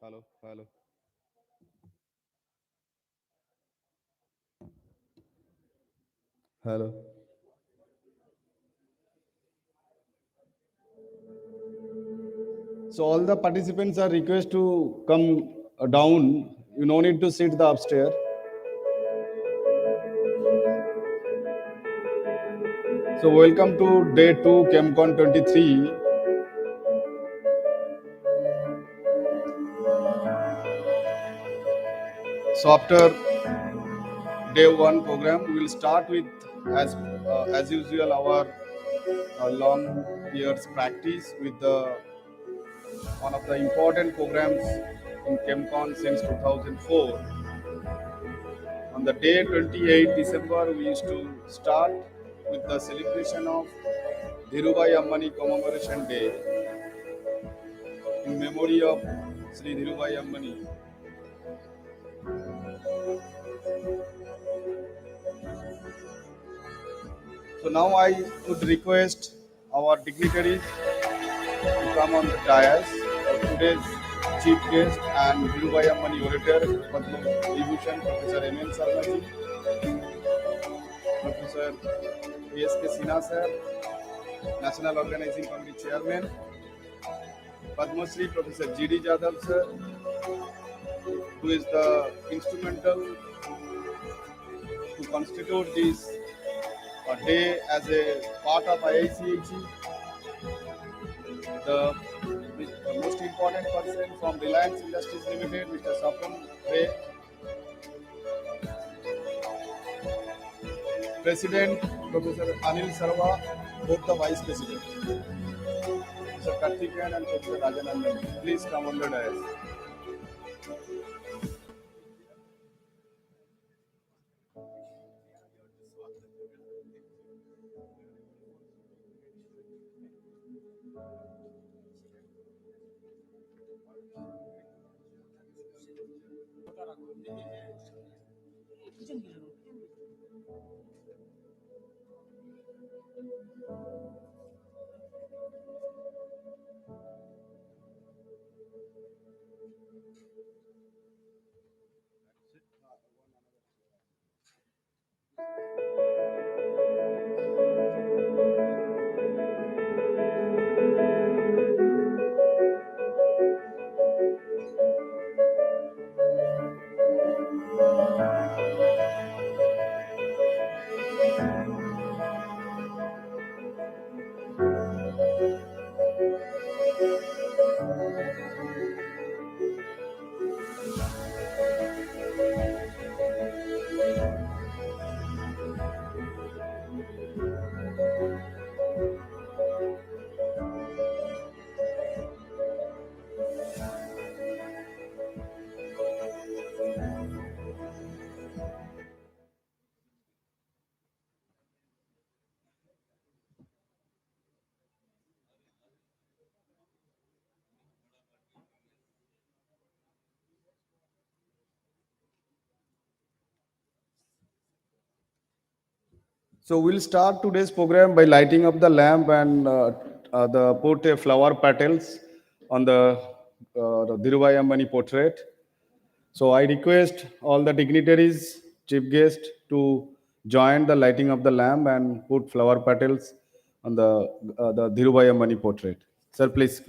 Hello, hello, hello. So all the participants are requested to come down. You no need to sit the upstairs. So welcome to day 2 ChemCon 23. So after day 1 program, we will start with as usual our a long years practice with the one of the important programs in ChemCon since 2004. On the day 28 December, we used to start with the celebration of Dhirubhai Ambani Commemoration Day in memory of Shri Dhirubhai Ambani. So now I would request our dignitaries to come on the dais for today's chief guest and Dhirubhai Ambani Orator, Padma Vibhusan, Professor M.N. Sharma ji, Professor A.S.K.Sinha sir, National Organizing Committee Chairman, Padma Shri Professor G.D. Yadav sir, who is the instrumental to constitute this day as a part of IIChE, the most important person from Reliance Industries Limited, Mr. Swapan, President Professor Anil Saroha, both the Vice President, Mr. Karthikeyan and Professor Rajanandan. Please come on the dais. So we'll start today's program by lighting up the lamp and put a flower petals on the Dhirubhai Ambani portrait. So I request all the dignitaries, chief guest, to join the lighting of the lamp and put flower petals on the Dhirubhai Ambani portrait. Sir, please.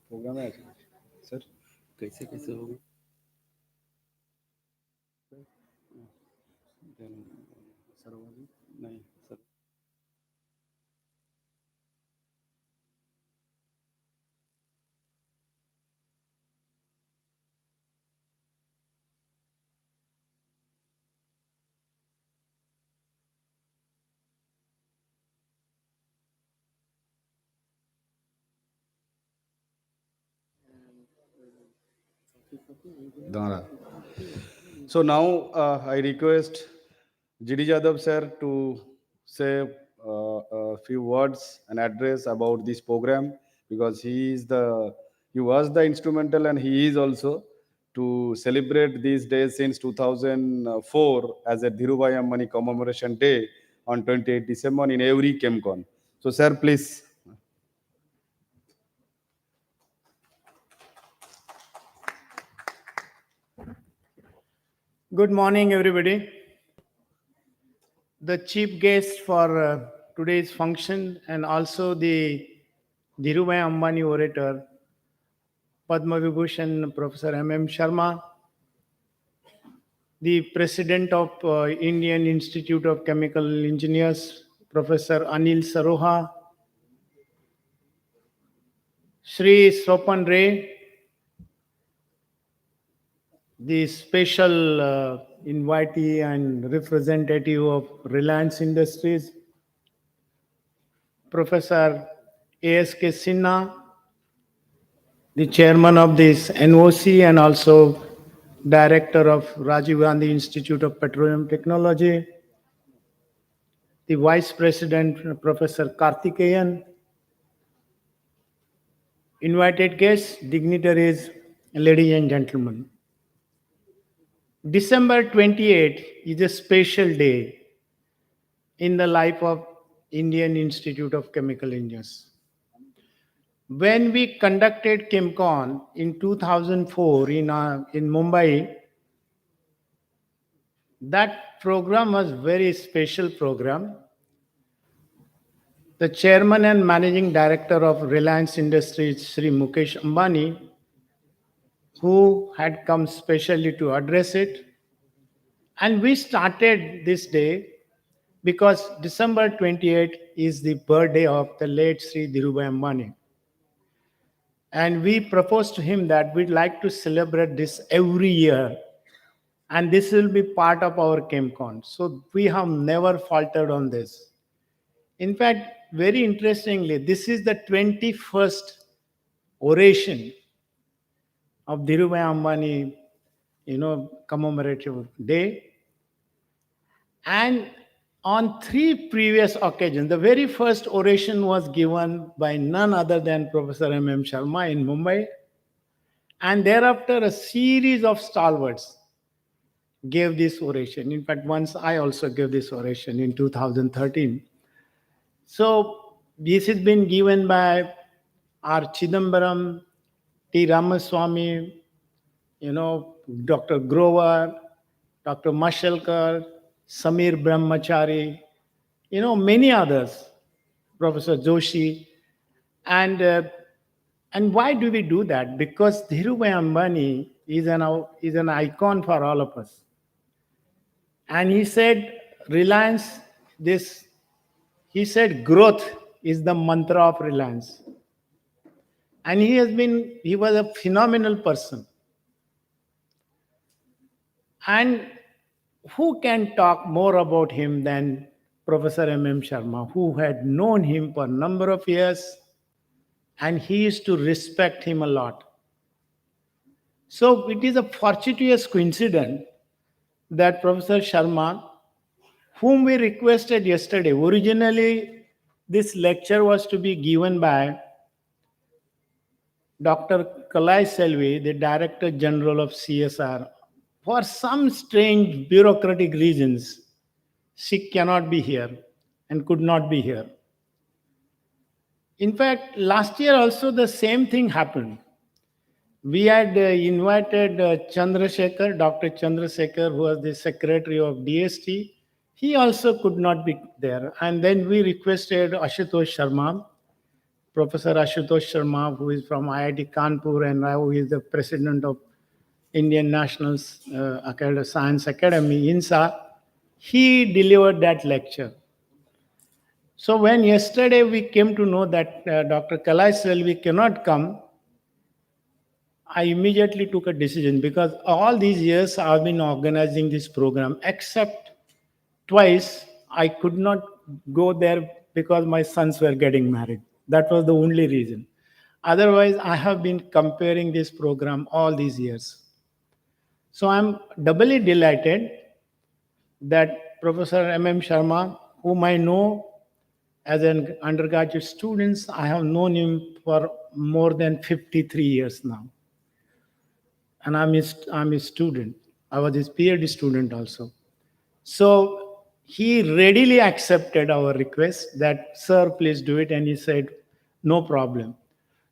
Programme है sir, कैसे कैसे होगा? सरोहा जी नहीं sir. Dara. So now I request GD Yadav sir to say a few words and address about this program, because he was the instrumental and he is also to celebrate these days since 2004 as a Dhirubhai Ambani Commemoration Day on 28 December in every ChemCon. So sir, please. Good morning, everybody. The chief guest for today's function and also the Dhirubhai Ambani Orator, Padma Vibhusan Professor M.M. Sharma, the President of Indian Institute of Chemical Engineers, Professor Anil Saroha, Shri Swapan, the special invitee and representative of Reliance Industries, Professor A.S.K.Sinha, the chairman of this NOC and also director of Rajiv Gandhi Institute of Petroleum Technology, the vice president, Professor Karthikeyan, invited guests, dignitaries, ladies and gentlemen. December 28 is a special day in the life of Indian Institute of Chemical Engineers. When we conducted ChemCon in 2004 in Mumbai, that program was very special program. The chairman and managing director of Reliance Industries, Shri Mukesh Ambani, who had come specially to address it. And we started this day because December 28 is the birthday of the late Shri Dhirubhai Ambani. And we proposed to him that we'd like to celebrate this every year. And this will be part of our ChemCon. So we have never faltered on this. In fact, very interestingly, this is the 21st oration of Dhirubhai Ambani, commemorative day. And on 3 previous occasions, the very first oration was given by none other than Professor M.M. Sharma in Mumbai. And thereafter, a series of stalwarts gave this oration. In fact, once I also gave this oration in 2013. So this has been given by R. Chidambaram, T. Ramaswamy, Dr. Grover, Dr. Mashalkar, Samir Brahmachari, many others, Professor Joshi. And why do we do that? Because Dhirubhai Ambani is an icon for all of us. And he said, he said, growth is the mantra of Reliance. And he was a phenomenal person. And who can talk more about him than Professor M.M. Sharma, who had known him for a number of years, and he used to respect him a lot. So it is a fortuitous coincidence that Professor Sharma, whom we requested yesterday, originally this lecture was to be given by Dr. Kalai Selvi, the Director General of CSR. For some strange bureaucratic reasons, she cannot be here and could not be here. In fact, last year also the same thing happened. we had invited Chandrasekhar, Dr. Chandrasekhar, who was the secretary of DST. He also could not be there. And then we requested Ashutosh Sharma, Professor Ashutosh Sharma, who is from IIT Kanpur and now is the president of Indian National Science Academy, INSA. He delivered that lecture. So when yesterday we came to know that Dr. Kalai Selvi cannot come, I immediately took a decision because all these years I've been organizing this program, except twice I could not go there because my sons were getting married. That was the only reason. Otherwise, I have been comparing this program all these years. So I'm doubly delighted that Professor M.M. Sharma, whom I know as an undergraduate student, I have known him for more than 53 years now. And I'm his student. I was his PhD student also. So he readily accepted our request that, sir, please do it. And he said, no problem.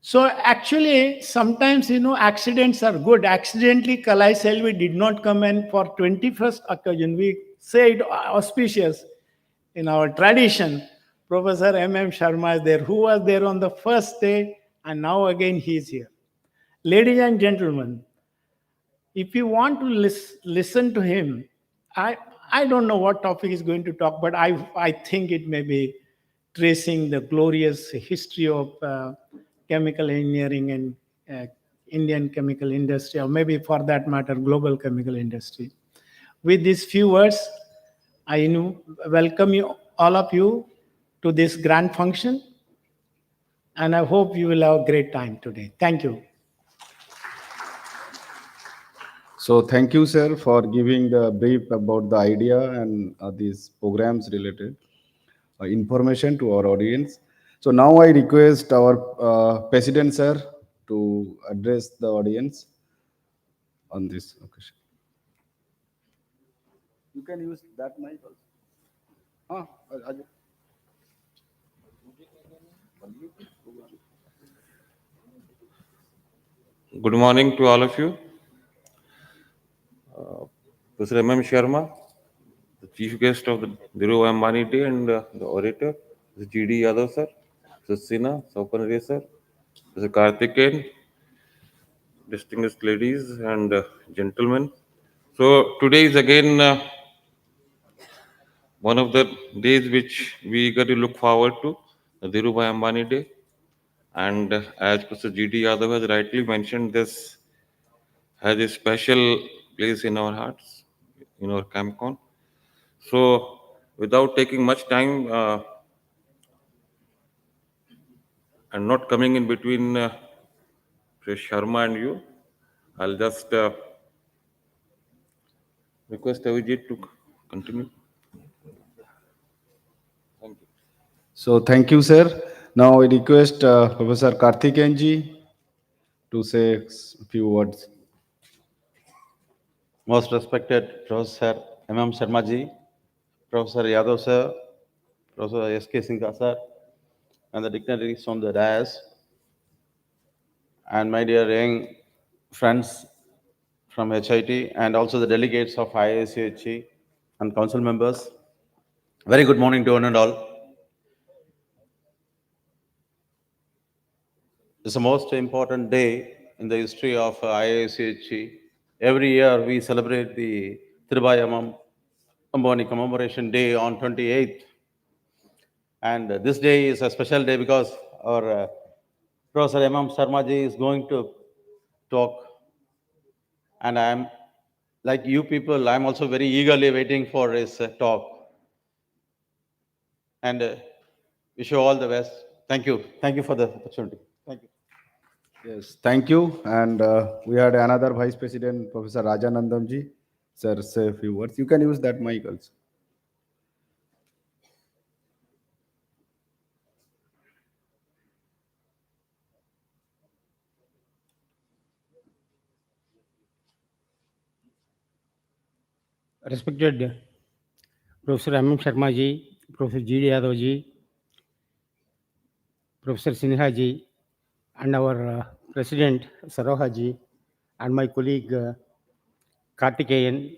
So actually, sometimes, accidents are good. Accidentally, Kalai Selvi did not come, and for 21st occasion, we say it auspicious in our tradition. Professor M.M. Sharma is there, who was there on the first day, and now again he is here. Ladies and gentlemen, if you want to listen to him, I don't know what topic he's going to talk, but I think it may be tracing the glorious history of chemical engineering and Indian chemical industry, or maybe for that matter, global chemical industry. With these few words, I welcome you, all of you, to this grand function, and I hope you will have a great time today. Thank you. So thank you, sir, for giving the brief about the idea and these programs related information to our audience. So now I request our president, sir, to address the audience on this occasion. You can use that mic also. Good morning to all of you. Professor M.M. Sharma, the chief guest of the Dhirubhai Ambani Day, and the orator, Mr. G.D. Yadav sir, Mr. Sinha, Swapan sir, Mr. Karthikeyan, distinguished ladies and gentlemen. So today is again one of the days which we eagerly look forward to, the Dhirubhai Ambani Day. And as Professor G.D. Yadav has rightly mentioned, this has a special place in our hearts, in our ChEMCON. So, without taking much time and not coming in between Sri Sharma and you, I'll just request Avijit to continue. Thank you. So thank you, sir. Now I request Professor Karthikeyan ji to say a few words. Most respected Professor M.M. Sharma ji, Professor Yadav sir, Professor A.S.K.Sinha sir, and the dignitaries from the Dais, and my dear young friends from HIT, and also the delegates of IIChE and council members. Very good morning to one and all. It's the most important day in the history of IIChE. Every year we celebrate the Dhirubhai Ambani Commemoration Day on 28th. And this day is a special day because our Professor M.M. Sharma ji is going to talk. And I'm, like you people, I'm also very eagerly waiting for his talk. And wish you all the best. Thank you. Thank you for the opportunity. Thank you. Yes, thank you. And we had another Vice President, Professor Rajanandam ji. Sir, say a few words. You can use that mic also. Respected Professor M.M. Sharma ji, Professor G.D. Yadav ji, Professor Sinha ji, and our President Saroha ji, and my colleague Kartikeyan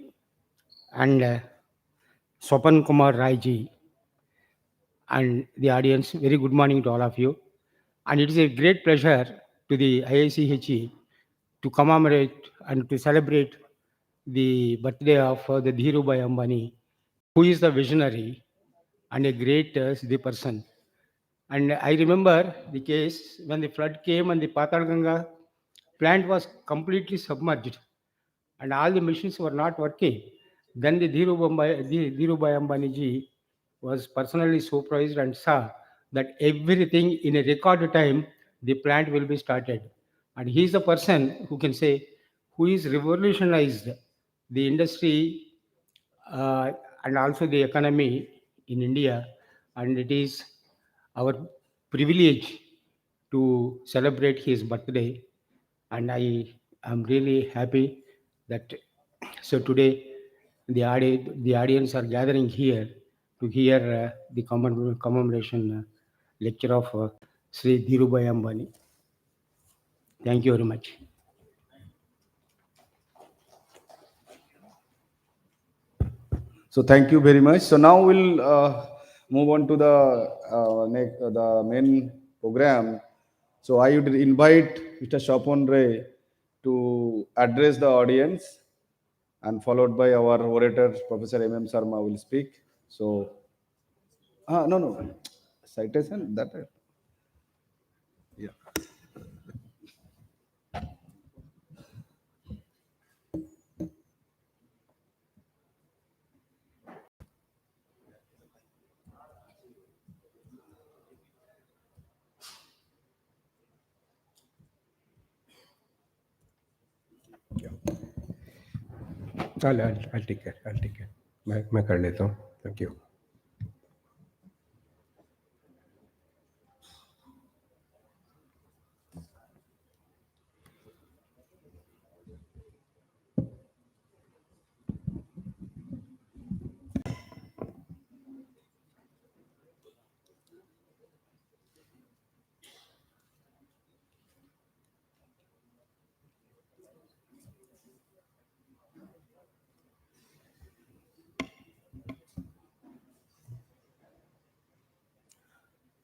and Swapan Kumar Rai ji and the audience. Very good morning to all of you. And it is a great pleasure to the IICHE to commemorate and to celebrate the birthday of the Dhirubhai Ambani, who is the visionary and a great the person. And I remember the case when the flood came and the Patal Ganga plant was completely submerged and all the machines were not working. Then the Dhirubhai Ambani ji was personally surprised and saw that everything in a record time, the plant will be started. And he is the person who can say, who is revolutionized the industry uh, and also the economy in India. And it is our privilege to celebrate his birthday. And I am really happy that so today the audience are gathering here to hear the commemoration lecture of Shri Dhirubhai Ambani. Thank you very much. So thank you very much. So now we'll move on to the main program. So I would invite Mr. Swapan Ray to address the audience, and followed by our orator, Professor M.M. Sharma, will speak. So, no, citation that. Yeah. I'll take care. मैं कर लेता हूँ. Thank you.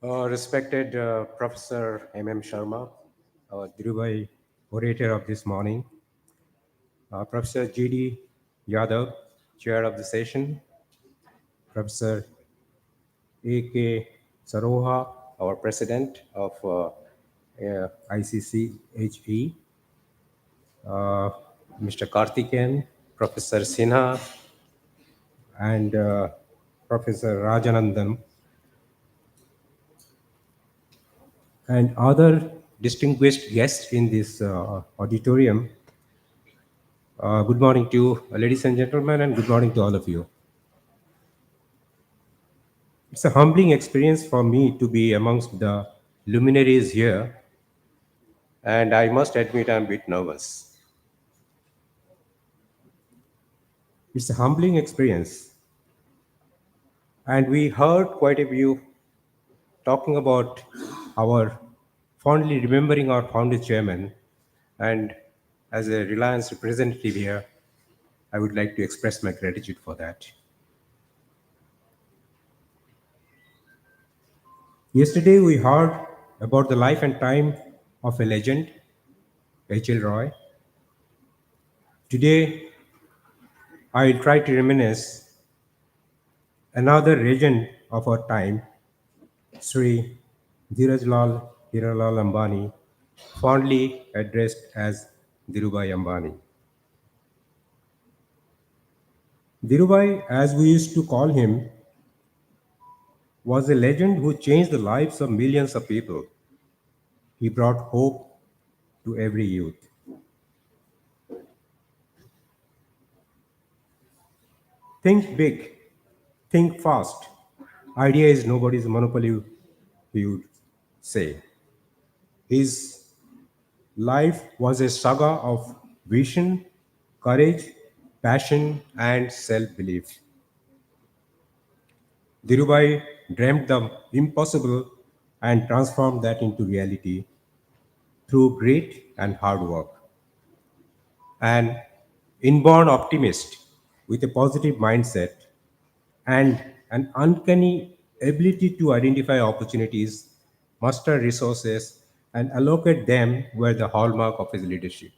Respected Professor M.M. Sharma, Dhirubhai Orator of this morning, Professor G.D. Yadav, Chair of the session, Professor A.K. Saroha, our President of IICchE, Mr. Kartikeyan, Professor Sinha, and Professor Rajanandam, and other distinguished guests in this auditorium. Good morning to you, ladies and gentlemen, and good morning to all of you. It's a humbling experience for me to be amongst the luminaries here, and I must admit I'm a bit nervous. It's a humbling experience. And we heard quite a few talking about fondly remembering our founder chairman, and as a Reliance representative here, I would like to express my gratitude for that. Yesterday, we heard about the life and time of a legend, H.L. Roy. Today, I will try to reminisce another legend of our time, Shri Dhirubhai Ambani, fondly addressed as Dhirubhai Ambani. Dhirubhai, as we used to call him, was a legend who changed the lives of millions of people. He brought hope to every youth. Think big, think fast. Idea is nobody's monopoly, he would say. His life was a saga of vision, courage, passion, and self-belief. Dhirubhai dreamt the impossible and transformed that into reality through grit and hard work. an inborn optimist with a positive mindset and an uncanny ability to identify opportunities, muster resources, and allocate them were the hallmark of his leadership.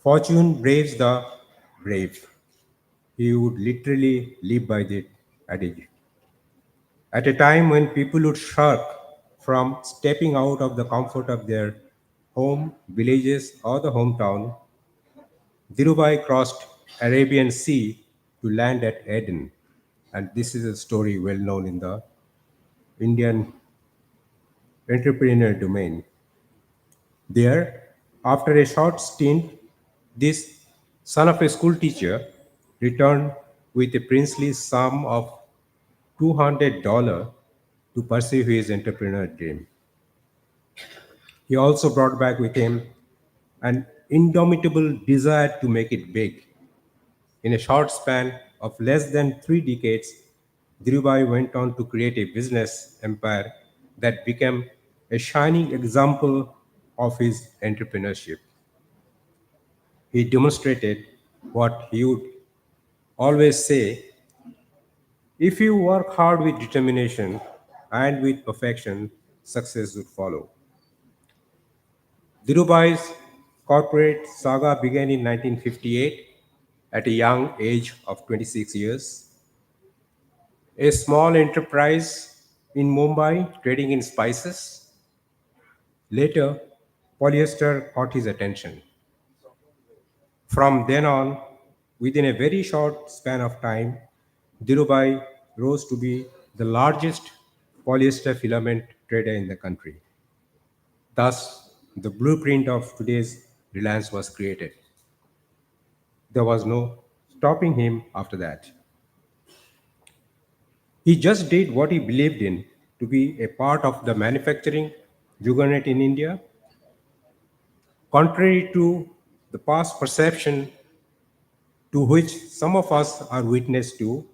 Fortune braves the brave. He would literally live by the adage. At a time when people would shirk from stepping out of the comfort of their home, villages, or the hometown, Dhirubhai crossed Arabian Sea to land at Aden, and this is a story well known in the Indian entrepreneur domain. There, after a short stint, this son of a school teacher returned with a princely sum of $200 to pursue his entrepreneur dream. He also brought back with him an indomitable desire to make it big. In a short span of less than 3 decades, Dhirubhai went on to create a business empire that became a shining example of his entrepreneurship. He demonstrated what he would always say: if you work hard with determination and with perfection, success would follow. Dhirubhai's corporate saga began in 1958 at a young age of 26 years. A small enterprise in Mumbai trading in spices. Later, polyester caught his attention. From then on, within a very short span of time, Dhirubhai rose to be the largest polyester filament trader in the country. Thus, the blueprint of today's Reliance was created. There was no stopping him after that. He just did what he believed in to be a part of the manufacturing juggernaut in India. Contrary to the past perception to which some of us are witness to,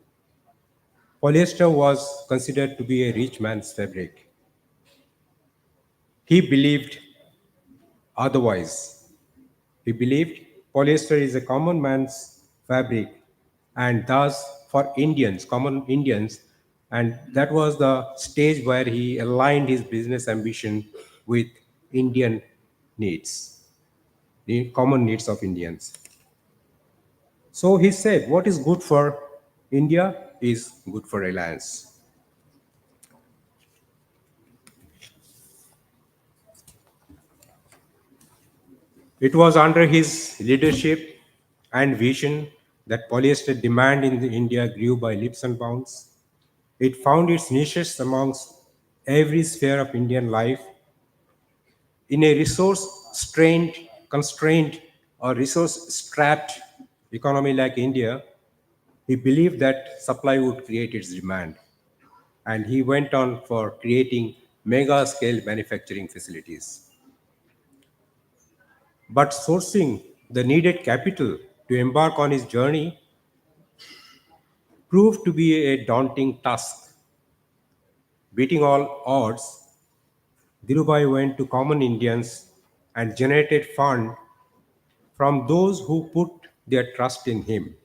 polyester was considered to be a rich man's fabric. He believed otherwise. He believed polyester is a common man's fabric and thus for Indians, common Indians, and that was the stage where he aligned his business ambition with Indian needs, the common needs of Indians. So he said, what is good for India is good for Reliance. It was under his leadership and vision that polyester demand in India grew by leaps and bounds. It found its niches amongst every sphere of Indian life. In a resource strained, constrained, or resource strapped economy like India, he believed that supply would create its demand. And he went on for creating mega scale manufacturing facilities. But sourcing the needed capital to embark on his journey proved to be a daunting task. Beating all odds, Dhirubhai went to common Indians and generated funds from those who put their trust in him.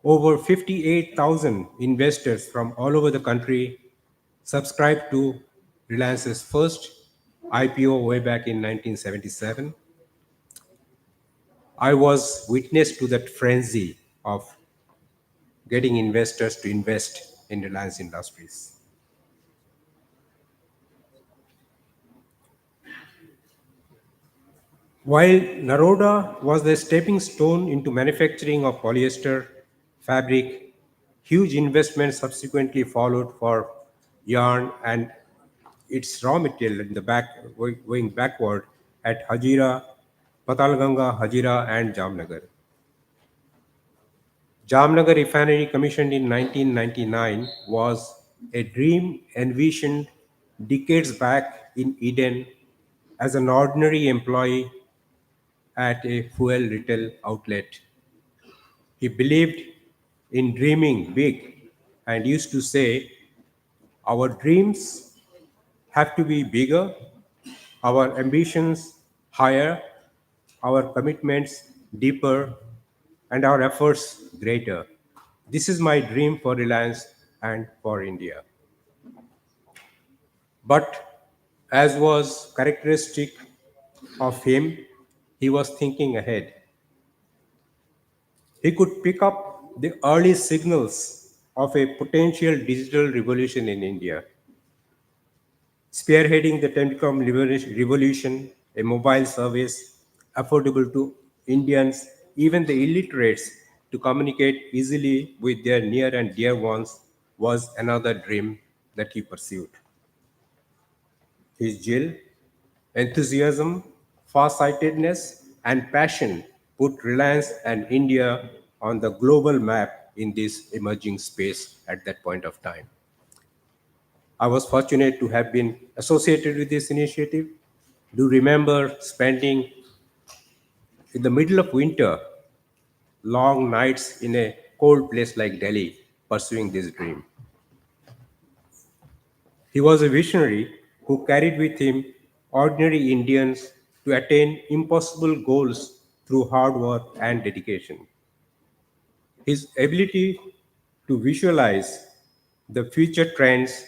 Over 58,000 investors from all over the country subscribed to Reliance's first IPO way back in 1977. I was witness to that frenzy of getting investors to invest in Reliance Industries. While Naroda was the stepping stone into manufacturing of polyester fabric, huge investments subsequently followed for yarn and its raw material in the back, going backward at Hajira, Patalganga, Hajira, and Jamnagar. Jamnagar refinery, commissioned in 1999, was a dream envisioned decades back in Eden as an ordinary employee at a fuel retail outlet. He believed in dreaming big and used to say, our dreams have to be bigger our ambitions higher, our commitments deeper, and our efforts greater. This is my dream for Reliance and for India. But as was characteristic of him, he was thinking ahead. He could pick up the early signals of a potential digital revolution in India, spearheading the telecom revolution, a mobile service affordable to Indians, even the illiterates, to communicate easily with their near and dear ones was another dream that he pursued. His zeal, enthusiasm, farsightedness, and passion put Reliance and India on the global map in this emerging space at that point of time. I was fortunate to have been associated with this initiative. Do remember spending in the middle of winter long nights in a cold place like Delhi pursuing this dream. He was a visionary who carried with him ordinary Indians to attain impossible goals through hard work and dedication. His ability to visualize the future trends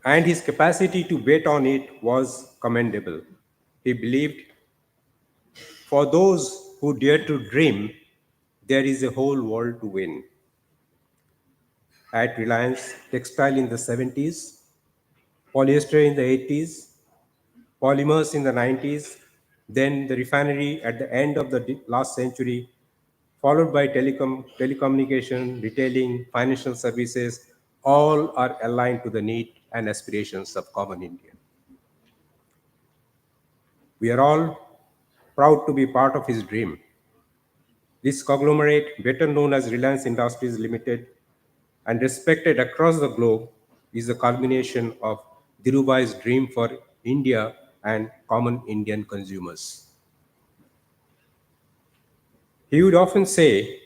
and his capacity to bet on it was commendable. He believed for those who dare to dream, there is a whole world to win. At Reliance, textile in the 70s, polyester in the 80s, polymers in the 90s, then the refinery at the end of the last century, followed by telecommunication, retailing, financial services, all are aligned to the need and aspirations of common India. We are all proud to be part of his dream. This conglomerate, better known as Reliance Industries Limited, and respected across the globe, is the culmination of Dhirubhai's dream for India and common Indian consumers. He would often say,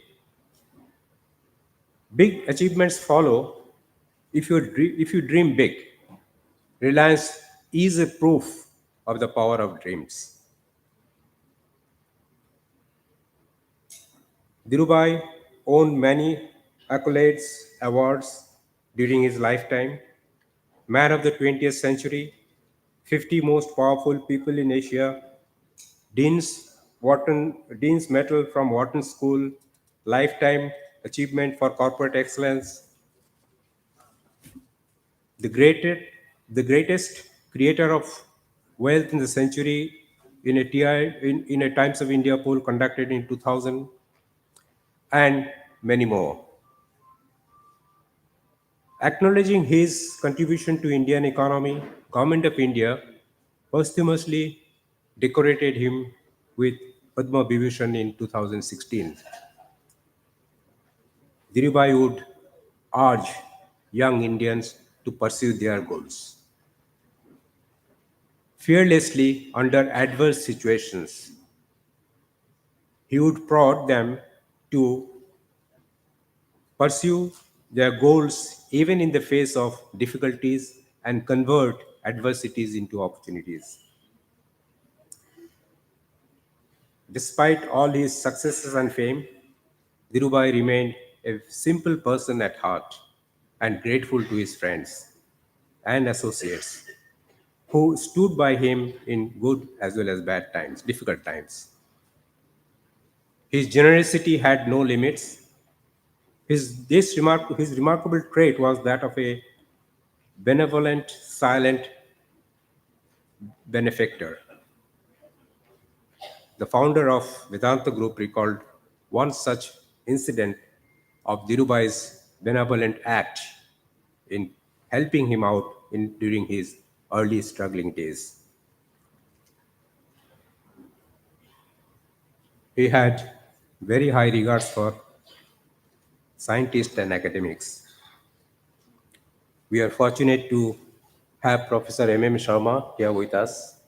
big achievements follow if you dream big. Reliance is a proof of the power of dreams. Dhirubhai owned many accolades, awards during his lifetime. Man of the 20th century, 50 most powerful people in Asia, Dean's Medal from Wharton School, Lifetime Achievement for Corporate Excellence, the greatest, the greatest creator of wealth in the century in a, in a Times of India poll conducted in 2000, and many more. Acknowledging his contribution to Indian economy, Government of India posthumously decorated him with Padma Vibhusan in 2016. Dhirubhai would urge young Indians to pursue their goals fearlessly under adverse situations. He would prod them to pursue their goals even in the face of difficulties and convert adversities into opportunities. Despite all his successes and fame, Dhirubhai remained a simple person at heart and grateful to his friends and associates who stood by him in good as well as bad times, difficult times. His generosity had no limits. His remarkable trait was that of a benevolent, silent benefactor. The founder of Vedanta Group recalled one such incident of Dhirubhai's benevolent act in helping him out during his early struggling days. He had very high regards for scientists and academics. We are fortunate to have Professor M.M. Sharma here with us,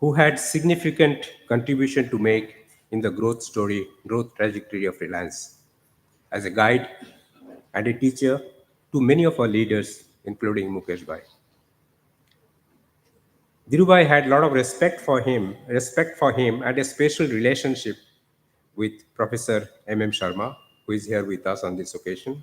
who had significant contribution to make in the growth trajectory of Reliance. As a guide and a teacher to many of our leaders, including Mukesh Bhai. Dhirubhai had a lot of respect for him, and a special relationship with Professor M.M. Sharma, who is here with us on this occasion.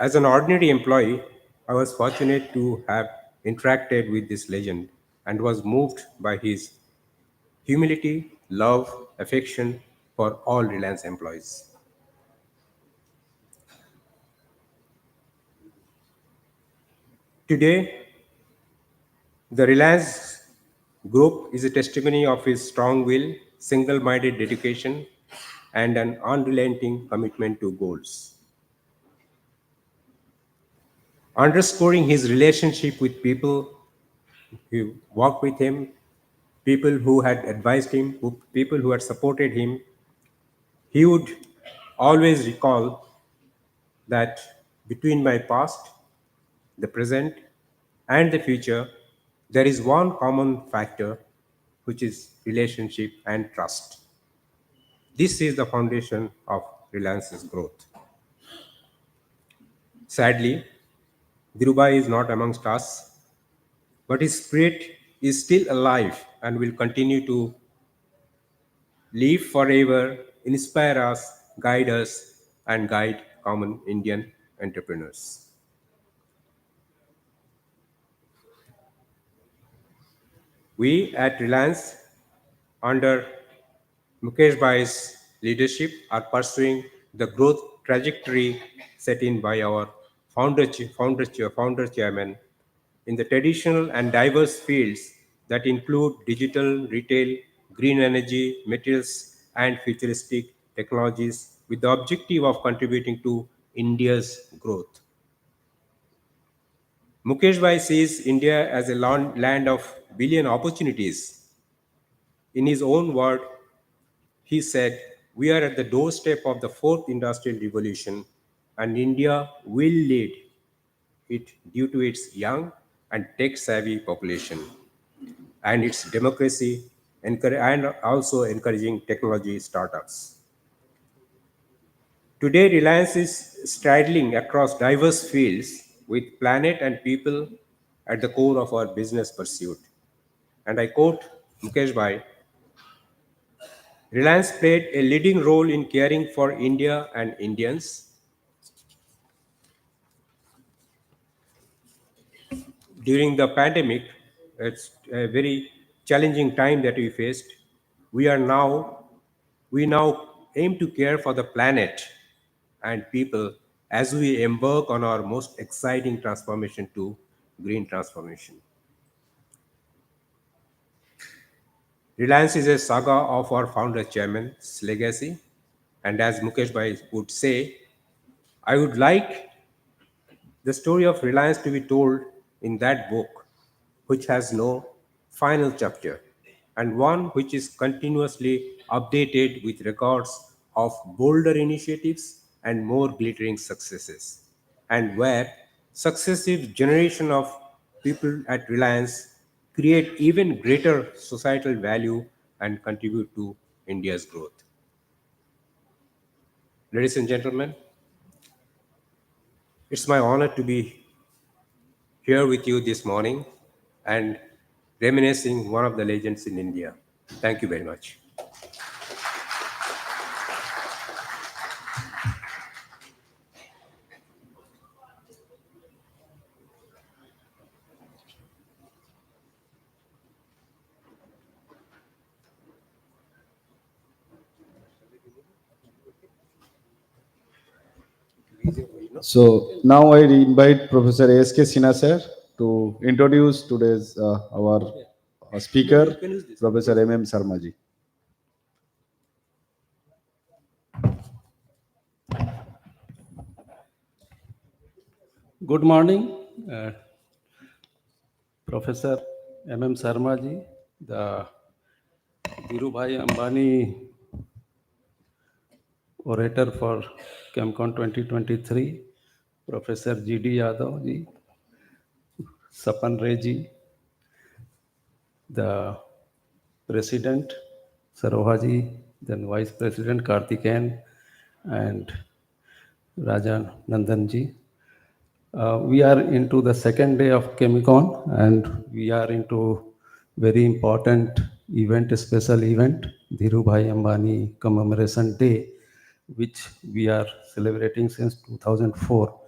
As an ordinary employee, I was fortunate to have interacted with this legend and was moved by his humility, love, affection for all Reliance employees. Today, the Reliance Group is a testimony of his strong will, single minded dedication, and an unrelenting commitment to goals. Underscoring his relationship with people who worked with him, people who had advised him, people who had supported him, he would always recall that between my past, the present, and the future, there is one common factor, which is relationship and trust. This is the foundation of Reliance's growth. Sadly, Dhirubhai is not amongst us, but his spirit is still alive and will continue to live forever, inspire us, and guide common Indian entrepreneurs. We at Reliance, under Mukesh Bhai's leadership, are pursuing the growth trajectory set in by our founder chairman in the traditional and diverse fields that include digital, retail, green energy, materials, and futuristic technologies with the objective of contributing to India's growth. Mukesh Bhai sees India as a land of billion opportunities. In his own word, he said, "We are at the doorstep of the fourth industrial revolution, and India will lead it due to its young and tech savvy population and its democracy and also encouraging technology startups." Today, Reliance is straddling across diverse fields with planet and people at the core of our business pursuit. And I quote Mukesh Bhai, "Reliance played a leading role in caring for India and Indians. During the pandemic, it's a very challenging time that we faced. We are now we now aim to care for the planet and people as we embark on our most exciting transformation to green transformation. Reliance is a saga of our founder chairman's legacy, and as Mukesh Bhai would say, I would like the story of Reliance to be told in that book, which has no final chapter, and one which is continuously updated with records of bolder initiatives and more glittering successes, and where successive generation of people at Reliance create even greater societal value and contribute to India's growth. Ladies and gentlemen, it's my honor to be here with you this morning and reminiscing one of the legends in India. Thank you very much. So now I invite Professor A.S.K.Sinha sir to introduce today's our speaker, Professor M.M. Sharma ji. Good morning, Professor M.M. Sharma ji, the Dhirubhai Ambani Orator for ChemCon 2023, Professor G.D. Yadav ji, Swapan ji, the President Saroha ji, then Vice President Karthikeyan, and Raja Nandanji. We are into the second day of ChemCon and we are into very important event, a special event, Dhirubhai Ambani Commemoration Day, which we are celebrating since 2004.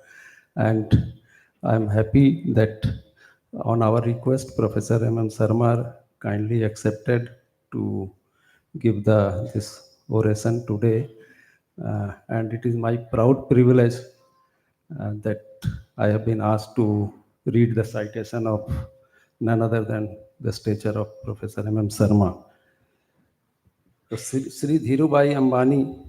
And I'm happy that on our request, Professor M.M. Sharma kindly accepted to give this oration today. And it is my proud privilege that I have been asked to read the citation of none other than the stature of Professor M.M. Sharma. So, Shri Dhirubhai Ambani,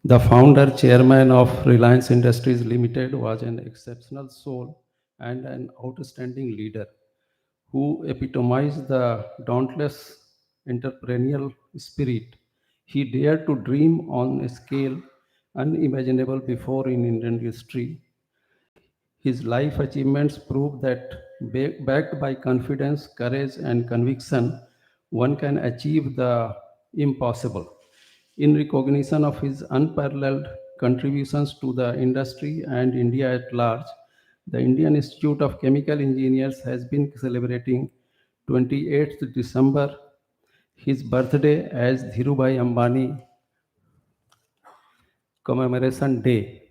the founder chairman of Reliance Industries Limited, was an exceptional soul and an outstanding leader who epitomized the dauntless entrepreneurial spirit. He dared to dream on a scale unimaginable before in Indian history. His life achievements prove that, backed by confidence, courage, and conviction, one can achieve the impossible. In recognition of his unparalleled contributions to the industry and India at large, the Indian Institute of Chemical Engineers has been celebrating 28th December, his birthday, as Dhirubhai Ambani Commemoration Day,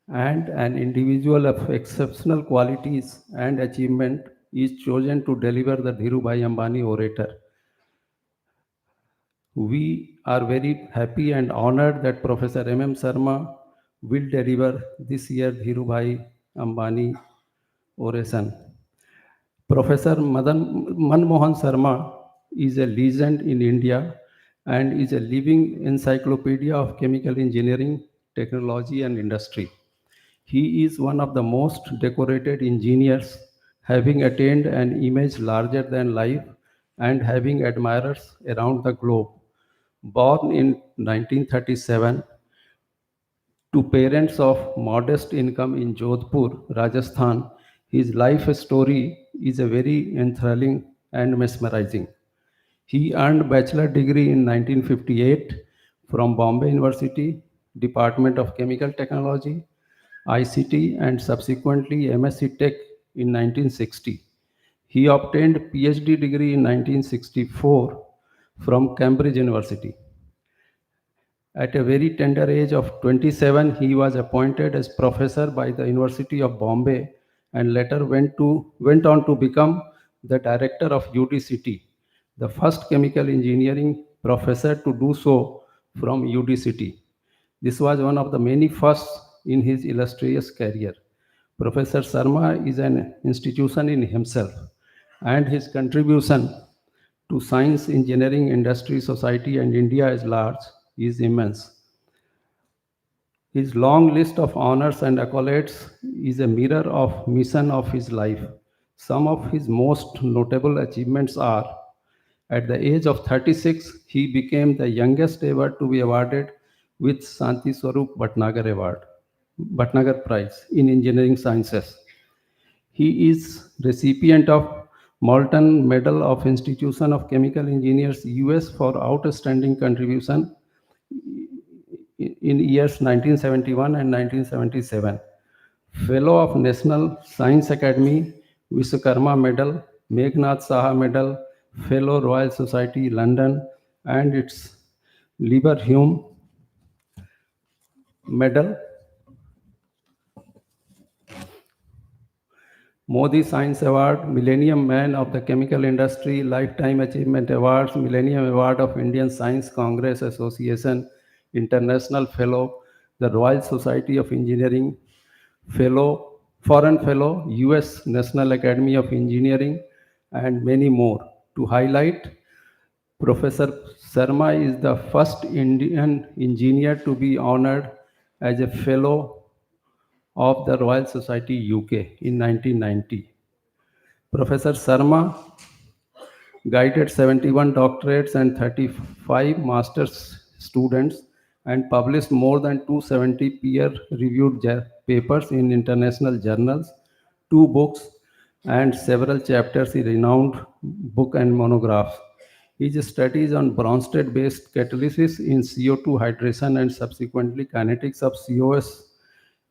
and an individual of exceptional qualities and achievement is chosen to deliver the Dhirubhai Ambani Orator. We are very happy and honored that Professor M.M. Sharma will deliver this year Dhirubhai Ambani Oration. Professor Manmohan Sharma is a legend in India and is a living encyclopedia of chemical engineering, technology, and industry. He is one of the most decorated engineers, having attained an image larger than life and having admirers around the globe. Born in 1937 to parents of modest income in Jodhpur, Rajasthan, his life story is a very enthralling and mesmerizing. He earned bachelor degree in 1958 from Bombay University, Department of Chemical Technology, ICT, and subsequently MSc Tech in 1960. He obtained PhD degree in 1964 from Cambridge University. At a very tender age of 27, he was appointed as professor by the University of Bombay and later went on to become the director of UDCT, the first chemical engineering professor to do so from UDCT. This was one of the many firsts in his illustrious career. Professor Sharma is an institution in himself, and his contribution to science, engineering, industry, society, and India at large is immense. His long list of honors and accolades is a mirror of mission of his life. Some of his most notable achievements are: at the age of 36, he became the youngest ever to be awarded with Shanti Swarup Bhatnagar Prize in Engineering Sciences. He is recipient of Moulton Medal of Institution of Chemical Engineers US for outstanding contribution in years 1971 and 1977. Fellow of National Science Academy, Vishwakarma Medal, Meghnad Saha Medal, Fellow Royal Society London, and its Lieberhume Medal, Modi Science Award, Millennium Man of the Chemical Industry, Lifetime Achievement Awards, Millennium Award of Indian Science Congress Association, International Fellow, the Royal Society of Engineering Fellow, Foreign Fellow, US National Academy of Engineering, and many more. To highlight, Professor Sharma is the first Indian engineer to be honored as a Fellow of the Royal Society UK in 1990. Professor Sharma guided 71 doctorates and 35 master's students and published more than 270 peer-reviewed papers in international journals, 2 books, and several chapters in renowned book and monographs. His studies on Bronsted-based catalysis in CO2 hydration and subsequently kinetics of COS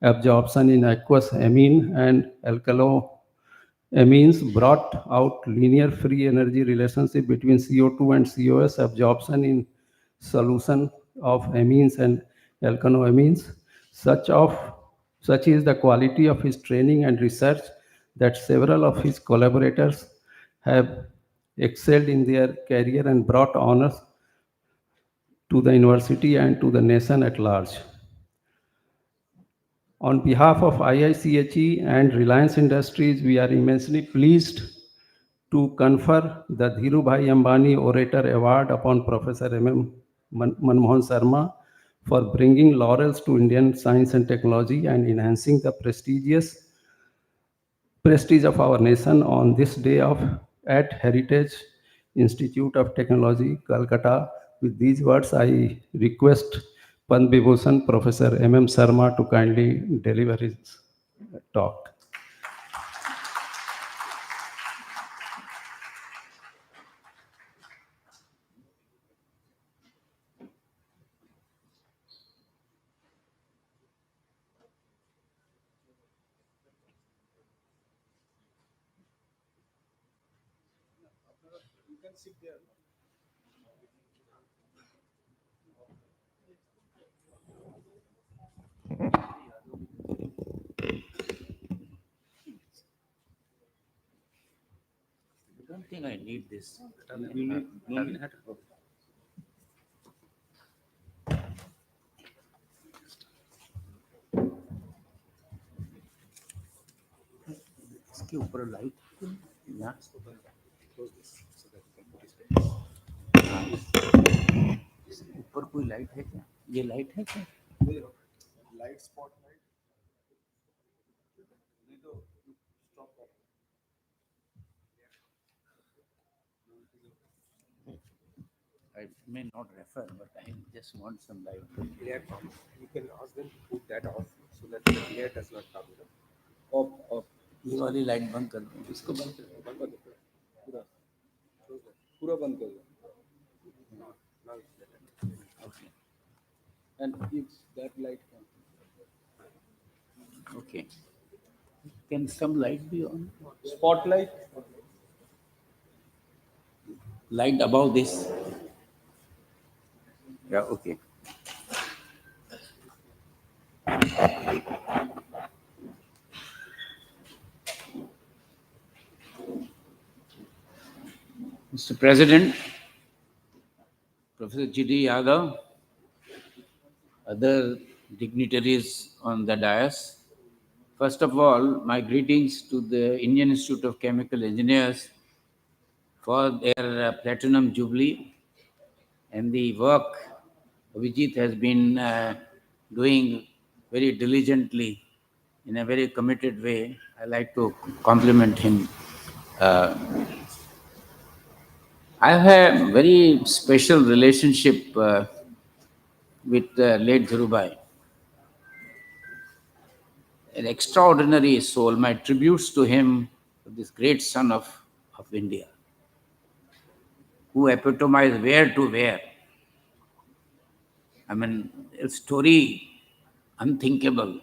absorption in aqueous amine and alkylamines brought out linear free energy relationship between CO2 and COS absorption in solution of amines and alkylamines. Such is the quality of his training and research that several of his collaborators have excelled in their career and brought honors to the university and to the nation at large. On behalf of IICHE and Reliance Industries, we are immensely pleased to confer the Dhirubhai Ambani Orator Award upon Professor M.M. Manmohan Sharma for bringing laurels to Indian science and technology and enhancing the prestige of our nation on this day at Heritage Institute of Technology, Calcutta. With these words, I request Vibhusan Professor M.M. Sharma to kindly deliver his talk. I don't think I need this. इसके ऊपर light यहाँ ऊपर कोई light है क्या? ये light है क्या? Light spot light I may not refer, but I just want some light. Glare comes. You can ask them to put that off so that the glare does not come. Off. ये वाली light बंद कर दो. इसको बंद कर दो. पूरा पूरा बंद कर दो. Now it's better. Okay. And if that light comes. Okay. Can some light be on? Spotlight. Light above this. Yeah, okay. Mr. President, Professor G.D. Yadav, other dignitaries on the dais. First of all, my greetings to the Indian Institute of Chemical Engineers for their Platinum Jubilee and the work Avijit has been doing very diligently in a very committed way. I like to compliment him. I have a very special relationship with late Dhirubhai. An extraordinary soul. My tributes to him, this great son of India, who epitomized where to where. I mean, a story unthinkable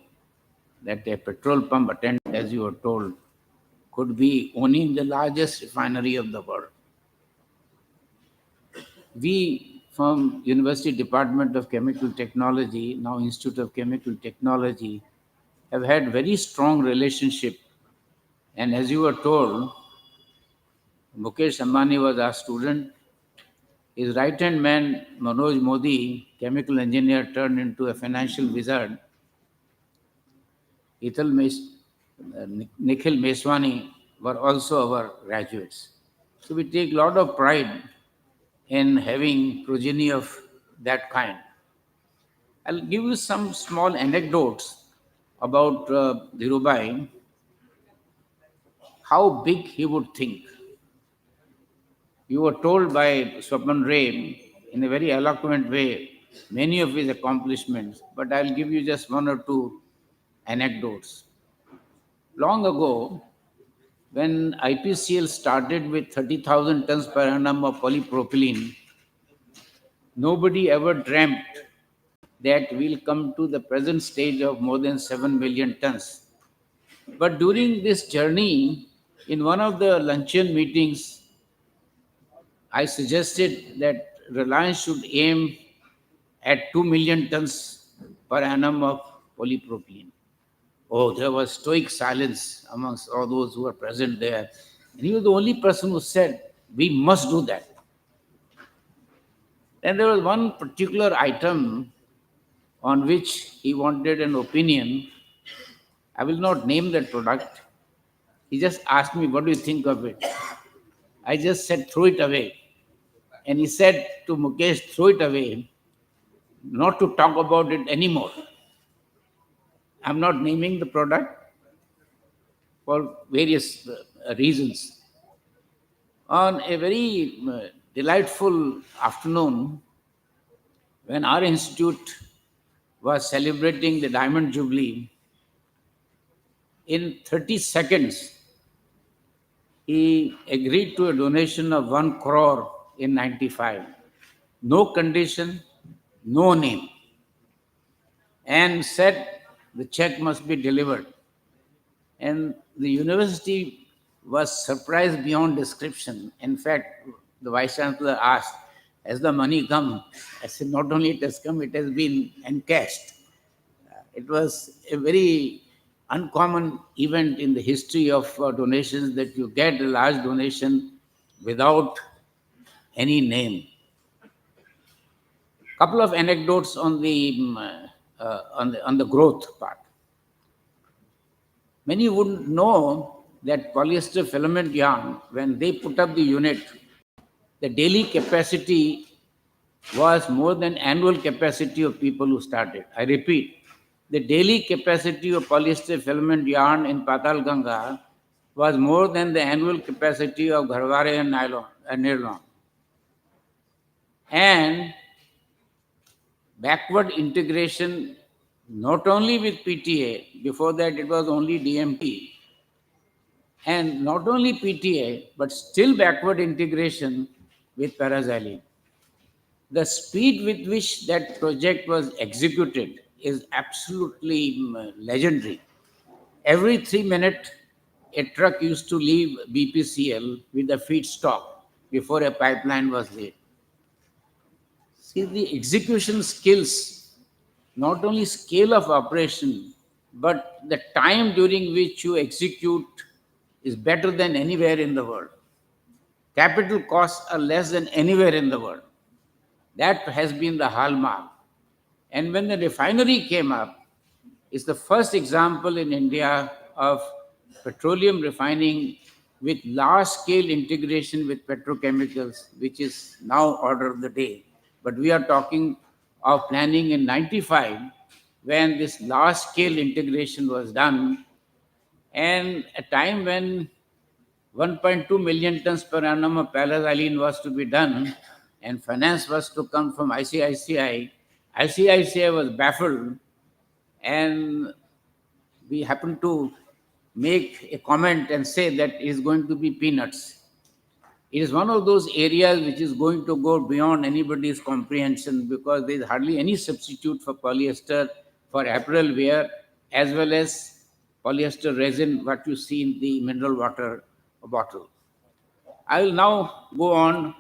that a petrol pump attendant, as you were told, could be owning the largest refinery of the world. We from University Department of Chemical Technology, now Institute of Chemical Technology, have had very strong relationship. And as you were told, Mukesh Ambani was our student. His right-hand man, Manoj Modi, chemical engineer turned into a financial wizard. Nikhil Meswani were also our graduates. So we take a lot of pride in having progeny of that kind. I'll give you some small anecdotes about Dhirubhai, how big he would think. You were told by Swapan in a very eloquent way many of his accomplishments, but I'll give you just one or two anecdotes. Long ago, When IPCL started with 30,000 tons per annum of polypropylene, nobody ever dreamt that we'll come to the present stage of more than 7 million tons. But during this journey, in one of the luncheon meetings, I suggested that Reliance should aim at 2 million tons per annum of polypropylene. Oh, there was stoic silence amongst all those who were present there. And he was the only person who said, we must do that. Then there was one particular item on which he wanted an opinion. I will not name that product. He just asked me, what do you think of it? I just said, throw it away. And he said to Mukesh, throw it away, not to talk about it anymore. I'm not naming the product for various reasons. On a very delightful afternoon, when our institute was celebrating the Diamond Jubilee, in 30 seconds, he agreed to a donation of 1 crore in 95. No condition, no name. And said the check must be delivered. And the university was surprised beyond description. In fact, the Vice Chancellor asked, has the money come? I said, not only it has come, it has been encashed. It was a very uncommon event in the history of donations that you get a large donation without any name. Couple of anecdotes on the growth part. Many wouldn't know that polyester filament yarn, when they put up the unit, the daily capacity was more than annual capacity of people who started. I repeat, the daily capacity of polyester filament yarn in Patal Ganga was more than the annual capacity of Gharware and nylon. And backward integration, not only with PTA, before that it was only DMT, and not only PTA, but still backward integration with paraxylene. The speed with which that project was executed is absolutely legendary. Every 3 minutes, a truck used to leave BPCL with a feedstock before a pipeline was laid. See, the execution skills, not only scale of operation, but the time during which you execute is better than anywhere in the world. Capital costs are less than anywhere in the world. That has been the hallmark. And when the refinery came up, it's the first example in India of petroleum refining with large-scale integration with petrochemicals, which is now order of the day. But we are talking of planning in 95, when this large-scale integration was done, and a time when 1.2 million tons per annum of paraxylene was to be done, and finance was to come from ICICI. ICICI was baffled, and we happened to make a comment and say that it is going to be peanuts. It is one of those areas which is going to go beyond anybody's comprehension, because there is hardly any substitute for polyester for apparel wear, as well as polyester resin, what you see in the mineral water bottle. I will now go on.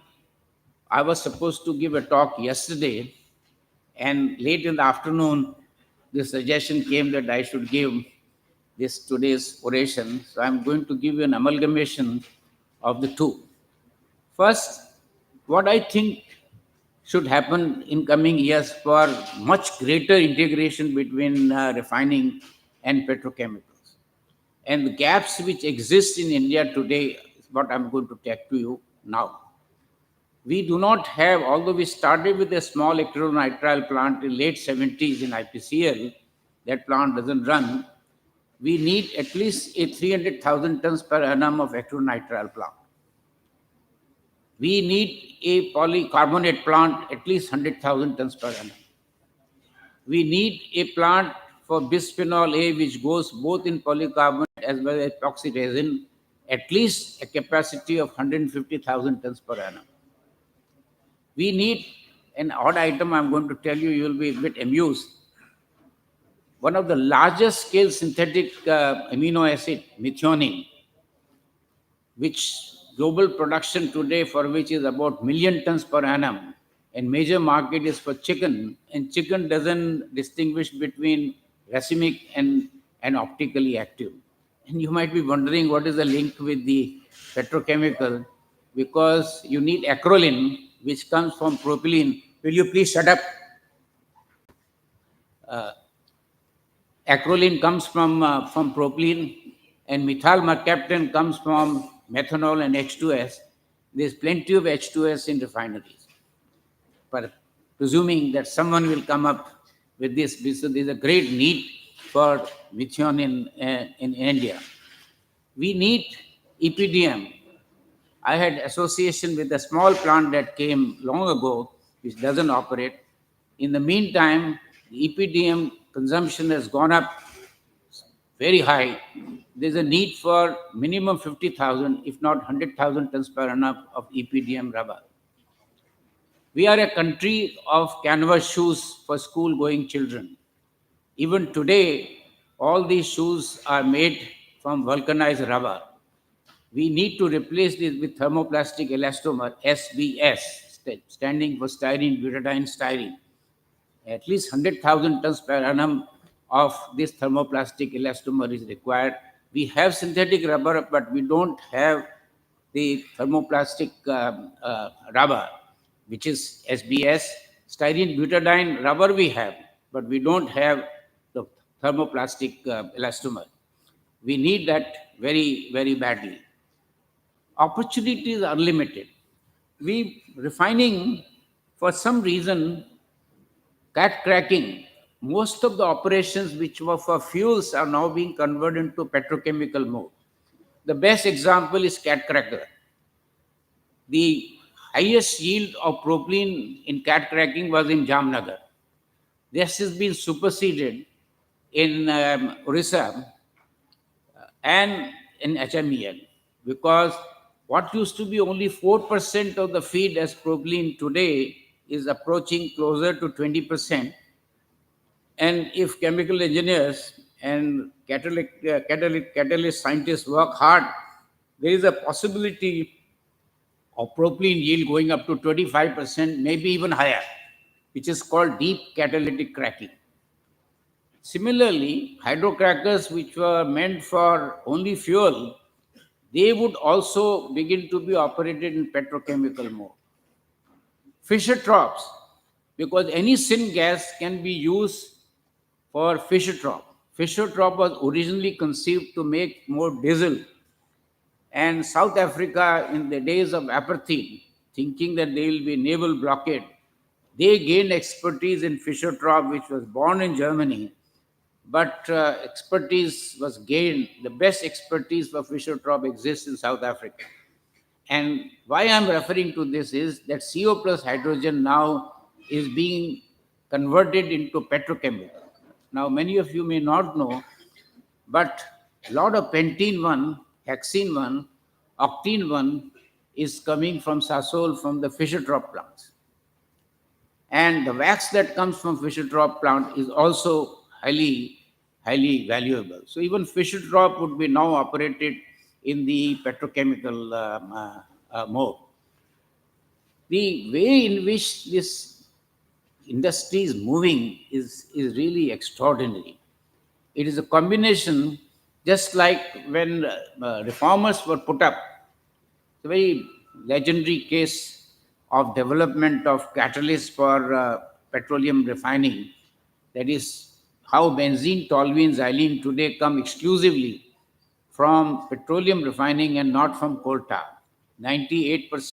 I was supposed to give a talk yesterday, and late in the afternoon, the suggestion came that I should give this today's oration. So I'm going to give you an amalgamation of the two. First, what I think should happen in coming years for much greater integration between refining and petrochemicals. And the gaps which exist in India today is what I'm going to take to you now. We do not have, although we started with a small acrylonitrile plant in late 70s in IPCL, that plant doesn't run. We need at least a 300,000 tons per annum of acrylonitrile plant. We need a polycarbonate plant at least 100,000 tons per annum. We need a plant for bisphenol A, which goes both in polycarbonate as well as epoxy resin, at least a capacity of 150,000 tons per annum. We need an odd item I'm going to tell you, you will be a bit amused. One of the largest scale synthetic amino acid, methionine, which global production today for which is about million tons per annum, and major market is for chicken, and chicken doesn't distinguish between racemic and optically active. And you might be wondering what is the link with the petrochemical, because you need acrolein, which comes from propylene. Will you please shut up? Acrolein comes from propylene, and methyl mercaptan comes from methanol and H2S. There's plenty of H2S in refineries. But presuming that someone will come up with this, because there's a great need for methionine in India. We need EPDM. I had association with a small plant that came long ago, which doesn't operate. In the meantime, the EPDM consumption has gone up very high. There's a need for minimum 50,000, if not 100,000 tons per annum of EPDM rubber. We are a country of canvas shoes for school-going children. Even today, all these shoes are made from vulcanized rubber. We need to replace this with thermoplastic elastomer, SBS, standing for styrene, butadiene, styrene. At least 100,000 tons per annum of this thermoplastic elastomer is required. We have synthetic rubber, but we don't have the thermoplastic rubber, which is SBS. Styrene butadiene rubber we have, but we don't have the thermoplastic elastomer. We need that very, very badly. Opportunities are limited. Refining, for some reason, cat cracking, most of the operations which were for fuels are now being converted into petrochemical mode. The best example is cat cracker. The highest yield of propylene in cat cracking was in Jamnagar. This has been superseded in Orissa and in HMEL, because what used to be only 4% of the feed as propylene today is approaching closer to 20%. And if chemical engineers and catalyst scientists work hard, there is a possibility of propylene yield going up to 25%, maybe even higher, which is called deep catalytic cracking. Similarly, hydrocrackers, which were meant for only fuel, they would also begin to be operated in petrochemical mode. Fischer-Tropsch, because any syngas can be used for Fischer-Tropsch. Fischer-Tropsch was originally conceived to make more diesel. And South Africa, in the days of apartheid, thinking that there will be naval blockade, they gained expertise in Fischer-Tropsch, which was born in Germany. But expertise was gained. The best expertise for Fischer-Tropsch exists in South Africa. And why I'm referring to this is that CO plus hydrogen now is being converted into petrochemical. Now, many of you may not know, but a lot of pentene 1, hexene 1, octene 1 is coming from Sasol, from the Fischer-Tropsch plants. And the wax that comes from Fischer-Tropsch plant is also highly valuable. So even Fischer-Tropsch would be now operated in the petrochemical mode. The way in which this industry is moving is really extraordinary. It is a combination, just like when reformers were put up. It's a very legendary case of development of catalysts for petroleum refining. That is how benzene, toluene, xylene today come exclusively from petroleum refining and not from coal tar. 98%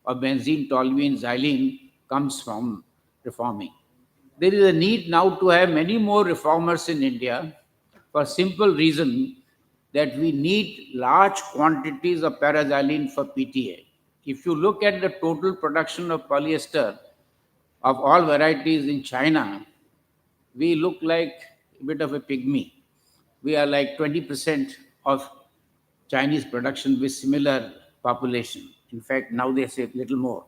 of benzene, toluene, xylene comes from reforming. There is a need now to have many more reformers in India for simple reason that we need large quantities of paraxylene for PTA. If you look at the total production of polyester of all varieties in China, we look like a bit of a pygmy. We are like 20% of Chinese production with similar population. In fact, now they say little more.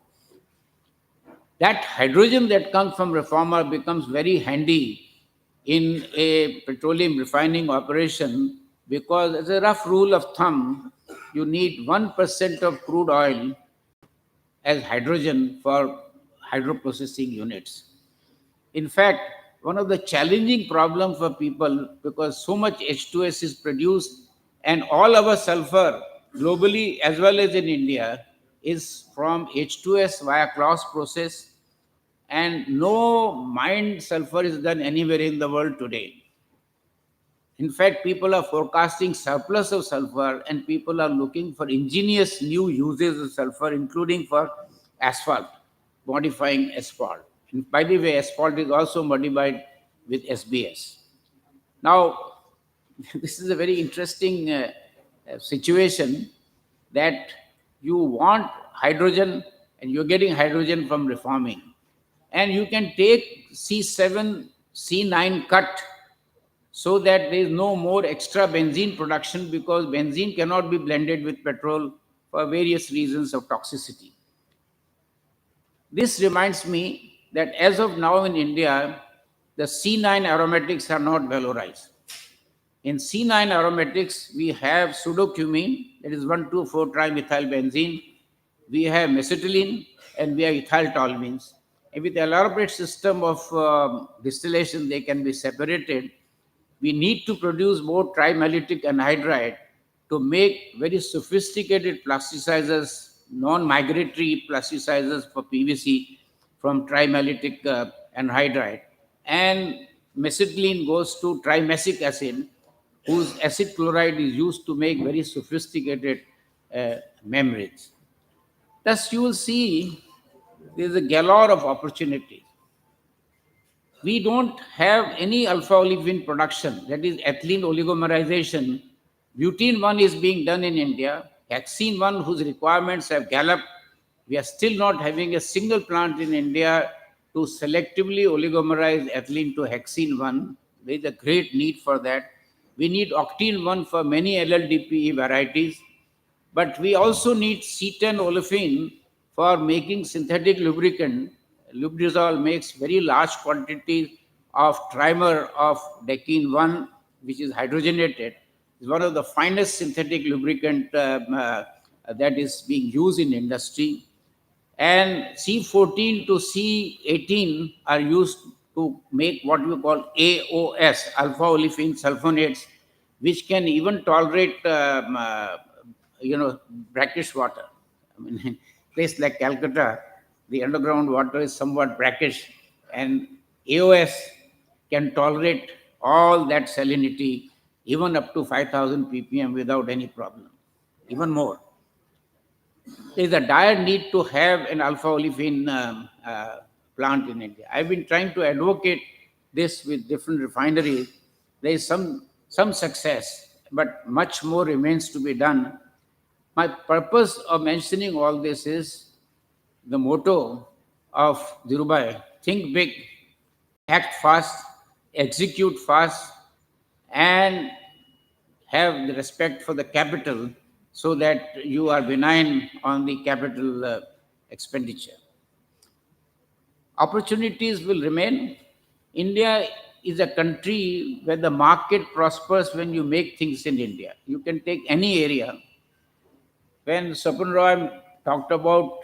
That hydrogen that comes from reformer becomes very handy in a petroleum refining operation, because as a rough rule of thumb, you need 1% of crude oil as hydrogen for hydroprocessing units. In fact, one of the challenging problems for people, because so much H2S is produced and all our sulfur globally as well as in India is from H2S via Claus process, and no mined sulfur is done anywhere in the world today. In fact, people are forecasting surplus of sulfur, and people are looking for ingenious new uses of sulfur, including for asphalt, modifying asphalt. And by the way, asphalt is also modified with SBS. Now, this is a very interesting situation, that you want hydrogen and you're getting hydrogen from reforming. And you can take C7, C9 cut so that there is no more extra benzene production, because benzene cannot be blended with petrol for various reasons of toxicity. This reminds me that as of now in India, the C9 aromatics are not valorized. In C9 aromatics, we have pseudocumene, that is 1,2,4-trimethylbenzene. We have mesitylene, and we have ethyl toluenes. And with the elaborate system of distillation, they can be separated. We need to produce more trimallitic anhydride to make very sophisticated plasticizers, non-migratory plasticizers for PVC from trimallitic anhydride. And mesitylene goes to trimesic acid, whose acid chloride is used to make very sophisticated membranes. Thus, you will see there is a galore of opportunities. We don't have any alpha olefin production, that is ethylene oligomerization. Butene 1 is being done in India. Hexene 1, whose requirements have galloped. We are still not having a single plant in India to selectively oligomerize ethylene to hexene 1. There is a great need for that. We need octene 1 for many LLDPE varieties. But we also need C10 olefin for making synthetic lubricant. Lubrizol makes very large quantities of trimer of decene 1, which is hydrogenated. It's one of the finest synthetic lubricant that is being used in industry. And C14 to C18 are used to make what we call AOS, alpha olefin sulfonates, which can even tolerate brackish water. I mean, place like Calcutta, the underground water is somewhat brackish, and AOS can tolerate all that salinity, even up to 5,000 ppm without any problem, even more. There is a dire need to have an alpha olefin plant in India. I've been trying to advocate this with different refineries. There is some success, but much more remains to be done. My purpose of mentioning all this is the motto of Dhirubhai: think big, act fast, execute fast, and have the respect for the capital, so that you are benign on the capital expenditure. Opportunities will remain. India is a country where the market prospers when you make things in India. You can take any area. When Swapan Roy talked about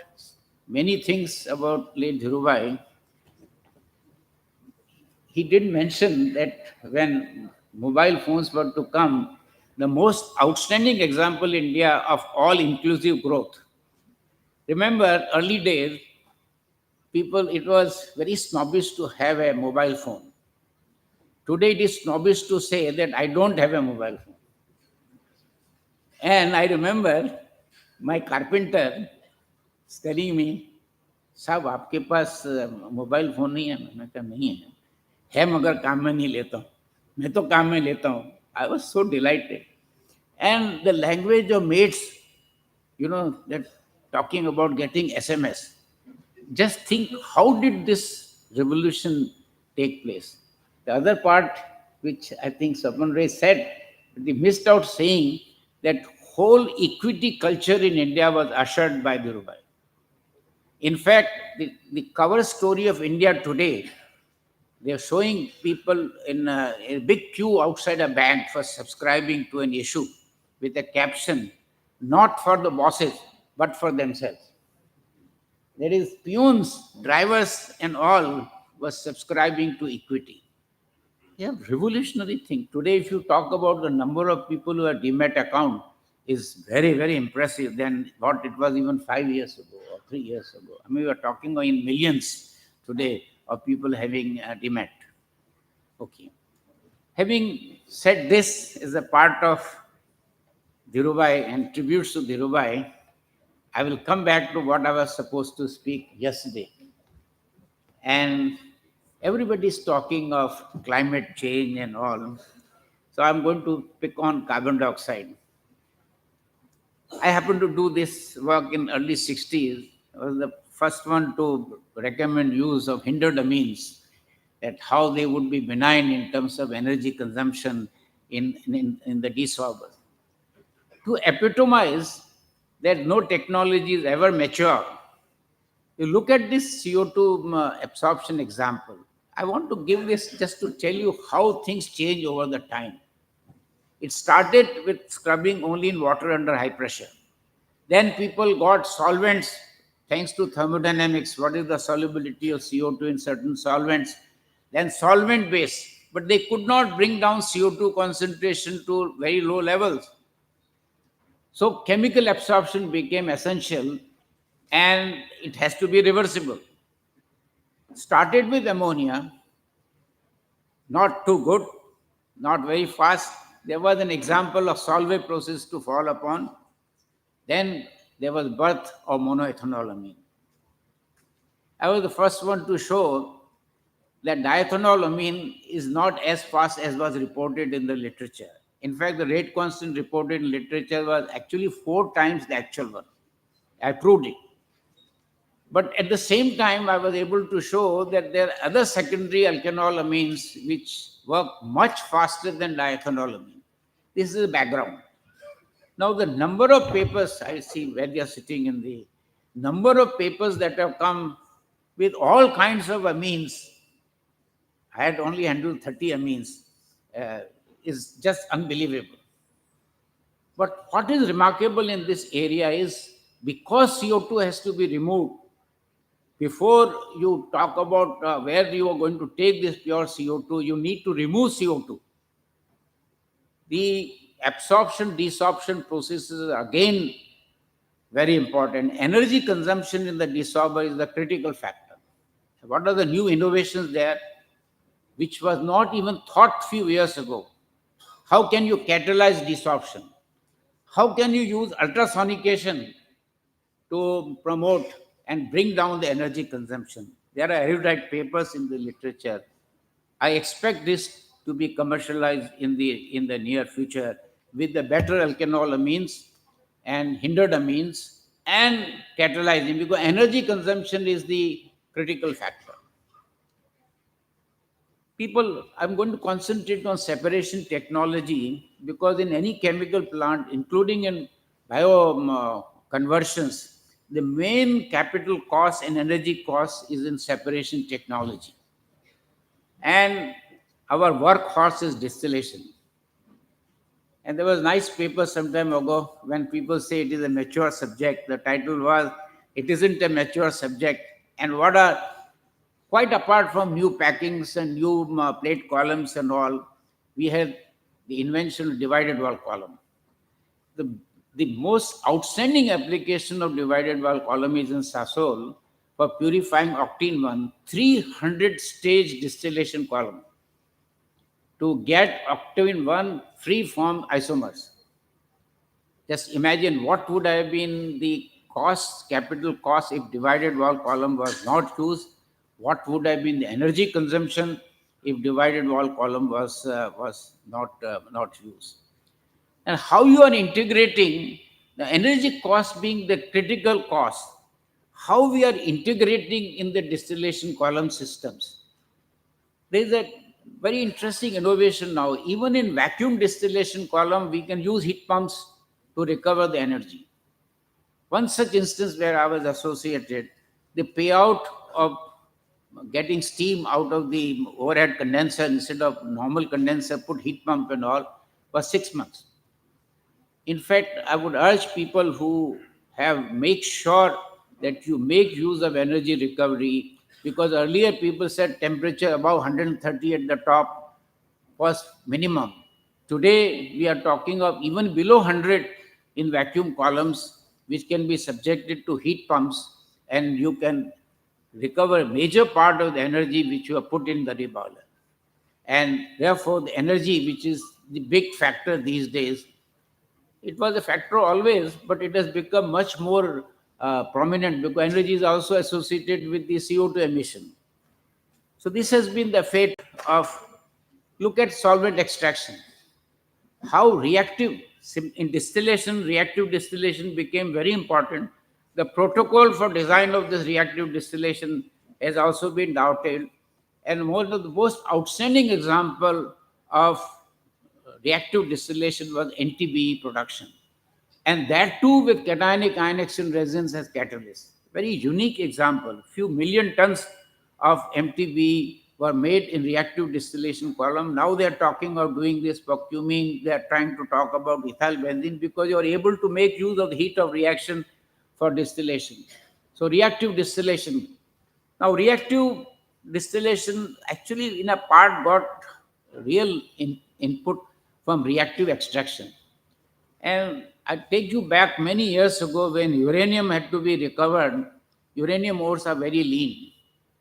many things about late Dhirubhai, he did mention that when mobile phones were to come, the most outstanding example in India of all inclusive growth. Remember, early days, people, it was very snobbish to have a mobile phone. Today, it is snobbish to say that I don't have a mobile phone. And I remember my carpenter telling me, साहब आपके पास mobile phone नहीं है? मैंने कहा नहीं है मगर काम में नहीं लेता हूँ. मैं तो काम में लेता हूँ. I was so delighted. And the language of mates, that talking about getting SMS. Just think, how did this revolution take place? The other part, which I think Swapan Ray said, but he missed out saying that whole equity culture in India was ushered by Dhirubhai. In fact, the cover story of India today, they are showing people in a big queue outside a bank for subscribing to an issue with a caption, not for the bosses, but for themselves. That is, peons, drivers, and all were subscribing to equity. Yeah, revolutionary thing. Today, if you talk about the number of people who have Demat account, is very, very impressive than what it was even 5 years ago or 3 years ago. I mean, we are talking in millions today of people having a Demat. Okay. Having said this as a part of Dhirubhai and tributes to Dhirubhai, I will come back to what I was supposed to speak yesterday. And everybody is talking of climate change and all. So I'm going to pick on carbon dioxide. I happened to do this work in early 60s. I was the first one to recommend use of hindered amines, that how they would be benign in terms of energy consumption in the desorbers. To epitomize that no technology is ever mature, you look at this CO2 absorption example. I want to give this just to tell you how things change over the time. It started with scrubbing only in water under high pressure. Then people got solvents thanks to thermodynamics. What is the solubility of CO2 in certain solvents? Then solvent base. But they could not bring down CO2 concentration to very low levels. So chemical absorption became essential, and it has to be reversible. Started with ammonia, not too good, not very fast. There was an example of Solvay process to fall upon. Then there was birth of monoethanolamine. I was the first one to show that diethanolamine is not as fast as was reported in the literature. In fact, the rate constant reported in literature was actually 4 times the actual one. I proved it. But at the same time, I was able to show that there are other secondary alkanolamines which work much faster than diethanolamine. This is the background. Now, the number of papers, I see where they are sitting in the number of papers that have come with all kinds of amines. I had only handled 30 amines, is just unbelievable. But what is remarkable in this area is because CO2 has to be removed, before you talk about where you are going to take this pure CO2, you need to remove CO2. The absorption, desorption processes are again very important. Energy consumption in the desorber is the critical factor. What are the new innovations there, which was not even thought few years ago? How can you catalyze desorption? How can you use ultrasonication to promote and bring down the energy consumption? There are erudite papers in the literature. I expect this to be commercialized in the near future with the better alkanolamines and hindered amines and catalyzing, because energy consumption is the critical factor. People, I'm going to concentrate on separation technology because in any chemical plant, including in bio conversions, the main capital cost and energy cost is in separation technology. And our workhorse is distillation. And there was a nice paper some time ago when people say it is a mature subject. The title was, "It isn't a mature subject." And what are, quite apart from new packings and new plate columns and all, we had the invention of divided wall column. The most outstanding application of divided wall column is in Sasol for purifying octene 1, 300 stage distillation column to get octane 1 free from isomers. Just imagine what would have been the cost, capital cost, if divided wall column was not used. What would have been the energy consumption if divided wall column was not used? And how you are integrating the energy cost being the critical cost, how we are integrating in the distillation column systems. There is a very interesting innovation now. Even in vacuum distillation column, we can use heat pumps to recover the energy. One such instance where I was associated, the payout of getting steam out of the overhead condenser instead of normal condenser, put heat pump and all, was 6 months. In fact, I would urge people who make sure that you make use of energy recovery, because earlier people said temperature above 130 at the top was minimum. Today we are talking of even below 100 in vacuum columns, which can be subjected to heat pumps, and you can recover a major part of the energy which you have put in the reboiler. And therefore, the energy, which is the big factor these days, it was a factor always, but it has become much more prominent because energy is also associated with the CO2 emission. So this has been the fate of, look at solvent extraction. How reactive, in distillation, reactive distillation became very important. The protocol for design of this reactive distillation has also been doubted. And one of the most outstanding example of reactive distillation was NTBE production. And that too with cationic ion exchange resins as catalyst. Very unique example. Few million tons of MTBE were made in reactive distillation column. Now they are talking of doing this for cumene. They are trying to talk about ethyl benzene because you are able to make use of the heat of reaction for distillation. So reactive distillation. Now reactive distillation actually in a part got real input from reactive extraction. And I take you back many years ago when uranium had to be recovered. Uranium ores are very lean,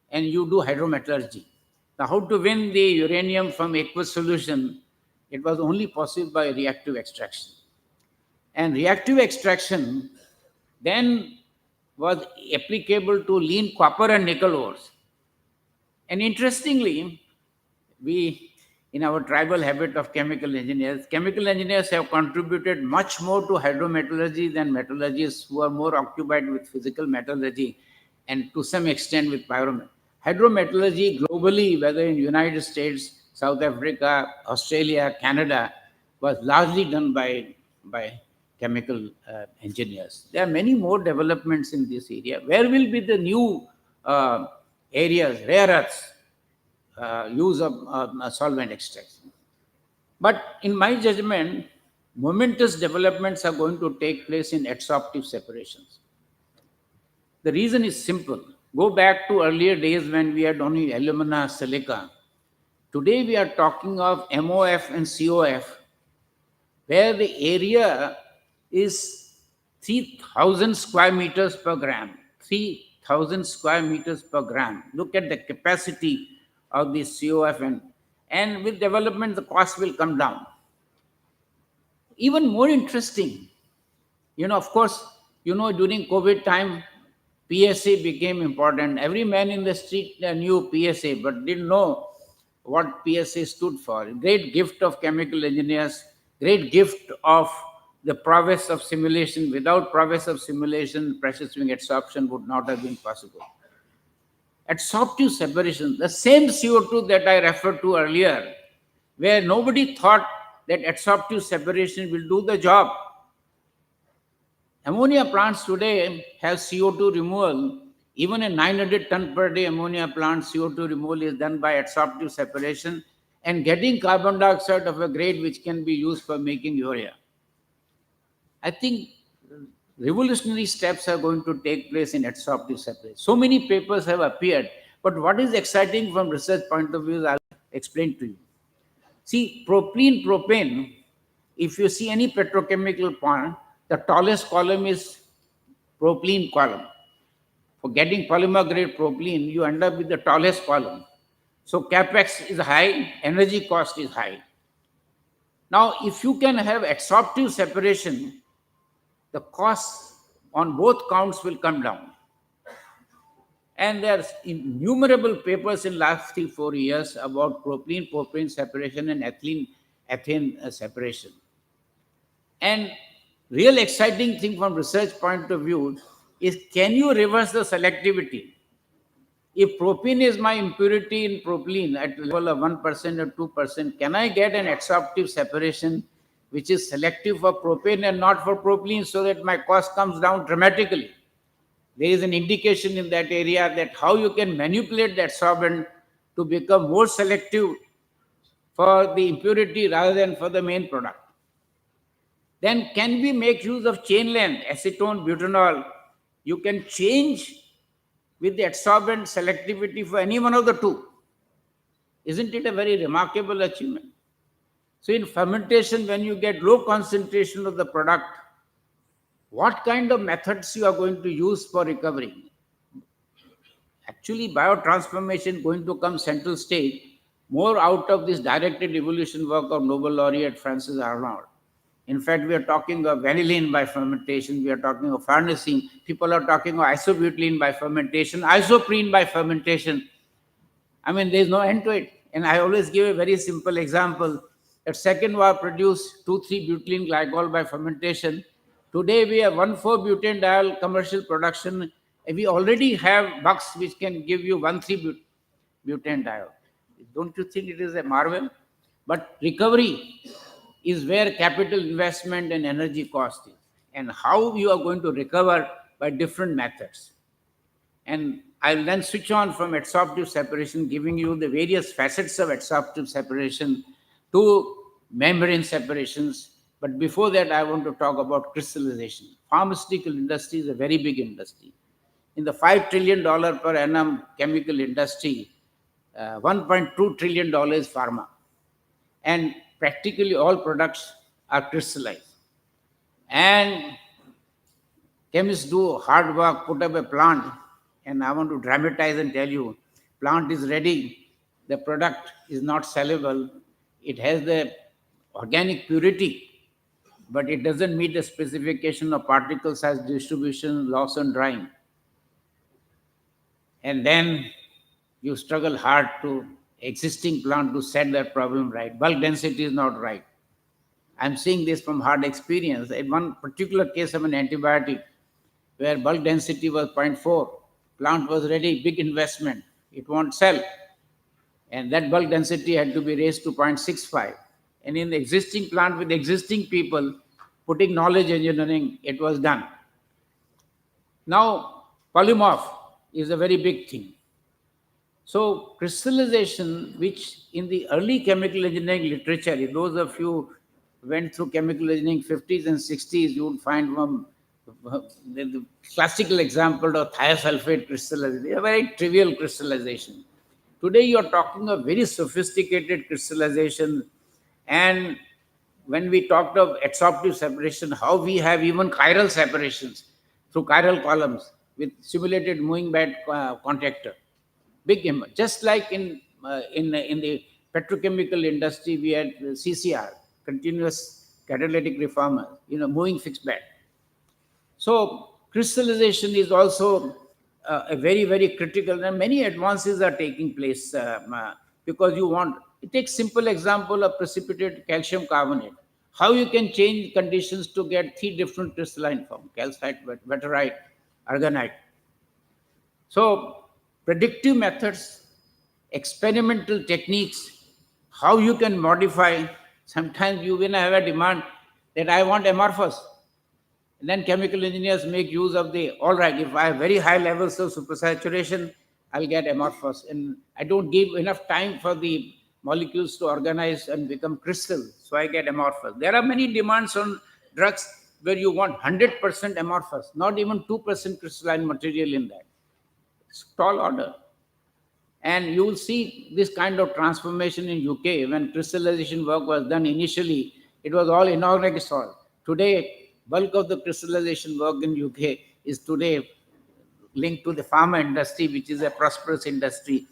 and you do hydrometallurgy. Now, how to win the uranium from aqueous solution? It was only possible by reactive extraction. And reactive extraction then was applicable to lean copper and nickel ores. And interestingly, we, in our tribal habit of chemical engineers have contributed much more to hydrometallurgy than metallurgists who are more occupied with physical metallurgy and to some extent with pyrometallurgy. Hydrometallurgy globally, whether in United States, South Africa, Australia, Canada, was largely done by chemical engineers. There are many more developments in this area. Where will be the new areas, rare earths, use of solvent extraction? But in my judgment, momentous developments are going to take place in adsorptive separations. The reason is simple. Go back to earlier days when we had only alumina, silica. Today we are talking of MOF and COF, where the area is 3,000 square meters per gram. 3,000 square meters per gram. Look at the capacity of the COF, and with development, the cost will come down. Even more interesting, of course, during COVID time, PSA became important. Every man in the street knew PSA, but didn't know what PSA stood for. Great gift of chemical engineers, great gift of the prowess of simulation. Without prowess of simulation, pressure swing adsorption would not have been possible. Adsorptive separation, the same CO2 that I referred to earlier, where nobody thought that adsorptive separation will do the job. Ammonia plants today have CO2 removal. Even a 900 ton per day ammonia plant, CO2 removal is done by adsorptive separation and getting carbon dioxide of a grade which can be used for making urea. I think revolutionary steps are going to take place in adsorptive separation. So many papers have appeared, but what is exciting from research point of view, I'll explain to you. See, propylene, propane, if you see any petrochemical plant, the tallest column is propylene column. For getting polymer grade propylene, you end up with the tallest column. So capex is high, energy cost is high. Now, if you can have adsorptive separation, the costs on both counts will come down. And there are innumerable papers in last 3-4 years about propylene, propane separation and ethane separation. And real exciting thing from research point of view is, can you reverse the selectivity? If propene is my impurity in propylene at level of 1% or 2%, can I get an adsorptive separation which is selective for propane and not for propylene, so that my cost comes down dramatically. There is an indication in that area that how you can manipulate the adsorbent to become more selective for the impurity rather than for the main product. Then can we make use of chain length, acetone, butanol? You can change with the adsorbent selectivity for any one of the two. Isn't it a very remarkable achievement? So in fermentation, when you get low concentration of the product, what kind of methods you are going to use for recovery? Actually, biotransformation going to come central stage more out of this directed evolution work of Nobel laureate Francis Arnold. In fact, we are talking of vanillin by fermentation, we are talking of farnesene, people are talking of isobutylene by fermentation, isoprene by fermentation. I mean, there is no end to it. And I always give a very simple example that second war produced 2,3-butylene glycol by fermentation. Today we have 1,4-butanediol commercial production. And we already have bucks which can give you 1,3-butanediol. Don't you think it is a marvel? But recovery is where capital investment and energy cost is, and how you are going to recover by different methods. And I'll then switch on from adsorptive separation, giving you the various facets of adsorptive separation to membrane separations. But before that, I want to talk about crystallization. Pharmaceutical industry is a very big industry. In the $5 trillion per annum chemical industry, $1.2 trillion is pharma. And practically all products are crystallized. And chemists do hard work, put up a plant, and I want to dramatize and tell you, plant is ready, the product is not sellable, it has the organic purity, but it doesn't meet the specification of particle size distribution, loss and drying. And then you struggle hard to existing plant to set that problem right. Bulk density is not right. I'm seeing this from hard experience. In one particular case of an antibiotic where bulk density was 0.4, plant was ready, big investment, it won't sell. And that bulk density had to be raised to 0.65. And in the existing plant with existing people, putting knowledge engineering, it was done. Now, polymorph is a very big thing. So crystallization, which in the early chemical engineering literature, if those of you went through chemical engineering 50s and 60s, you would find one the classical example of thiosulfate crystallization, a very trivial crystallization. Today you are talking of very sophisticated crystallization, and when we talked of adsorptive separation, how we have even chiral separations through chiral columns with simulated moving bed contactor. Big image. Just like in the petrochemical industry, we had CCR, continuous catalytic reformer, moving fixed bed. So crystallization is also a very, very critical, and many advances are taking place because it takes simple example of precipitated calcium carbonate. How you can change conditions to get 3 different crystalline forms, calcite, veterite, aragonite. So predictive methods, experimental techniques, how you can modify. Sometimes you will have a demand that I want amorphous. And then chemical engineers make use of all right, if I have very high levels of supersaturation, I'll get amorphous. And I don't give enough time for the molecules to organize and become crystal, so I get amorphous. There are many demands on drugs where you want 100% amorphous, not even 2% crystalline material in that. It's tall order. And you will see this kind of transformation in UK. When crystallization work was done initially, it was all inorganic salt. Today, bulk of the crystallization work in UK is today linked to the pharma industry, which is a prosperous industry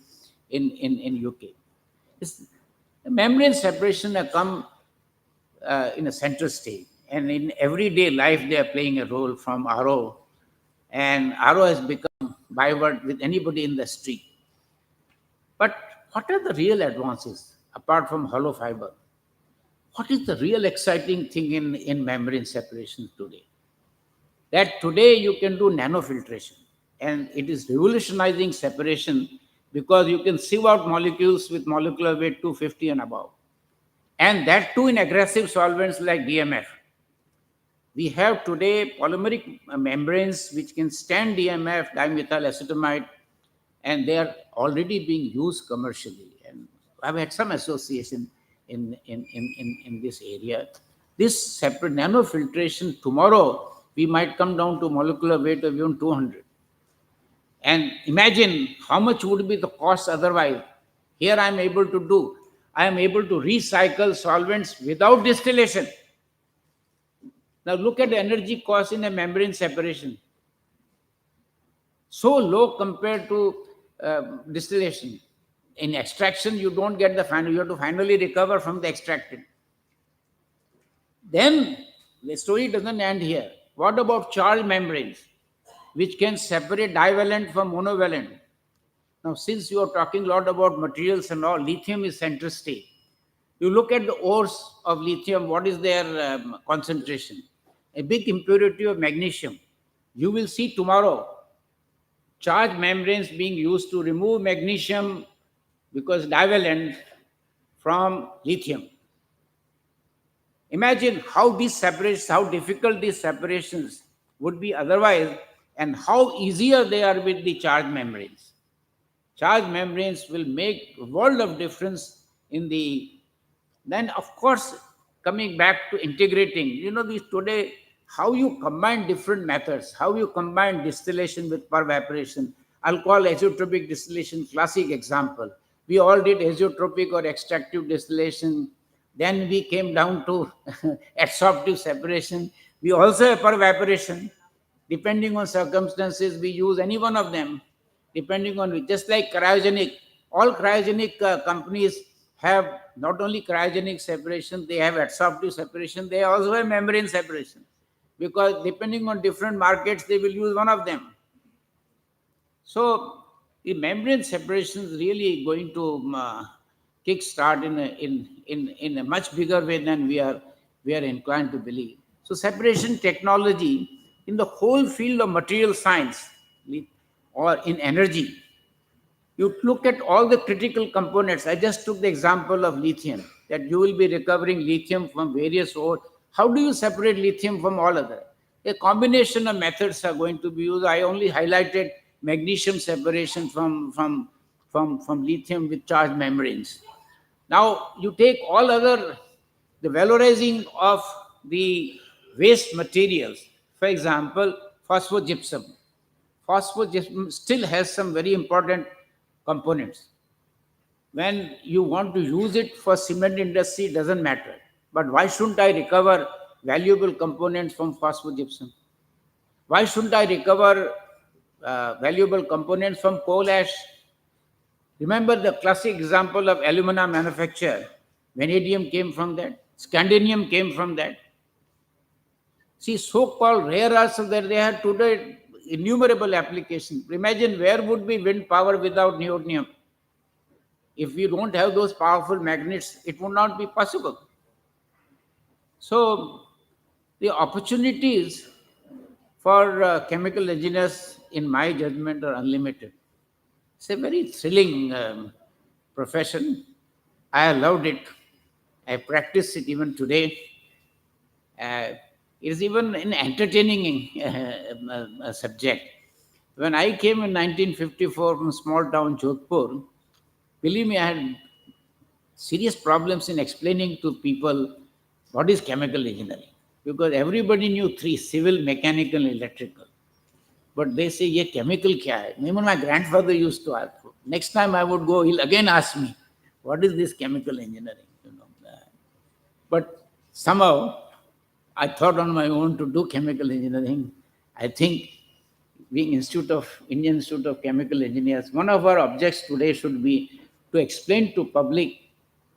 in UK. Membrane separation have come in a central stage, and in everyday life they are playing a role from RO, and RO has become byword with anybody in the street. But what are the real advances apart from hollow fiber? What is the real exciting thing in membrane separation today? That today you can do nanofiltration, and it is revolutionizing separation because you can sieve out molecules with molecular weight 250 and above. and that too in aggressive solvents like DMF. We have today polymeric membranes which can stand DMF, dimethyl acetamide, and they are already being used commercially. And I've had some association in this area. This separate nanofiltration, tomorrow we might come down to molecular weight of even 200. And imagine how much would be the cost otherwise. Here I am able to do, I am able to recycle solvents without distillation. Now look at the energy cost in a membrane separation. So low compared to distillation. In extraction, you don't get the final, you have to finally recover from the extracted. Then the story doesn't end here. What about charged membranes, which can separate divalent from monovalent? Now, since you are talking a lot about materials and all, lithium is center stage. You look at the ores of lithium, what is their concentration? A big impurity of magnesium. You will see tomorrow charged membranes being used to remove magnesium because divalent from lithium. Imagine how these separations, how difficult these separations would be otherwise, and how easier they are with the charged membranes. Charged membranes will make a world of difference in the. Then, of course, coming back to integrating, these today, how you combine different methods, how you combine distillation with per-evaporation. I'll call azeotropic distillation classic example. We all did azeotropic or extractive distillation. Then we came down to adsorptive separation. We also have per-evaporation. Depending on circumstances, we use any one of them. Depending on, just like cryogenic, all cryogenic companies have not only cryogenic separation, they have adsorptive separation, they also have membrane separation. Because depending on different markets, they will use one of them. So the membrane separation is really going to kick-start in a much bigger way than we are inclined to believe. So separation technology in the whole field of material science or in energy, you look at all the critical components. I just took the example of lithium, that you will be recovering lithium from various ores. How do you separate lithium from all other? A combination of methods are going to be used. I only highlighted magnesium separation from lithium with charged membranes. Now you take all other, the valorizing of the waste materials. For example, phosphogypsum. Phosphogypsum still has some very important components. When you want to use it for cement industry, it doesn't matter. But why shouldn't I recover valuable components from phosphogypsum? Why shouldn't I recover valuable components from coal ash? Remember the classic example of alumina manufacture. Vanadium came from that. Scandium came from that. See, so-called rare earths that they have today innumerable applications. Imagine where would be wind power without neodymium? If we don't have those powerful magnets, it would not be possible. So the opportunities for chemical engineers, in my judgment, are unlimited. It's a very thrilling profession. I loved it. I practice it even today. It is even an entertaining subject. When I came in 1954 from small town Jodhpur, believe me, I had serious problems in explaining to people what is chemical engineering. Because everybody knew three: civil, mechanical, electrical. But they say, ye chemical kya hai? Even my grandfather used to ask. Next time I would go, he'll again ask me, what is this chemical engineering? But somehow I thought on my own to do chemical engineering. I think being Indian Institute of Chemical Engineers, one of our objects today should be to explain to public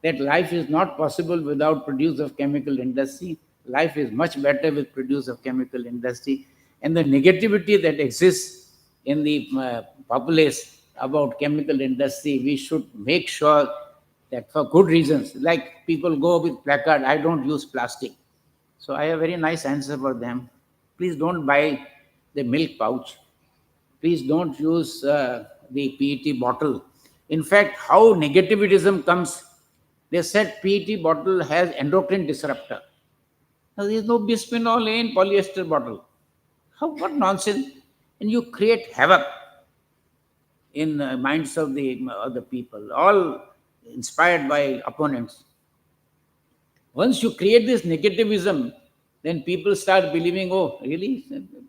that life is not possible without produce of chemical industry. Life is much better with produce of chemical industry. And the negativity that exists in the populace about chemical industry, we should make sure that for good reasons, like people go with placard, I don't use plastic. So I have a very nice answer for them. Please don't buy the milk pouch. Please don't use the PET bottle. In fact, how negativism comes They said PET bottle has endocrine disruptor. Now, there is no bisphenol A in polyester bottle. What nonsense! And you create havoc in minds of the people, all inspired by opponents. Once you create this negativism, then people start believing, oh, really?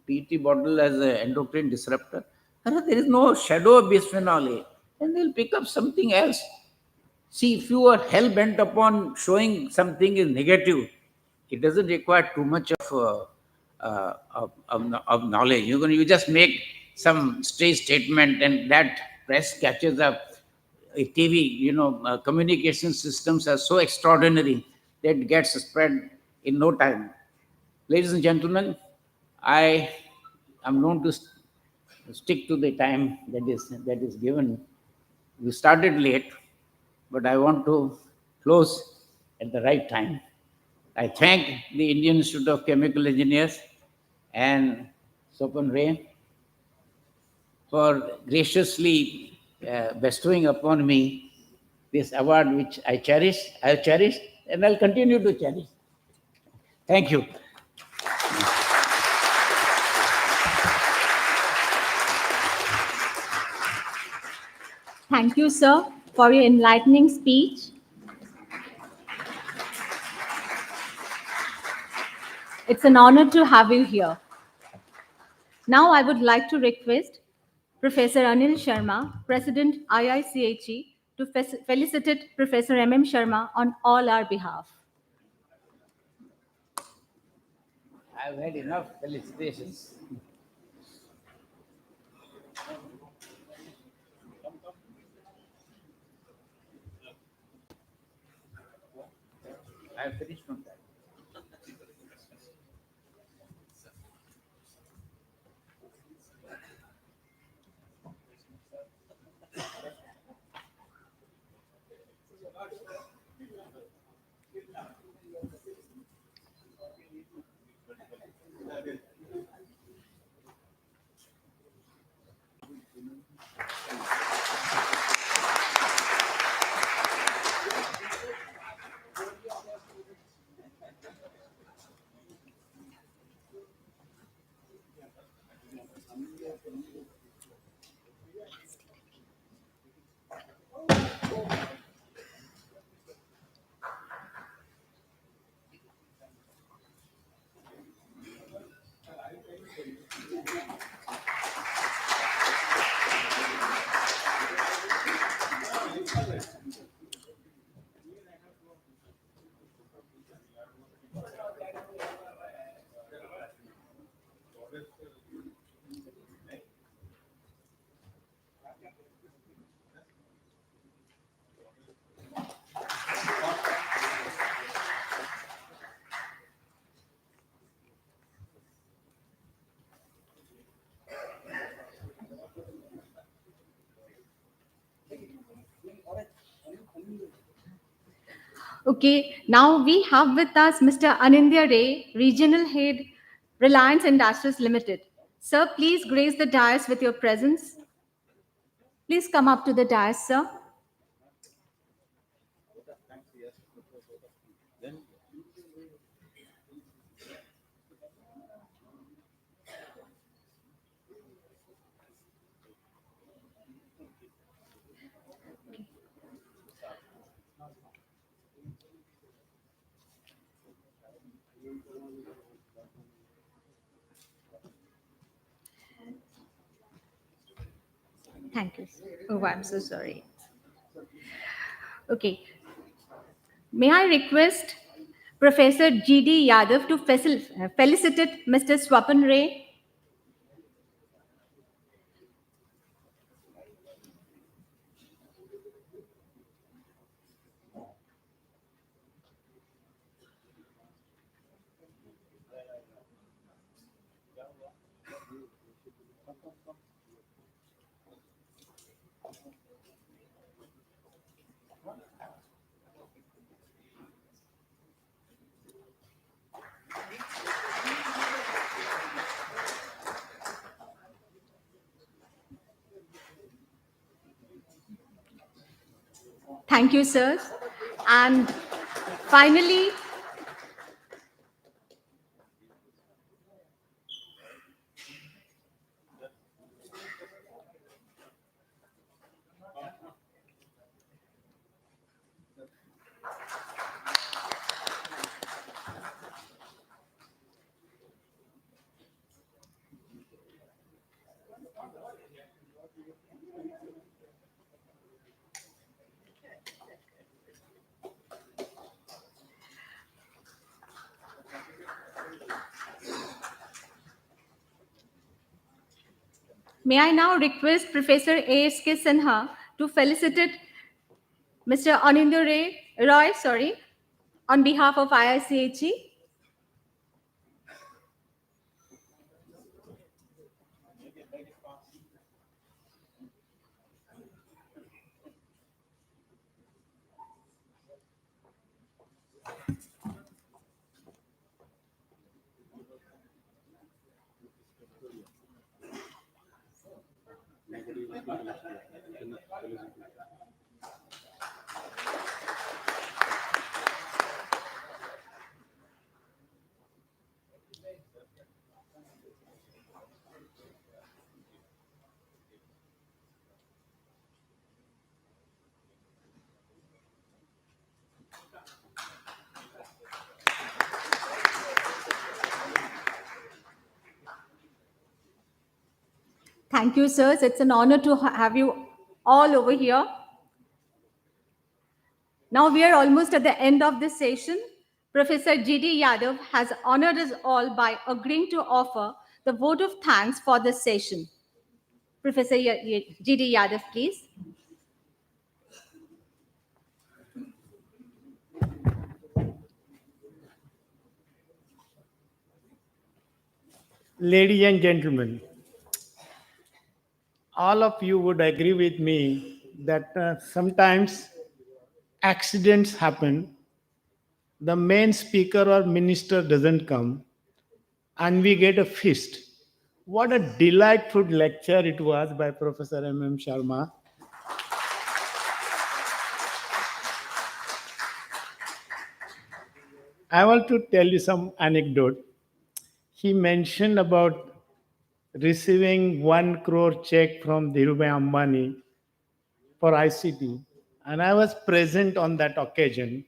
PET bottle has an endocrine disruptor? There is no shadow of bisphenol A. Then they'll pick up something else. See, if you are hell bent upon showing something is negative, it doesn't require too much of knowledge. You just make some strange statement, and that press catches up. TV, communication systems are so extraordinary that gets spread in no time. Ladies and gentlemen, I am known to stick to the time that is given. We started late, but I want to close at the right time. I thank the Indian Institute of Chemical Engineers and Swapan Ray for graciously bestowing upon me this award, which I have cherished, and I'll continue to cherish. Thank you. Thank you, sir, for your enlightening speech. It's an honor to have you here. Now I would like to request Professor Anil Sharma, President IICHE, to felicitate Professor M.M. Sharma on all our behalf. I've had enough felicitations. I've finished from that. Okay, now we have with us Mr. Anindya Ray, Regional Head, Reliance Industries Limited. Sir, please grace the dais with your presence. Please come up to the dais, sir. Thank you. Oh, I'm so sorry. Okay. May I request Professor G.D. Yadav to felicitate Mr. Swapan Ray? Thank you, sirs. And finally, may I now request Professor A.S.K.Sinha to felicitate Mr. Anindya Roy, on behalf of IICHE. Thank you, sirs. It's an honor to have you all over here. Now we are almost at the end of this session. Professor G.D. Yadav has honored us all by agreeing to offer the vote of thanks for this session. Professor G.D. Yadav, please. Ladies and gentlemen, all of you would agree with me that sometimes accidents happen, the main speaker or minister doesn't come, and we get a feast. What a delightful lecture it was by Professor M.M. Sharma. I want to tell you some anecdote. He mentioned about receiving 1 crore check from Dhirubhai Ambani for ICT. And I was present on that occasion.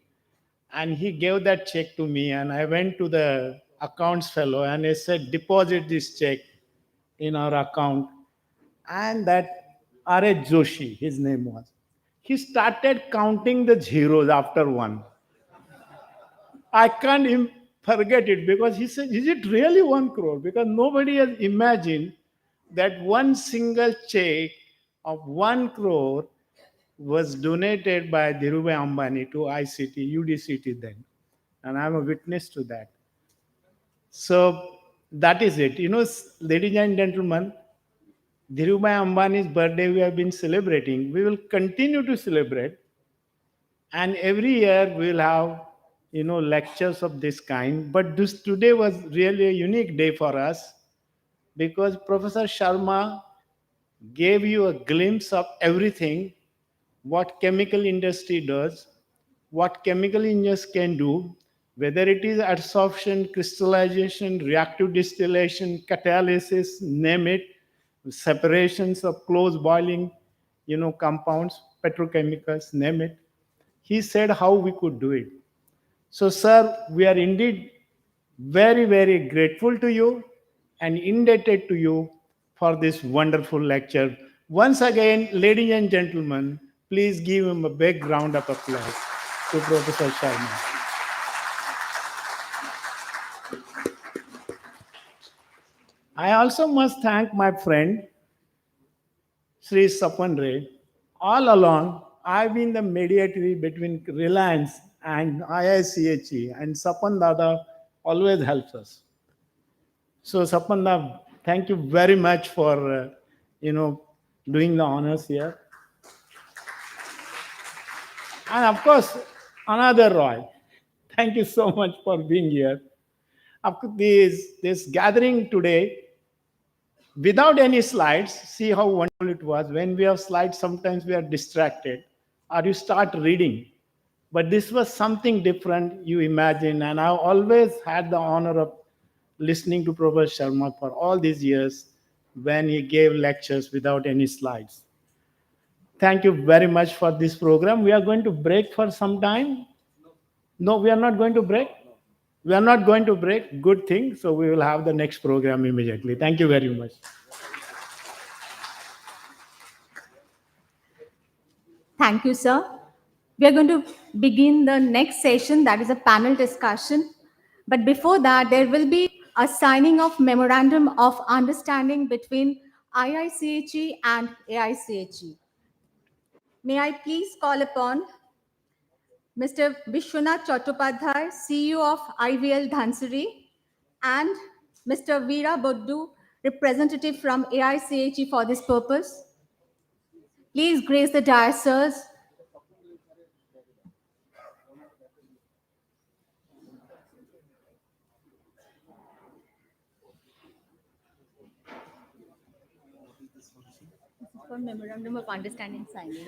And he gave that check to me. And I went to the accounts fellow and I said, deposit this check in our account. And that R.H. Joshi, his name was, he started counting the zeros after one. I can't forget it because he said, is it really 1 crore? Because nobody has imagined that one single check of 1 crore was donated by Dhirubhai Ambani to ICT, UDCT then. And I'm a witness to that. So that is it. Ladies and gentlemen, Dhirubhai Ambani's birthday we have been celebrating. We will continue to celebrate. And every year we'll have, lectures of this kind. But this today was really a unique day for us because Professor Sharma gave you a glimpse of everything, what chemical industry does, what chemical engineers can do, whether it is adsorption, crystallization, reactive distillation, catalysis, name it, separations of close boiling, compounds, petrochemicals, name it. He said how we could do it. So, sir, we are indeed very, very grateful to you and indebted to you for this wonderful lecture. Once again, ladies and gentlemen, please give him a big round of applause to Professor Sharma. I also must thank my friend, Sri Swapan. All along, I've been the mediator between Reliance and IICHE, and Swapan Dada always helps us. So, Swapan Dada, thank you very much for, doing the honors here. And of course, another Roy. Thank you so much for being here. Of course, this gathering today, without any slides, see how wonderful it was. When we have slides, sometimes we are distracted or you start reading. But this was something different, you imagine. And I always had the honor of listening to Professor Sharma for all these years when he gave lectures without any slides. Thank you very much for this program. We are going to break for some time. No, we are not going to break. We are not going to break. Good thing. So we will have the next program immediately. Thank you very much. Thank you, sir. We are going to begin the next session, that is a panel discussion. But before that, there will be a signing of memorandum of understanding between IICHE and AICHE. May I please call upon Mr. Vishwanath Chattopadhyay, CEO of IVL Dhansuri, and Mr. Veera Boddu, representative from AICHE for this purpose. Please grace the dais, sirs. For memorandum of understanding signing.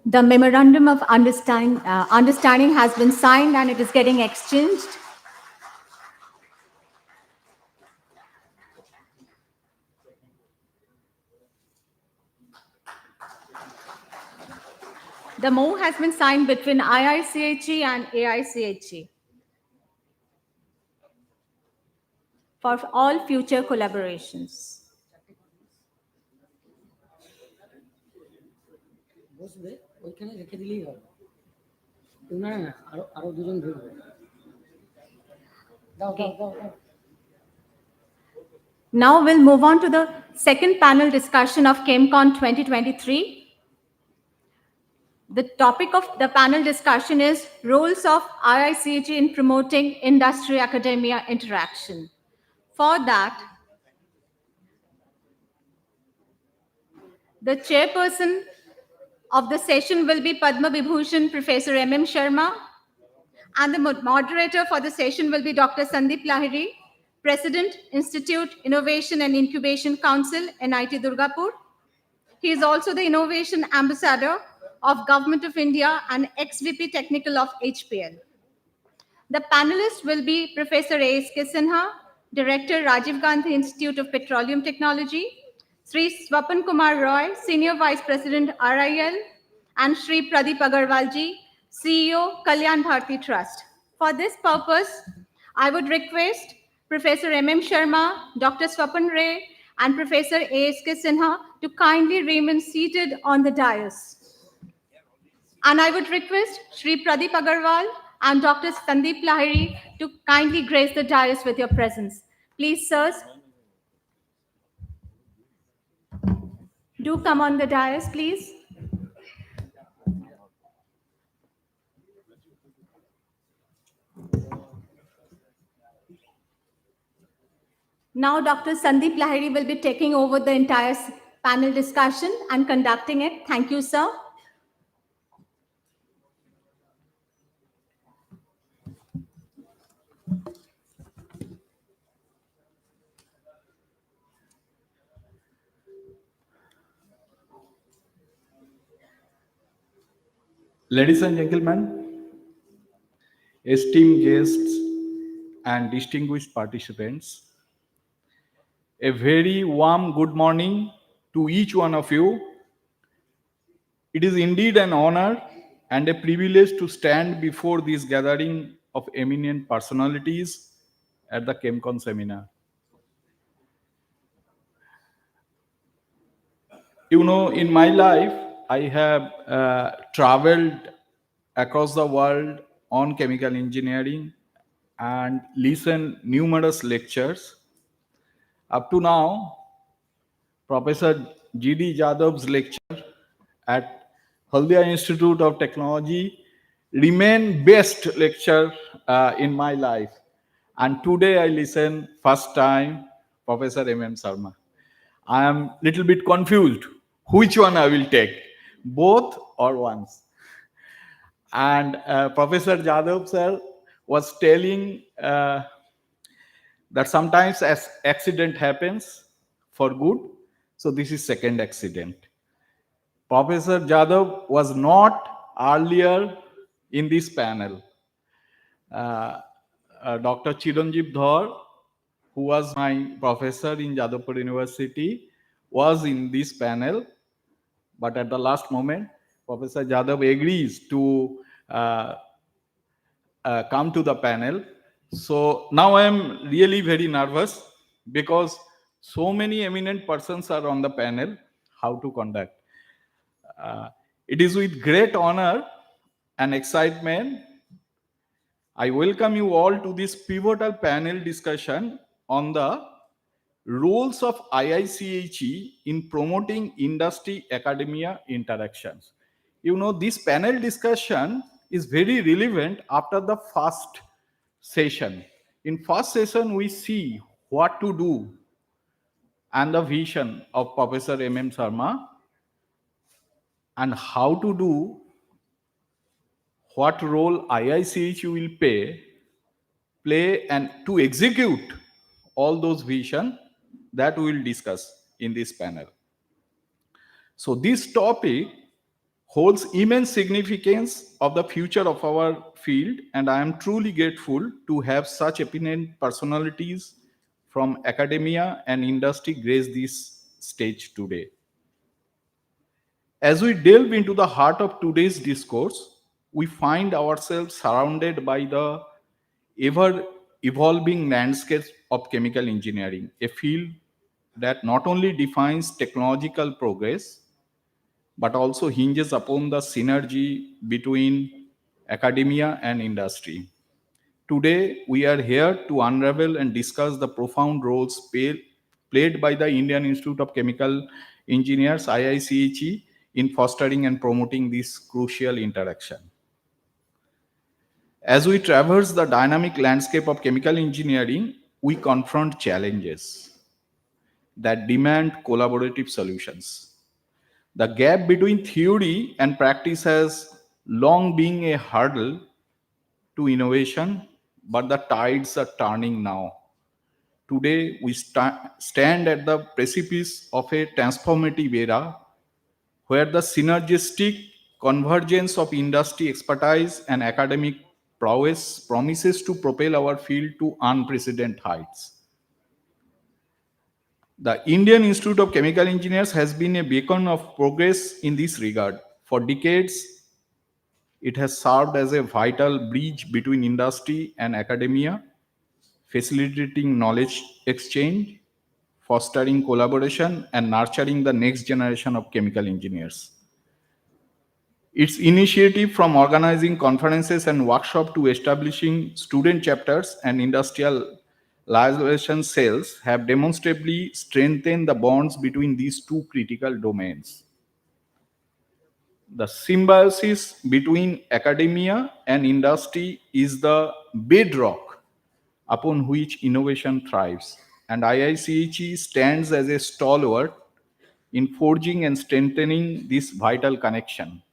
The memorandum of understanding has been signed and it is getting exchanged. The MOU has been signed between IICHE and AICHE for all future collaborations. ওইখানে রেখে দিলেই হবে না না আরো আরো দুজন ঢুকবে দাও দাও দাও দাও Now we'll move on to the second panel discussion of ChemCon 2023. The topic of the panel discussion is roles of IICHE in promoting industry-academia interaction. For that, the chairperson of the session will be Padma Vibhusan Professor M.M. Sharma, and the moderator for the session will be Dr. Sandeep Lahiri, President, Institute Innovation and Incubation Council, NIT Durgapur. He is also the Innovation Ambassador of Government of India and ex-VP Technical of HPL. The panelists will be Professor A.S.K.Sinha, Director, Rajiv Gandhi Institute of Petroleum Technology, Sri Swapan Kumar Roy, Senior Vice President, RIL, and Sri Pradeep Agarwalji, CEO, Kalyan Bharti Trust. For this purpose, I would request Professor M.M. Sharma, Dr. Swapan Ray, and Professor A.S.K.Sinha to kindly remain seated on the dais. And I would request Sri Pradeep Agarwal and Dr. Sandeep Lahiri to kindly grace the dais with your presence. Please, sirs, do come on the dais, please. Now, Dr. Sandeep Lahiri will be taking over the entire panel discussion and conducting it. Thank you, sir. Ladies and gentlemen, esteemed guests and distinguished participants, a very warm good morning to each one of you. It is indeed an honor and a privilege to stand before this gathering of eminent personalities at the ChemCon seminar. You know, in my life, I have traveled across the world on chemical engineering and listened numerous lectures. Up to now, Professor G.D. Yadav's lecture at Haldia Institute of Technology remain best lecture in my life. And today I listen first time Professor M.M. Sharma. I am little bit confused which one I will take, both or once. And Professor Yadav sir was telling that sometimes as accident happens for good. So this is second accident. Professor Yadav was not earlier in this panel. Dr. Chiranjeev Dhar, who was my professor in Yadavpur University, was in this panel. But at the last moment, Professor Yadav agrees to come to the panel. So now I am really very nervous because so many eminent persons are on the panel. How to conduct? It is with great honor and excitement I welcome you all to this pivotal panel discussion on the roles of IICHE in promoting industry-academia interactions. You know, this panel discussion is very relevant after the first session. In first session, we see what to do and the vision of Professor M.M. Sharma and how to do, what role IICHE will play play and to execute all those vision that we will discuss in this panel. So this topic holds immense significance of the future of our field, and I am truly grateful to have such eminent personalities from academia and industry grace this stage today. As we delve into the heart of today's discourse, we find ourselves surrounded by the ever evolving landscape of chemical engineering, a field that not only defines technological progress but also hinges upon the synergy between academia and industry. Today, we are here to unravel and discuss the profound roles played by the Indian Institute of Chemical Engineers, IIChE, in fostering and promoting this crucial interaction. As we traverse the dynamic landscape of chemical engineering, we confront challenges that demand collaborative solutions. The gap between theory and practice has long been a hurdle to innovation, but the tides are turning now. Today, we stand at the precipice of a transformative era where the synergistic convergence of industry expertise and academic prowess promises to propel our field to unprecedented heights. The Indian Institute of Chemical Engineers has been a beacon of progress in this regard. For decades, it has served as a vital bridge between industry and academia, facilitating knowledge exchange, fostering collaboration, and nurturing the next generation of chemical engineers. Its initiative from organizing conferences and workshops to establishing student chapters and industrial liaison cells have demonstrably strengthened the bonds between these two critical domains. The symbiosis between academia and industry is the bedrock upon which innovation thrives, and IIChE stands as a stalwart in forging and strengthening this vital connection.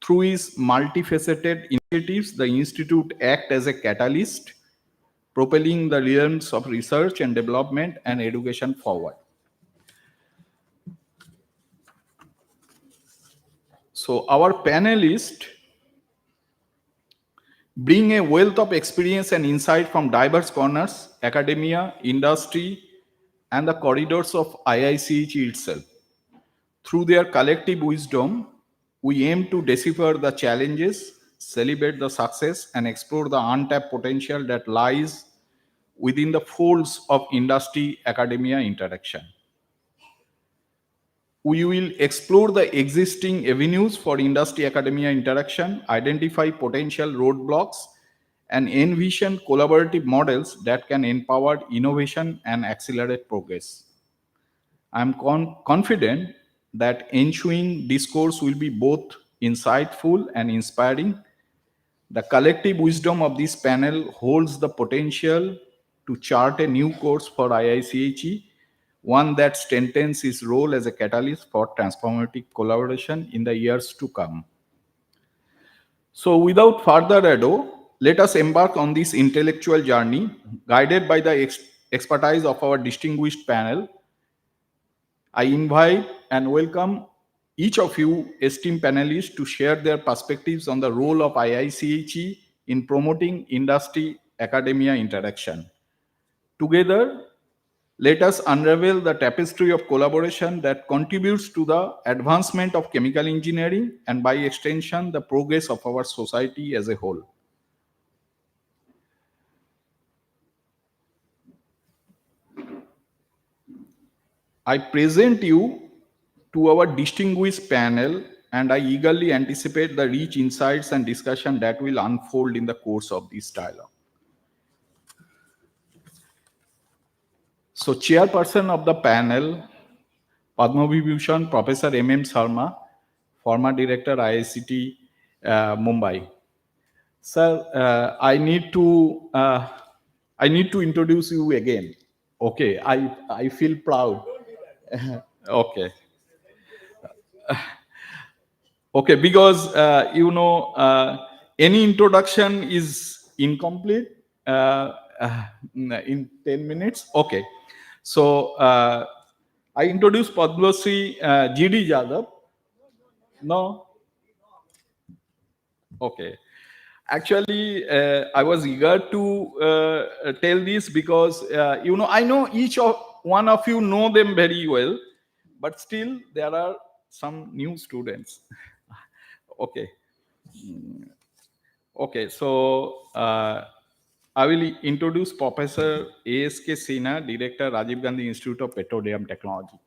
Through its multifaceted initiatives, the Institute acts as a catalyst, propelling the realms of research and development and education forward. So our panelists bring a wealth of experience and insight from diverse corners, academia, industry, and the corridors of IIChE itself. Through their collective wisdom, we aim to decipher the challenges, celebrate the success, and explore the untapped potential that lies within the folds of industry-academia interaction. We will explore the existing avenues for industry-academia interaction, identify potential roadblocks, and envision collaborative models that can empower innovation and accelerate progress. I am confident that ensuing discourse will be both insightful and inspiring. The collective wisdom of this panel holds the potential to chart a new course for IIChE, one that strengthens its role as a catalyst for transformative collaboration in the years to come. So without further ado, let us embark on this intellectual journey, guided by the expertise of our distinguished panel. I invite and welcome each of you esteemed panelists to share their perspectives on the role of IIChE in promoting industry-academia interaction. Together, let us unravel the tapestry of collaboration that contributes to the advancement of chemical engineering and, by extension, the progress of our society as a whole. I present you to our distinguished panel, and I eagerly anticipate the rich insights and discussion that will unfold in the course of this dialogue. So, chairperson of the panel, Padma Vibhusan, Professor M.M. Sharma, former director IICT Mumbai. Sir, I need to introduce you again. Okay, I feel proud. Okay. Okay, because any introduction is incomplete in 10 minutes. Okay. So I introduce Padma Shri G.D. Yadav. No? Okay. Actually, I was eager to tell this because, I know each of one of you know them very well, but still there are some new students. Okay. Okay, so I will introduce Professor A.S.K.Sinha, Director, Rajiv Gandhi Institute of Petroleum Technology.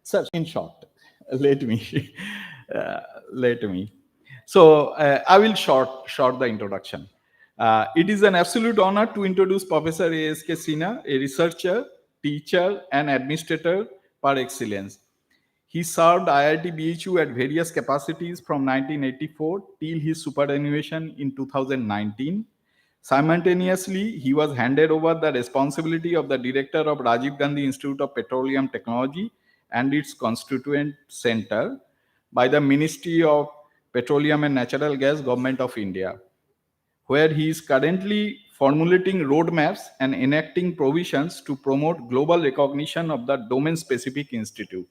Sir, in short, let me. Let me. So I will short the introduction. It is an absolute honor to introduce Professor A.S.K.Sinha, a researcher, teacher, and administrator par excellence. He served IIT BHU at various capacities from 1984 till his superannuation in 2019. Simultaneously, he was handed over the responsibility of the director of Rajiv Gandhi Institute of Petroleum Technology and its constituent center by the Ministry of Petroleum and Natural Gas, Government of India, where he is currently formulating roadmaps and enacting provisions to promote global recognition of the domain-specific institute.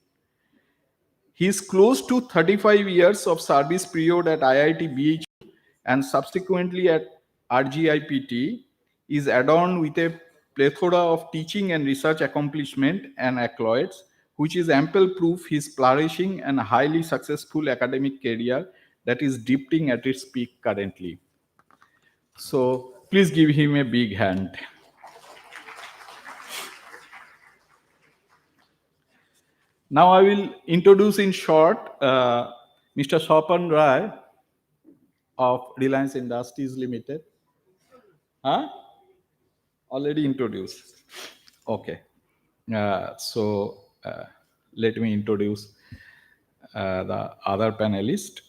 He is close to 35 years of service period at IIT BHU and subsequently at RGIPT, is adorned with a plethora of teaching and research accomplishment and accolades, which is ample proof his flourishing and highly successful academic career that is dipping at its peak currently. So please give him a big hand. Now I will introduce in short Mr. Swapan Rai of Reliance Industries Limited. Huh? Already introduced. Okay. So let me introduce the other panelist.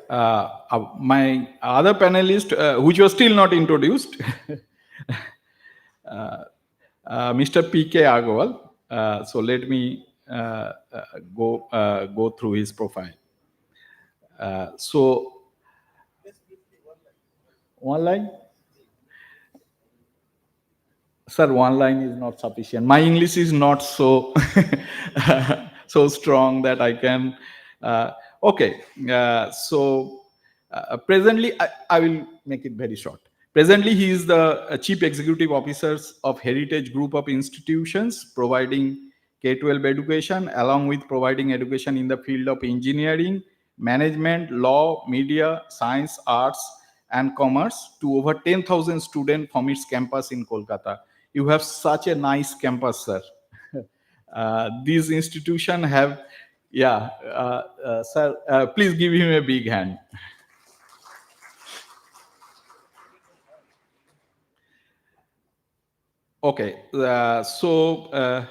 My other panelist, which was still not introduced, Mr. P.K. Agarwal. So let me go through his profile. So one line? Sir, one line is not sufficient. My English is not so so strong that I can. Okay, so presently I will make it very short. Presently, he is the Chief Executive Officer of Heritage Group of Institutions, providing K-12 education, along with providing education in the field of engineering, management, law, media, science, arts, and commerce to over 10,000 students from its campus in Kolkata. You have such a nice campus, sir. These institutions have, sir, please give him a big hand. Okay, so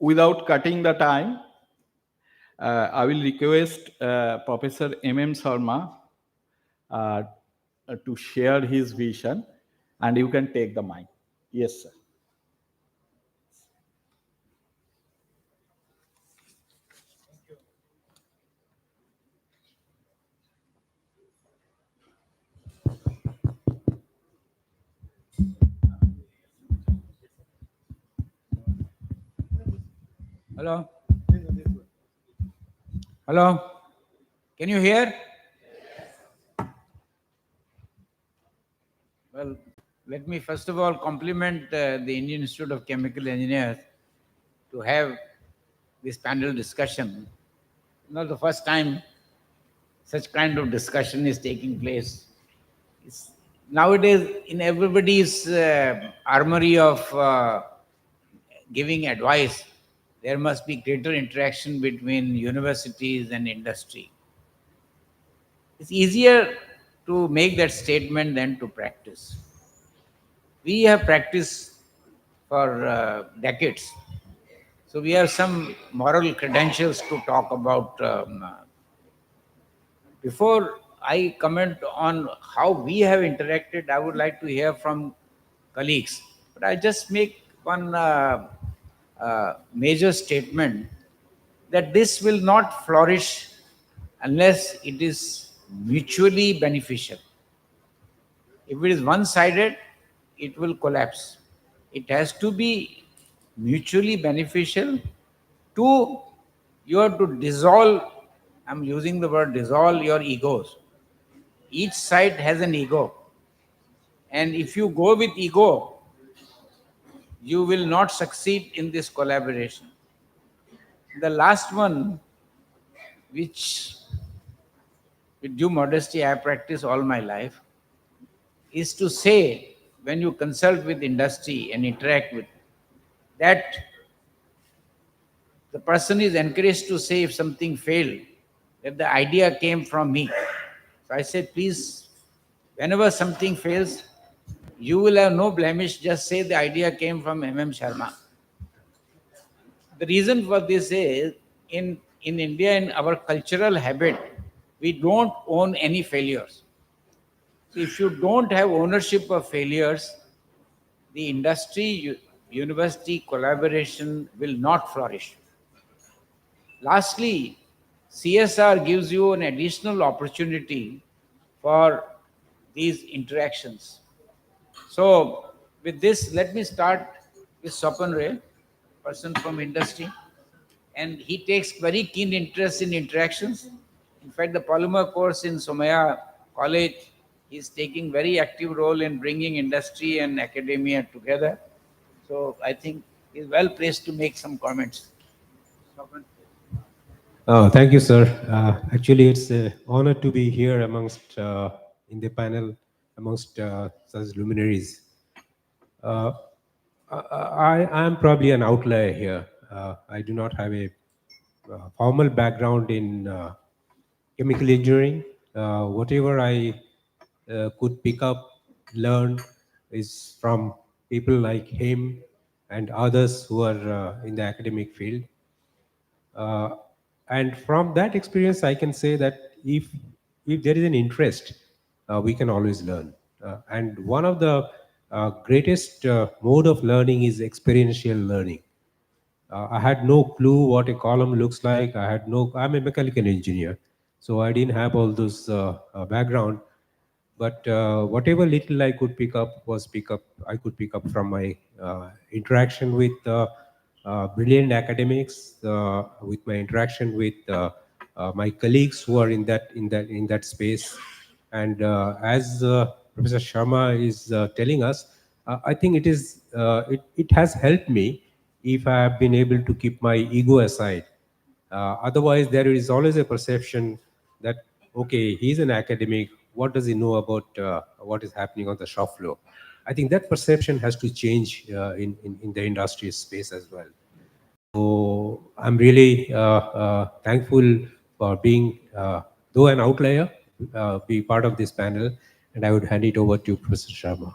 without cutting the time, I will request Professor M.M. Sharma to share his vision, and you can take the mic. Yes, sir. Hello? Hello? Can you hear? Well, let me first of all compliment the Indian Institute of Chemical Engineers to have this panel discussion. Not the first time such kind of discussion is taking place. Nowadays, in everybody's armory of giving advice, there must be greater interaction between universities and industry. It's easier to make that statement than to practice. We have practiced for decades. So we have some moral credentials to talk about. Before I comment on how we have interacted, I would like to hear from colleagues. But I just make one major statement that this will not flourish unless it is mutually beneficial. If it is one-sided, it will collapse. It has to be mutually beneficial. To you have to dissolve, I'm using the word dissolve your egos. Each side has an ego. And if you go with ego, you will not succeed in this collaboration. The last one, which with due modesty I practice all my life, is to say when you consult with industry and interact with that, the person is encouraged to say if something failed, that the idea came from me. So I said, please, whenever something fails, you will have no blemish, just say the idea came from Sharma. The reason for this is, in India, in our cultural habit, we don't own any failures. So if you don't have ownership of failures, the industry, university collaboration will not flourish. Lastly, CSR gives you an additional opportunity for these interactions. So with this, let me start with Swapan, person from industry. And he takes very keen interest in interactions. In fact, the polymer course in Somaya College is taking very active role in bringing industry and academia together. So I think he's well placed to make some comments. Swapan. Thank you, sir. Actually, it's an honor to be here amongst in the panel amongst such luminaries. I am probably an outlier here. I do not have a formal background in chemical engineering. Whatever I could pick up, learn is from people like him and others who are in the academic field. And from that experience, I can say that if there is an interest, we can always learn. And one of the greatest mode of learning is experiential learning. I had no clue what a column looks like. I'm a mechanical engineer, so I didn't have all those background. But whatever little I could pick up I could pick up from my interaction with brilliant academics, with my interaction with my colleagues who are in that space. And as Professor Sharma is telling us, I think it has helped me if I have been able to keep my ego aside. Otherwise, there is always a perception that, okay, he's an academic. What does he know about what is happening on the shop floor? I think that perception has to change in the industry space as well. So I'm really thankful for being, though an outlier, be part of this panel. And I would hand it over to Professor Sharma.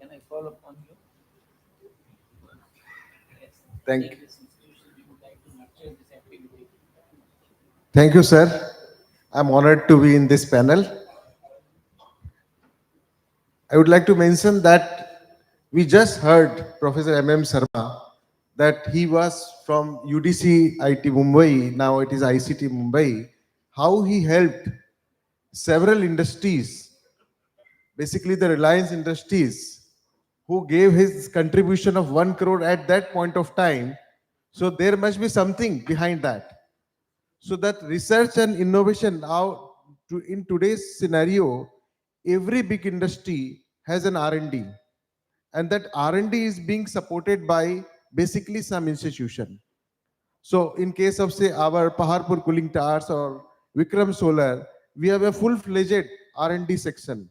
Can I follow up on you? Yes. Thank In this institution, we would like to nurture this activity. Thank you, sir. I'm honored to be in this panel. I would like to mention that we just heard Professor M.M. Sharma that he was from UDC IT Mumbai, now it is ICT Mumbai, how he helped several industries, basically the Reliance Industries, who gave his contribution of 1 crore at that point of time. So there must be something behind that. So that research and innovation now, in today's scenario, every big industry has an R&D, and that R&D is being supported by basically some institution. So in case of say our Paharpur cooling towers or Vikram Solar, we have a full-fledged R&D section.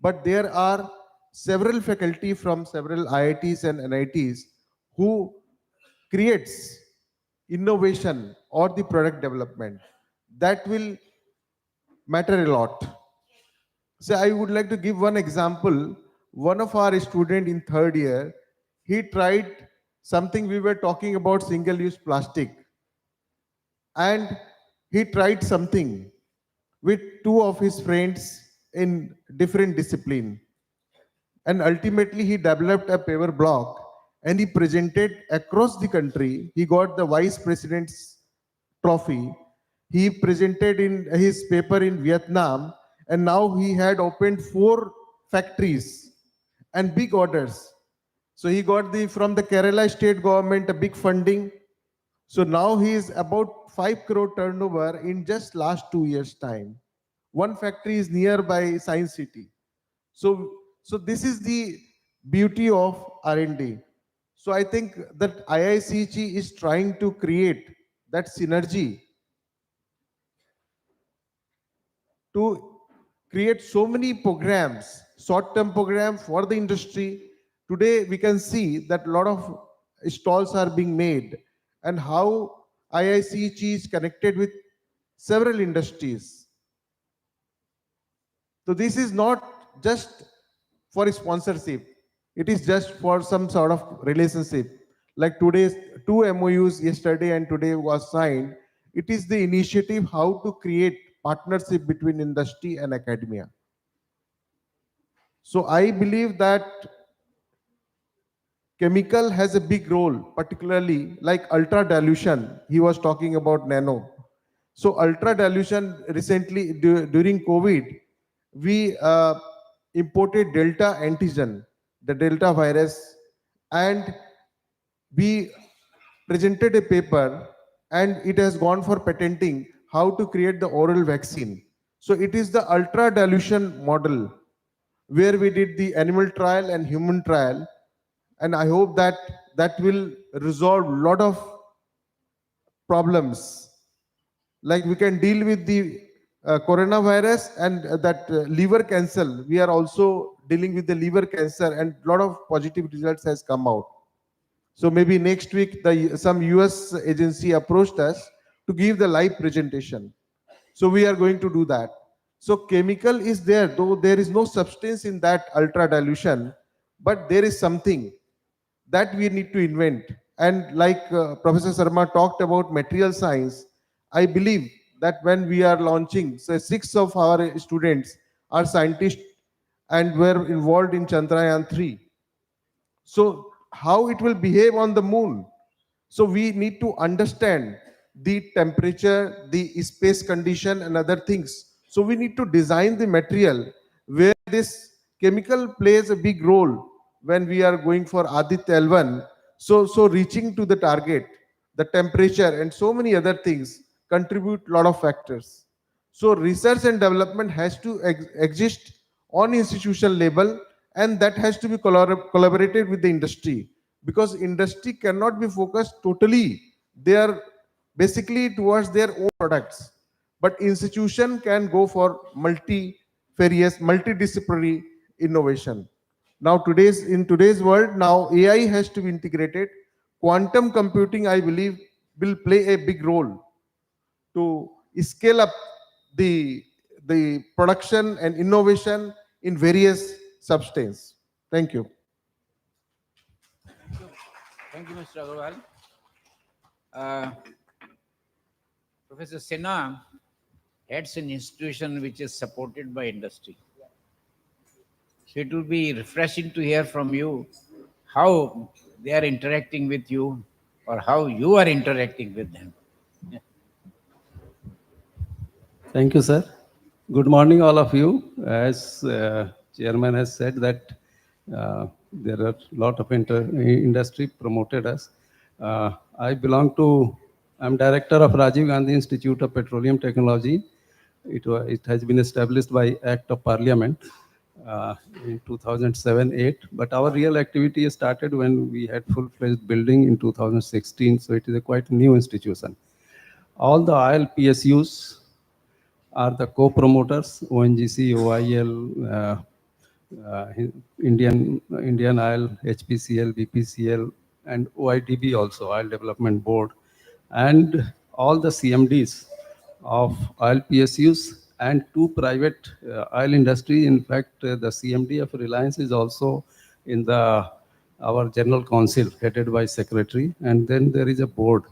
But there are several faculty from several IITs and NITs who creates innovation or the product development. That will matter a lot. So I would like to give one example. One of our student in third year, he tried something. We were talking about single-use plastic, and he tried something with two of his friends in different discipline. And ultimately he developed a paper block and he presented across the country. He got the vice president's trophy. He presented in his paper in Vietnam, and now he had opened 4 factories and big orders. So he got from the Kerala state government a big funding. So now he is about 5 crore turnover in just last 2 years time. One factory is nearby Science City. So this is the beauty of R&D. So I think that IIChE is trying to create that synergy to create so many programs, short-term programs for the industry. Today we can see that a lot of stalls are being made, and how IIChE is connected with several industries. So this is not just for sponsorship. It is just for some sort of relationship. Like today's 2 MOUs yesterday and today was signed. It is the initiative how to create partnership between industry and academia. So I believe that chemical has a big role, particularly like ultra dilution. He was talking about nano. So ultra dilution recently during COVID, we imported Delta antigen, the Delta virus, and we presented a paper, and it has gone for patenting how to create the oral vaccine. So it is the ultra dilution model where we did the animal trial and human trial, and I hope that that will resolve a lot of problems. Like we can deal with the coronavirus and that liver cancer. We are also dealing with the liver cancer, and a lot of positive results has come out. So maybe next week some US agency approached us to give the live presentation. So we are going to do that. So chemical is there, though there is no substance in that ultra dilution, but there is something that we need to invent. And like Professor Sharma talked about material science, I believe that when we are launching, so 6 of our students are scientists and were involved in Chandrayaan 3. So how it will behave on the moon? So we need to understand the temperature, the space condition and other things. So we need to design the material where this chemical plays a big role when we are going for Aditya L1. So reaching to the target, the temperature and so many other things contribute a lot of factors. So research and development has to exist on institutional level, and that has to be collaborated with the industry, because industry cannot be focused totally. They are basically towards their own products, but institution can go for multifarious, multidisciplinary innovation. Now in today's world, now AI has to be integrated. Quantum computing, I believe, will play a big role to scale up the production and innovation in various substance. Thank you. Thank you, Mr. Agarwal. Professor Sinha heads an institution which is supported by industry. So it will be refreshing to hear from you how they are interacting with you or how you are interacting with them. Thank you, sir. Good morning, all of you. As chairman has said that there are a lot of industry promoted us. I'm director of Rajiv Gandhi Institute of Petroleum Technology. It has been established by Act of Parliament in 2007-8, but our real activity started when we had full-fledged building in 2016, so it is a quite new institution. All the oil PSUs are the co-promoters, ONGC, OIL, Indian Oil, HPCL, BPCL, and OIDB also, Oil Development Board, and all the CMDs of oil PSUs and 2 private oil industry. In fact, the CMD of Reliance is also in our General Council, headed by Secretary, and then there is a board.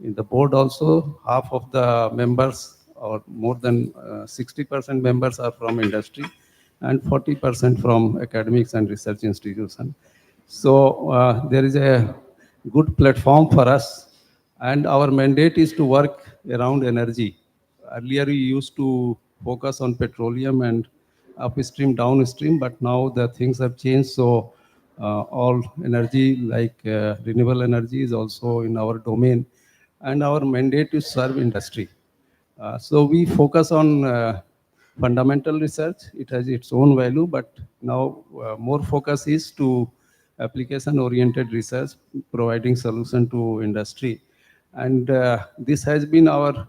In the board also, half of the members, or more than 60% members, are from industry, and 40% from academics and research institutions. So there is a good platform for us, and our mandate is to work around energy. Earlier, we used to focus on petroleum and upstream, downstream, but now the things have changed. So all energy, like renewable energy, is also in our domain, and our mandate is serve industry. So we focus on fundamental research. It has its own value, but now more focus is to application-oriented research, providing solution to industry. And this has been our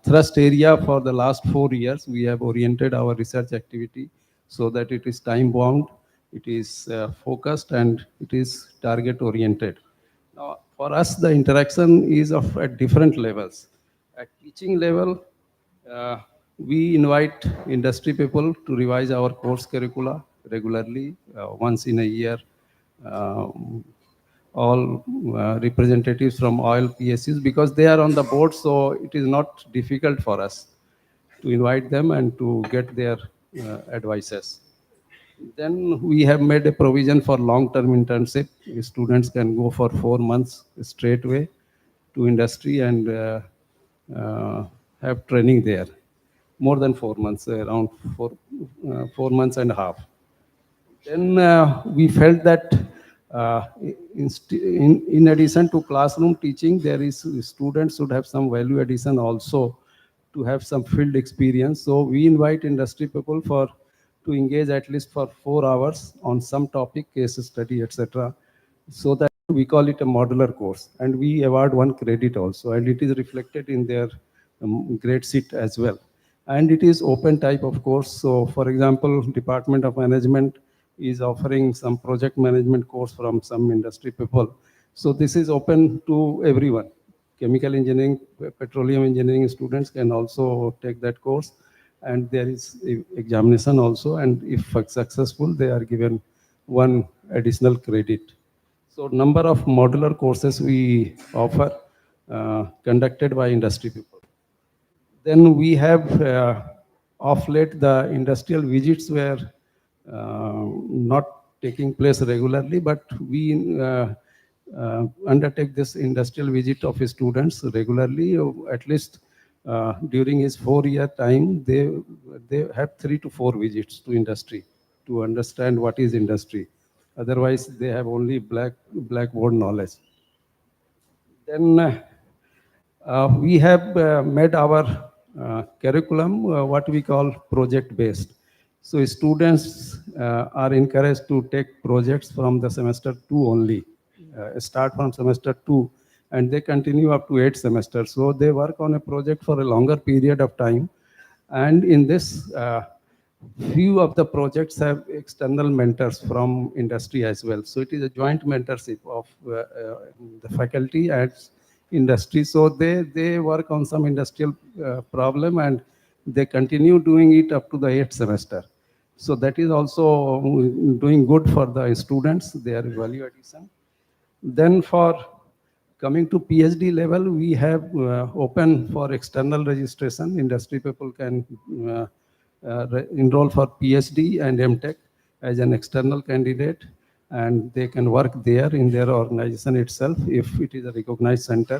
thrust area for the last 4 years. We have oriented our research activity so that it is time-bound, it is focused, and it is target-oriented. Now, for us, the interaction is of at different levels. At teaching level, we invite industry people to revise our course curricula regularly, once in a year. All representatives from oil PSUs, because they are on the board, so it is not difficult for us to invite them and to get their advices. Then we have made a provision for long-term internship. Students can go for 4 months straight away to industry and have training there. More than 4 months, around 4 months and a half. Then we felt that in addition to classroom teaching, there is students should have some value addition also, to have some field experience. So we invite industry people to engage at least for 4 hours on some topic, case study, etc. So that we call it a modular course, and we award 1 credit also, and it is reflected in their grade sheet as well. And it is open type of course. So for example, Department of Management is offering some project management course from some industry people. So this is open to everyone. Chemical engineering, petroleum engineering students can also take that course, and there is examination also, and if successful, they are given 1 additional credit. So number of modular courses we offer, conducted by industry people. Then we have of late the industrial visits were not taking place regularly, but we undertake this industrial visit of students regularly. At least during his 4-year time, they have 3 to 4 visits to industry to understand what is industry. Otherwise, they have only blackboard knowledge. Then we have made our curriculum what we call project-based. So students are encouraged to take projects from the semester 2 only, start from semester 2, and they continue up to 8 semesters. So they work on a project for a longer period of time. And in this, few of the projects have external mentors from industry as well. So it is a joint mentorship of the faculty and industry. So they work on some industrial problem, and they continue doing it up to the 8th semester. So that is also doing good for the students, their value addition. Then for coming to PhD level, we have open for external registration. Industry people can enroll for PhD and MTech as an external candidate, and they can work there in their organization itself if it is a recognized center,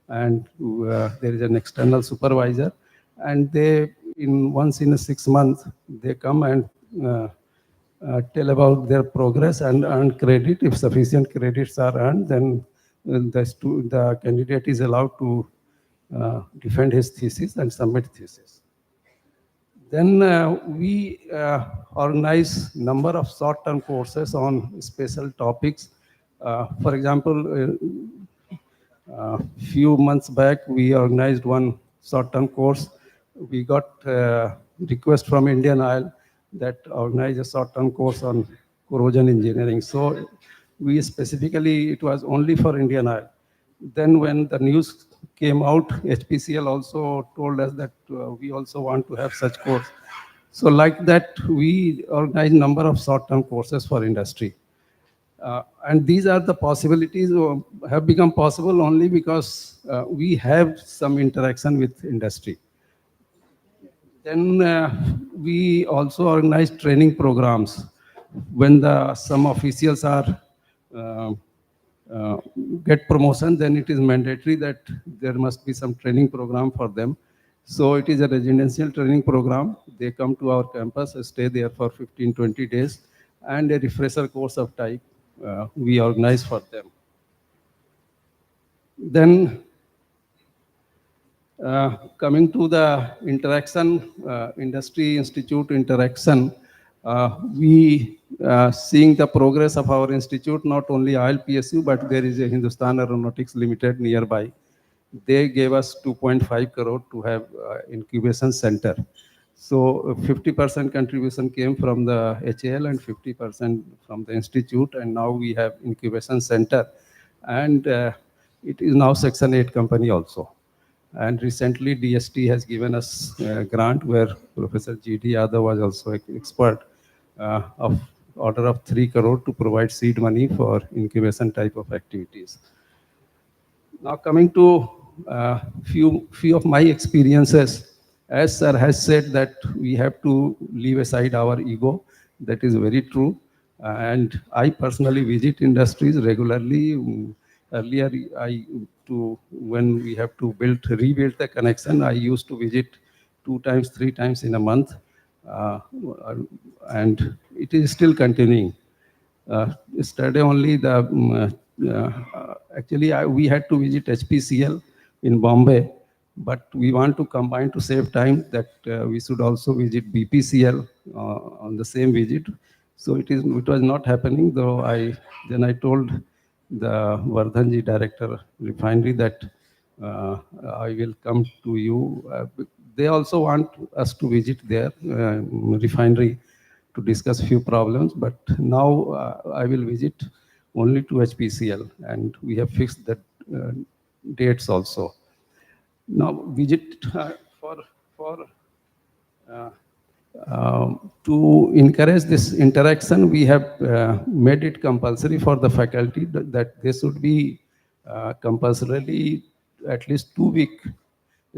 and there is an external supervisor, and they once in a 6 months they come and tell about their progress and earn credit. If sufficient credits are earned, then the candidate is allowed to defend his thesis and submit thesis. Then we organize number of short-term courses on special topics. For example, few months back, we organized 1 short-term course. We got request from Indian Oil that organize a short-term course on corrosion engineering. So we specifically, it was only for Indian Oil. Then when the news came out, HPCL also told us that we also want to have such course. So like that, we organize number of short-term courses for industry. And these are the possibilities have become possible only because we have some interaction with industry. Then we also organize training programs. When some officials are get promotion, then it is mandatory that there must be some training program for them. So it is a residential training program. They come to our campus, stay there for 15-20 days, and a refresher course of type we organize for them. Then coming to the interaction, industry institute interaction, we seeing the progress of our institute, not only oil PSU, but there is a Hindustan Aeronautics Limited nearby. They gave us 2.5 crore to have incubation center. So 50% contribution came from the HAL and 50% from the institute, and now we have incubation center, and it is now Section 8 company also. And recently DST has given us a grant where Professor G.D. Yadav was also an expert of order of 3 crore to provide seed money for incubation type of activities. Now coming to few of my experiences, as sir has said that we have to leave aside our ego. That is very true. And I personally visit industries regularly. Earlier, when we have to rebuild the connection, I used to visit 2 times, 3 times in a month. And it is still continuing. Yesterday only actually we had to visit HPCL in Bombay, but we want to combine to save time that we should also visit BPCL on the same visit. So it was not happening, though then I told the Vardhanji director refinery that I will come to you. They also want us to visit their refinery to discuss few problems, but now I will visit only to HPCL, and we have fixed that dates also. Now visit to encourage this interaction, we have made it compulsory for the faculty that they should be compulsorily at least 2 weeks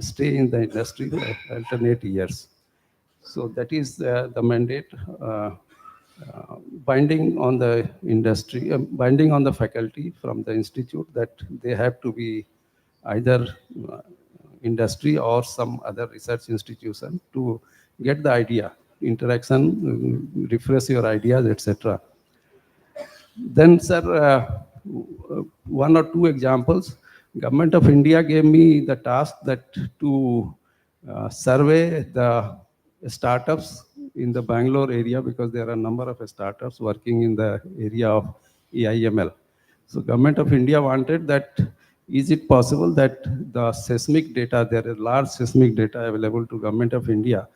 stay in the industry for alternate years. So that is the mandate binding on the industry, binding on the faculty from the institute that they have to be either industry or some other research institution to get the idea, interaction, refresh your ideas, etc. Then, sir, 1 or 2 examples. Government of India gave me the task that to survey the startups in the Bangalore area, because there are a number of startups working in the area of AIML. So Government of India wanted that, is it possible that the seismic data, there is large seismic data available to Government of India,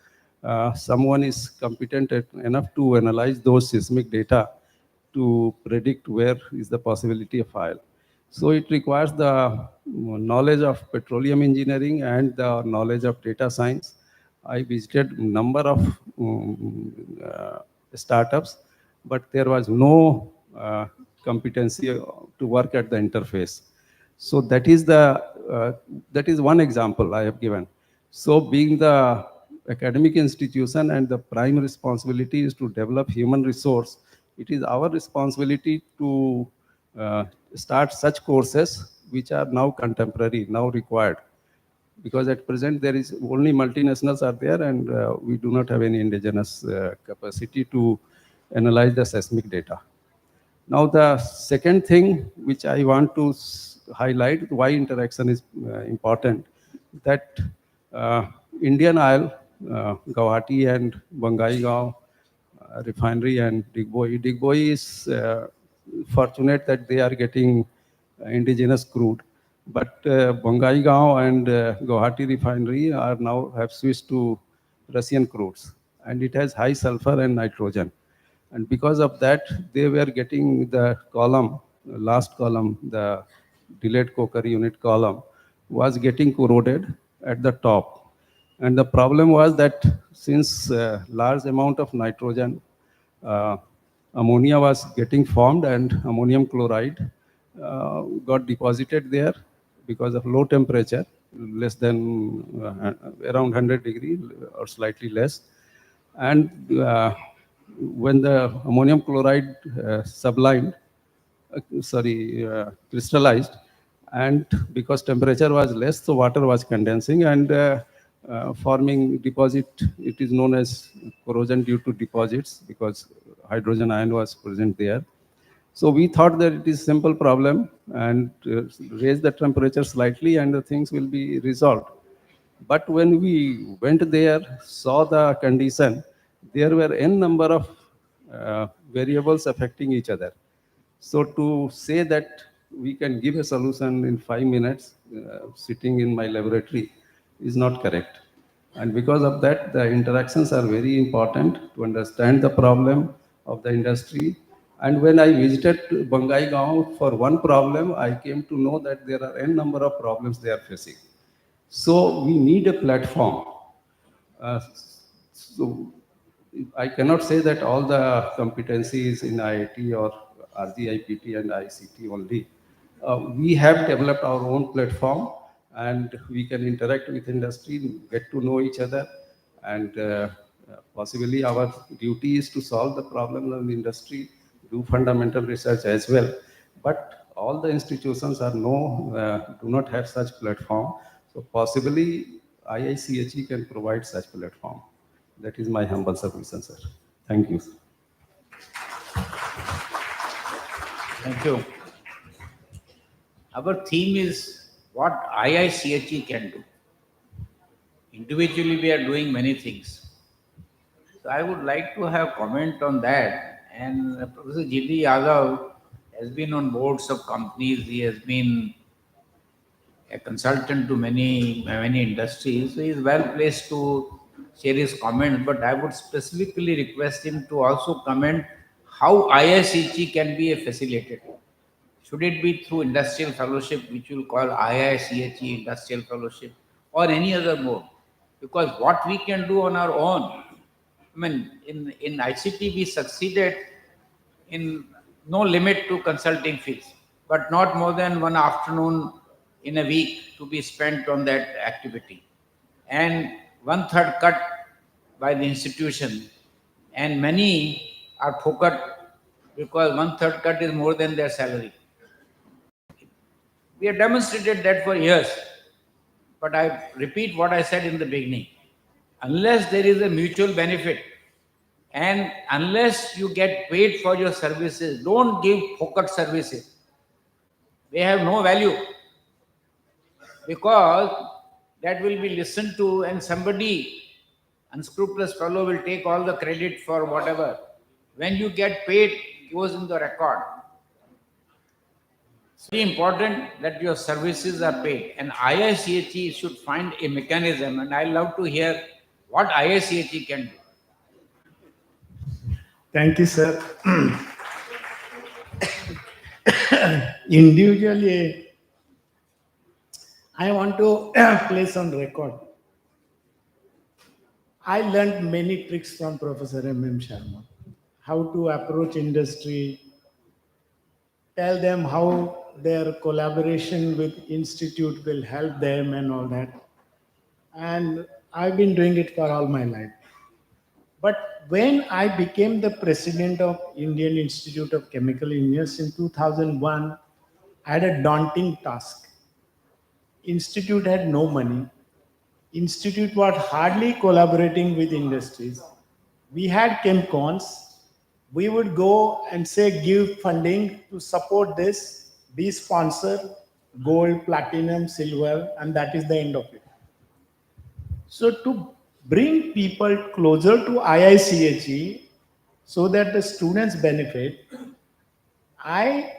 someone is competent enough to analyze those seismic data to predict where is the possibility of oil. So it requires the knowledge of petroleum engineering and the knowledge of data science. I visited a number of startups, but there was no competency to work at the interface. So that is one example I have given. So being the academic institution and the prime responsibility is to develop human resource, it is our responsibility to start such courses which are now contemporary, now required. Because at present there is only multinationals are there, and we do not have any indigenous capacity to analyze the seismic data. Now the second thing which I want to highlight, why interaction is important, that Indian Oil, Guwahati and Bongaigaon refinery and Digboi is fortunate that they are getting indigenous crude. But Bongaigaon and Guwahati refinery are now have switched to Russian crudes, and it has high sulfur and nitrogen. And because of that, they were getting the column, last column, the delayed coker unit column, was getting corroded at the top. And the problem was that since large amount of nitrogen, ammonia was getting formed, and ammonium chloride got deposited there because of low temperature, less than around 100 degrees or slightly less. And when the ammonium chloride crystallized, and because temperature was less, so water was condensing, and forming deposit. It is known as corrosion due to deposits because hydrogen ion was present there. So we thought that it is simple problem and raise the temperature slightly and the things will be resolved. But when we went there, saw the condition, there were n number of variables affecting each other. So to say that we can give a solution in 5 minutes sitting in my laboratory is not correct. And because of that, the interactions are very important to understand the problem of the industry. And when I visited Bangai Gaon for one problem, I came to know that there are n number of problems they are facing. So we need a platform. So I cannot say that all the competencies in IIT or RGIPT and ICT only. We have developed our own platform and we can interact with industry, get to know each other, and possibly our duty is to solve the problems of the industry, do fundamental research as well. But all the institutions are do not have such platform. So possibly IICHE can provide such platform. That is my humble submission, sir. Thank you. Thank you. Our theme is what IICHE can do. Individually, we are doing many things. So I would like to have comment on that. And Professor G.D. Yadav has been on boards of companies. He has been a consultant to many industries. So he is well placed to share his comments. But I would specifically request him to also comment how IICHE can be a facilitator. Should it be through industrial fellowship, which we'll call IICHE Industrial Fellowship, or any other mode? Because what we can do on our own, I mean, in ICT we succeeded in no limit to consulting fees, but not more than one afternoon in a week to be spent on that activity. And 1/3 cut by the institution, and many are focused because 1/3 cut is more than their salary. We have demonstrated that for years. But I repeat what I said in the beginning. Unless there is a mutual benefit and unless you get paid for your services, don't give pocket services. They have no value because that will be listened to and somebody, unscrupulous fellow, will take all the credit for whatever. When you get paid, it goes in the record. It's very important that your services are paid, and IICHE should find a mechanism, and I love to hear what IICHE can do. Thank you, sir. Individually, I want to place on record. I learned many tricks from Professor M.M. Sharma. How to approach industry, tell them how their collaboration with institute will help them and all that. And I've been doing it for all my life. But when I became the president of Indian Institute of Chemical Engineers in 2001, I had a daunting task. Institute had no money. Institute was hardly collaborating with industries. We had ChemCons. We would go and say, give funding to support this, be sponsor, gold, platinum, silver, and that is the end of it. So to bring people closer to IICHE so that the students benefit, I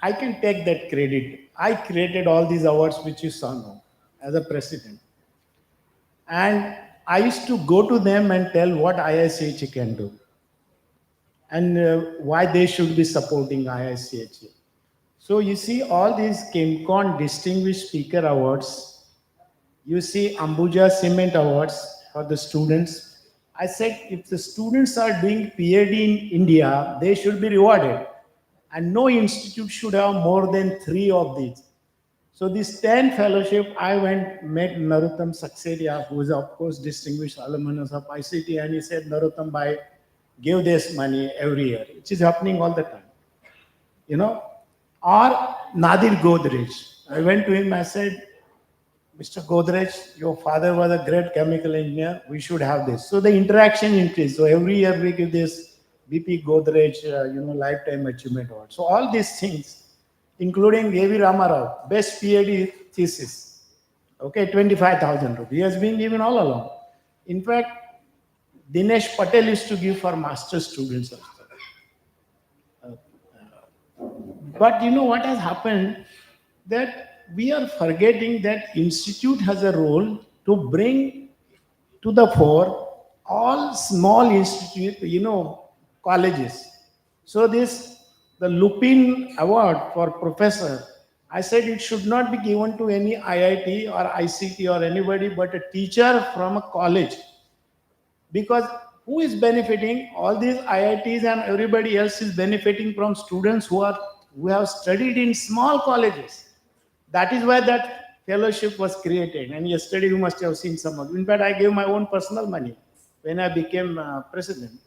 can take that credit. I created all these awards which you saw now as a president. And I used to go to them and tell what IICHE can do and why they should be supporting IICHE. So you see all these ChemCon Distinguished Speaker Awards, you see Ambuja Cement Awards for the students. I said if the students are doing PhD in India, they should be rewarded. And no institute should have more than 3 of these. So this 10 fellowship, I met Narottam Saxena, who is of course distinguished alumnus of ICT, and he said, Narottam bhai, give this money every year, which is happening all the time. You know, or Nadir Godrej. I went to him, I said, Mr. Godrej, your father was a great chemical engineer. We should have this. So the interaction increased. So every year we give this BP Godrej, lifetime achievement award. So all these things, including A.V. Ramarao, best PhD thesis. Okay, 25,000 rupees. He has been given all along. In fact, Dinesh Patel used to give for master students also. But you know what has happened? That we are forgetting that institute has a role to bring to the fore all small institute, colleges. So the Lupin Award for professor, I said it should not be given to any IIT or ICT or anybody, but a teacher from a college. Because who is benefiting? All these IITs and everybody else is benefiting from students who have studied in small colleges. That is why that fellowship was created. And yesterday you must have seen some of it. In fact, I gave my own personal money when I became president.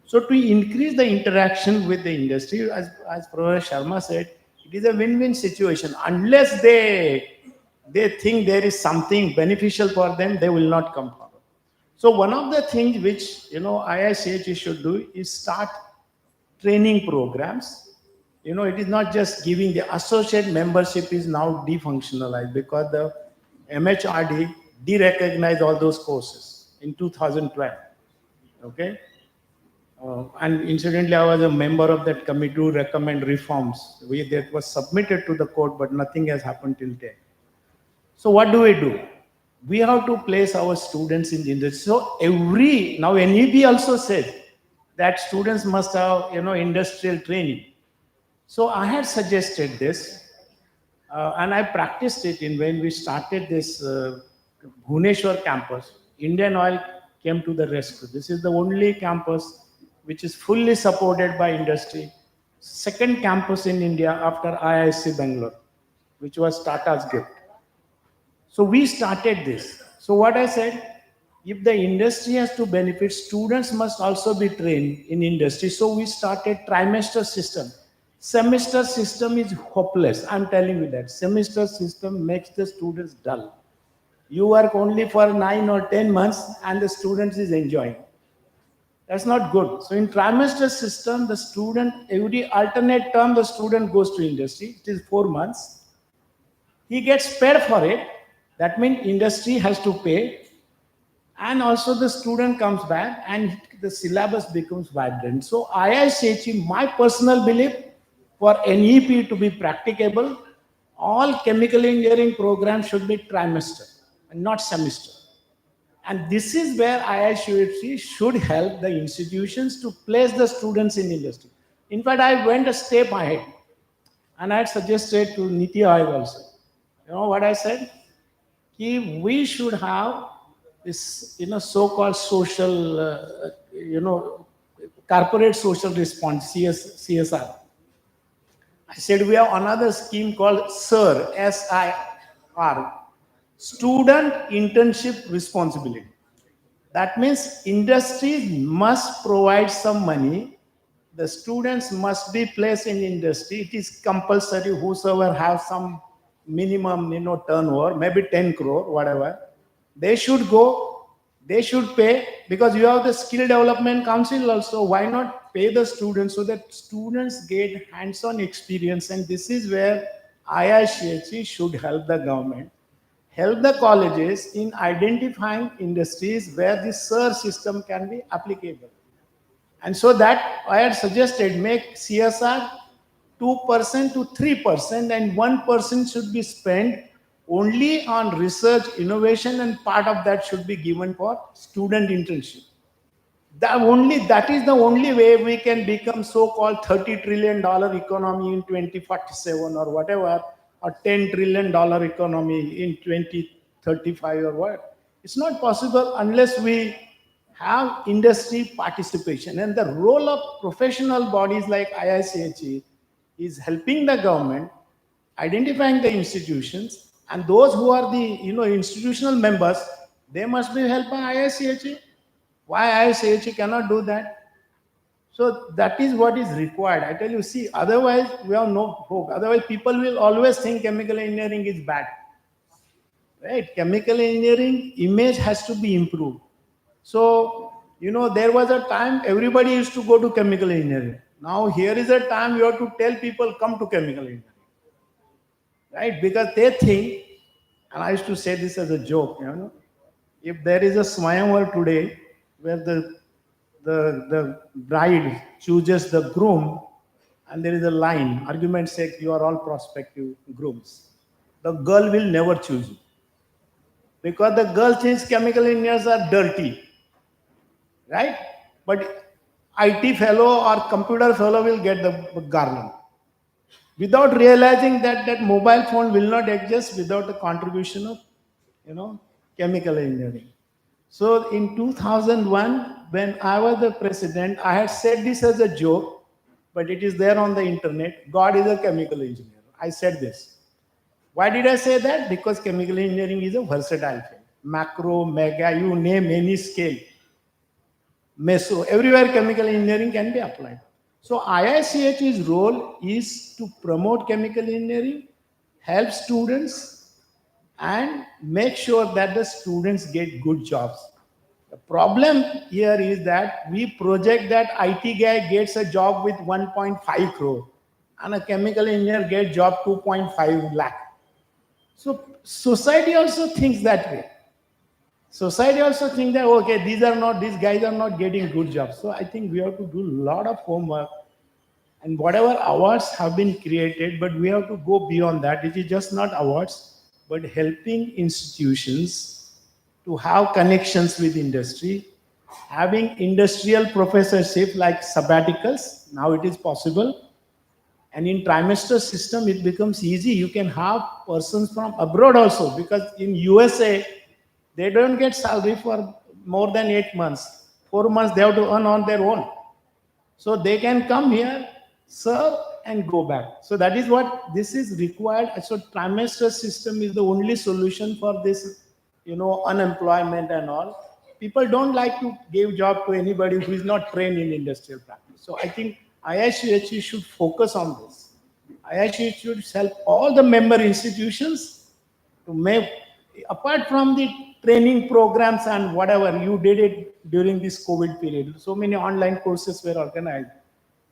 So to increase the interaction with the industry, as Professor Sharma said, it is a win-win situation. Unless they think there is something beneficial for them, they will not come forward. So one of the things which IIChE should do is start training programs. It is not just giving the associate membership is now defunctionalized because the MHRD de-recognized all those courses in 2012. Okay. And incidentally, I was a member of that committee to recommend reforms. That was submitted to the court, but nothing has happened till date. So what do? We have to place our students in the industry. So now NEB also said that students must have industrial training. So I had suggested this, and I practiced it when we started this Bhubaneswar campus. Indian Oil came to the rescue. This is the only campus which is fully supported by industry. Second campus in India after IIC Bangalore, which was Tata's gift. So we started this. So what I said, if the industry has to benefit, students must also be trained in industry. So we started trimester system. Semester system is hopeless. I'm telling you that. Semester system makes the students dull. You work only for 9 or 10 months and the student is enjoying. That's not good. So in trimester system, the student, every alternate term, the student goes to industry. It is 4 months. He gets paid for it. That means industry has to pay. And also the student comes back and the syllabus becomes vibrant. So IIChE, my personal belief, for NEP to be practicable, all chemical engineering programs should be trimester and not semester. And this is where IIChE should help the institutions to place the students in industry. In fact, I went a step ahead and I had suggested to Niti Aayog also. You know what I said? We should have this, so-called social, corporate social response, CSR. I said we have another scheme called SIR, SIR, Student Internship Responsibility. That means industries must provide some money. The students must be placed in industry. It is compulsory. Whosoever has some minimum, turnover, maybe 10 crore, whatever, they should go. They should pay because you have the skill development council also. Why not pay the students so that students get hands-on experience? And this is where IIChE should help the government, help the colleges in identifying industries where this SIR system can be applicable. And so that I had suggested make CSR 2% to 3%, and 1% should be spent only on research, innovation, and part of that should be given for student internship. That is the only way we can become so-called $30 trillion economy in 2047 or whatever, or $10 trillion economy in 2035 or what. It's not possible unless we have industry participation. And the role of professional bodies like IIChE is helping the government, identifying the institutions, and those who are the institutional members, they must be helped by IIChE. Why IIChE cannot do that? So that is what is required. I tell you, see, otherwise we have no hope. Otherwise people will always think chemical engineering is bad. right? Chemical engineering image has to be improved. So, there was a time everybody used to go to chemical engineering. Now here is a time you have to tell people come to chemical engineering, right? Because they think, and I used to say this as a joke, if there is a Swayamvar today where the bride chooses the groom and there is a line, argument sake, you are all prospective grooms. The girl will never choose you because the girl thinks chemical engineers are dirty, right? But IT fellow or computer fellow will get the garland without realizing that that mobile phone will not exist without the contribution of, chemical engineering. So in 2001, when I was the president, I had said this as a joke, but it is there on the internet. God is a chemical engineer. I said this. Why did I say that? Because chemical engineering is a versatile field. Macro, mega, you name any scale. Meso, everywhere chemical engineering can be applied. So IICHE's role is to promote chemical engineering, help students, and make sure that the students get good jobs. The problem here is that we project that IT guy gets a job with 1.5 crore and a chemical engineer gets job 2.5 lakh. So society also thinks that way. Society also think that, okay, these guys are not getting good jobs. So I think we have to do a lot of homework, and whatever awards have been created, but we have to go beyond that. It is just not awards, but helping institutions to have connections with industry, having industrial professorship like sabbaticals. Now it is possible. And in trimester system, it becomes easy. You can have persons from abroad also, because in USA, they don't get salary for more than 8 months. 4 months they have to earn on their own. So they can come here, serve, and go back. So that is what this is required. So trimester system is the only solution for this, unemployment and all. People don't like to give job to anybody who is not trained in industrial practice. So I think IICHE should focus on this. IICHE should help all the member institutions to make, apart from the training programs and whatever, you did it during this COVID period. So many online courses were organized,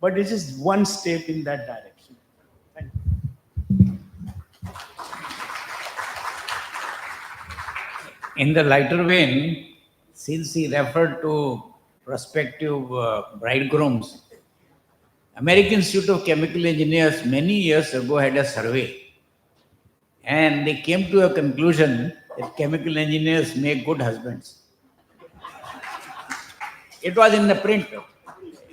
but this is one step in that direction. Thank you. In the lighter vein, since he referred to prospective bridegrooms, American Institute of Chemical Engineers many years ago had a survey, and they came to a conclusion that chemical engineers make good husbands. It was in the print.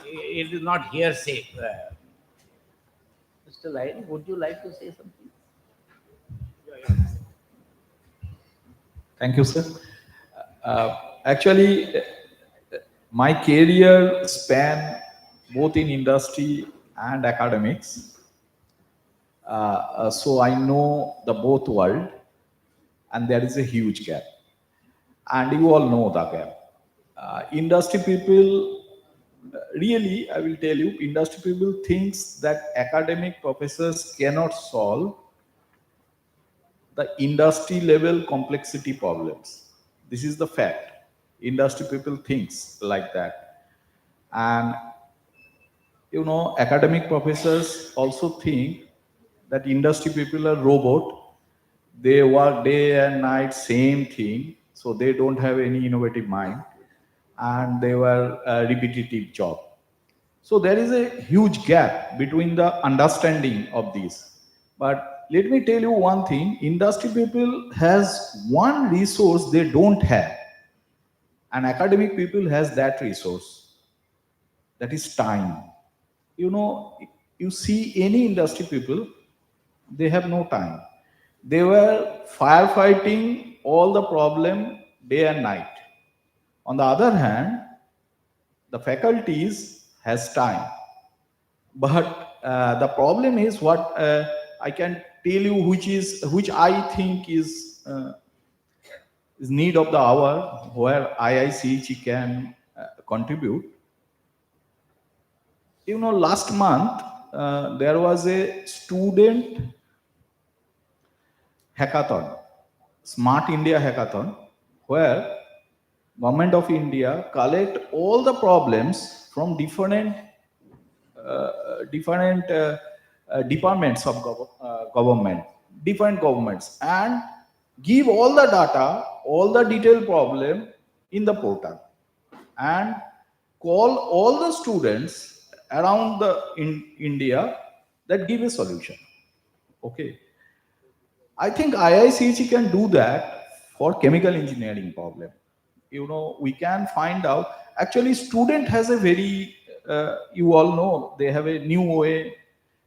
It is not hearsay. Mr. Lai, would you like to say something? Thank you, sir. Actually, my career span both in industry and academics. So I know the both world, and there is a huge gap. And you all know the gap. Industry people, really, I will tell you, industry people thinks that academic professors cannot solve the industry level complexity problems. This is the fact. Industry people thinks like that. And academic professors also think that industry people are robot. They work day and night, same thing. So they don't have any innovative mind. And they were a repetitive job. So there is a huge gap between the understanding of this. But let me tell you one thing, industry people has one resource they don't have. And academic people has that resource. That is time. You see any industry people, they have no time. They were firefighting all the problem day and night. On the other hand, the faculties has time. But the problem is what I can tell you, which I think is need of the hour, where IIChE can contribute. Last month there was a student hackathon Smart India Hackathon, where Government of India collect all the problems from different departments of government, different governments, and give all the data, all the detailed problem in the portal, and call all the students around in India that give a solution. Okay. I think IIChE can do that for chemical engineering problem. You know, we can find out, actually student has a very, you all know, they have a new way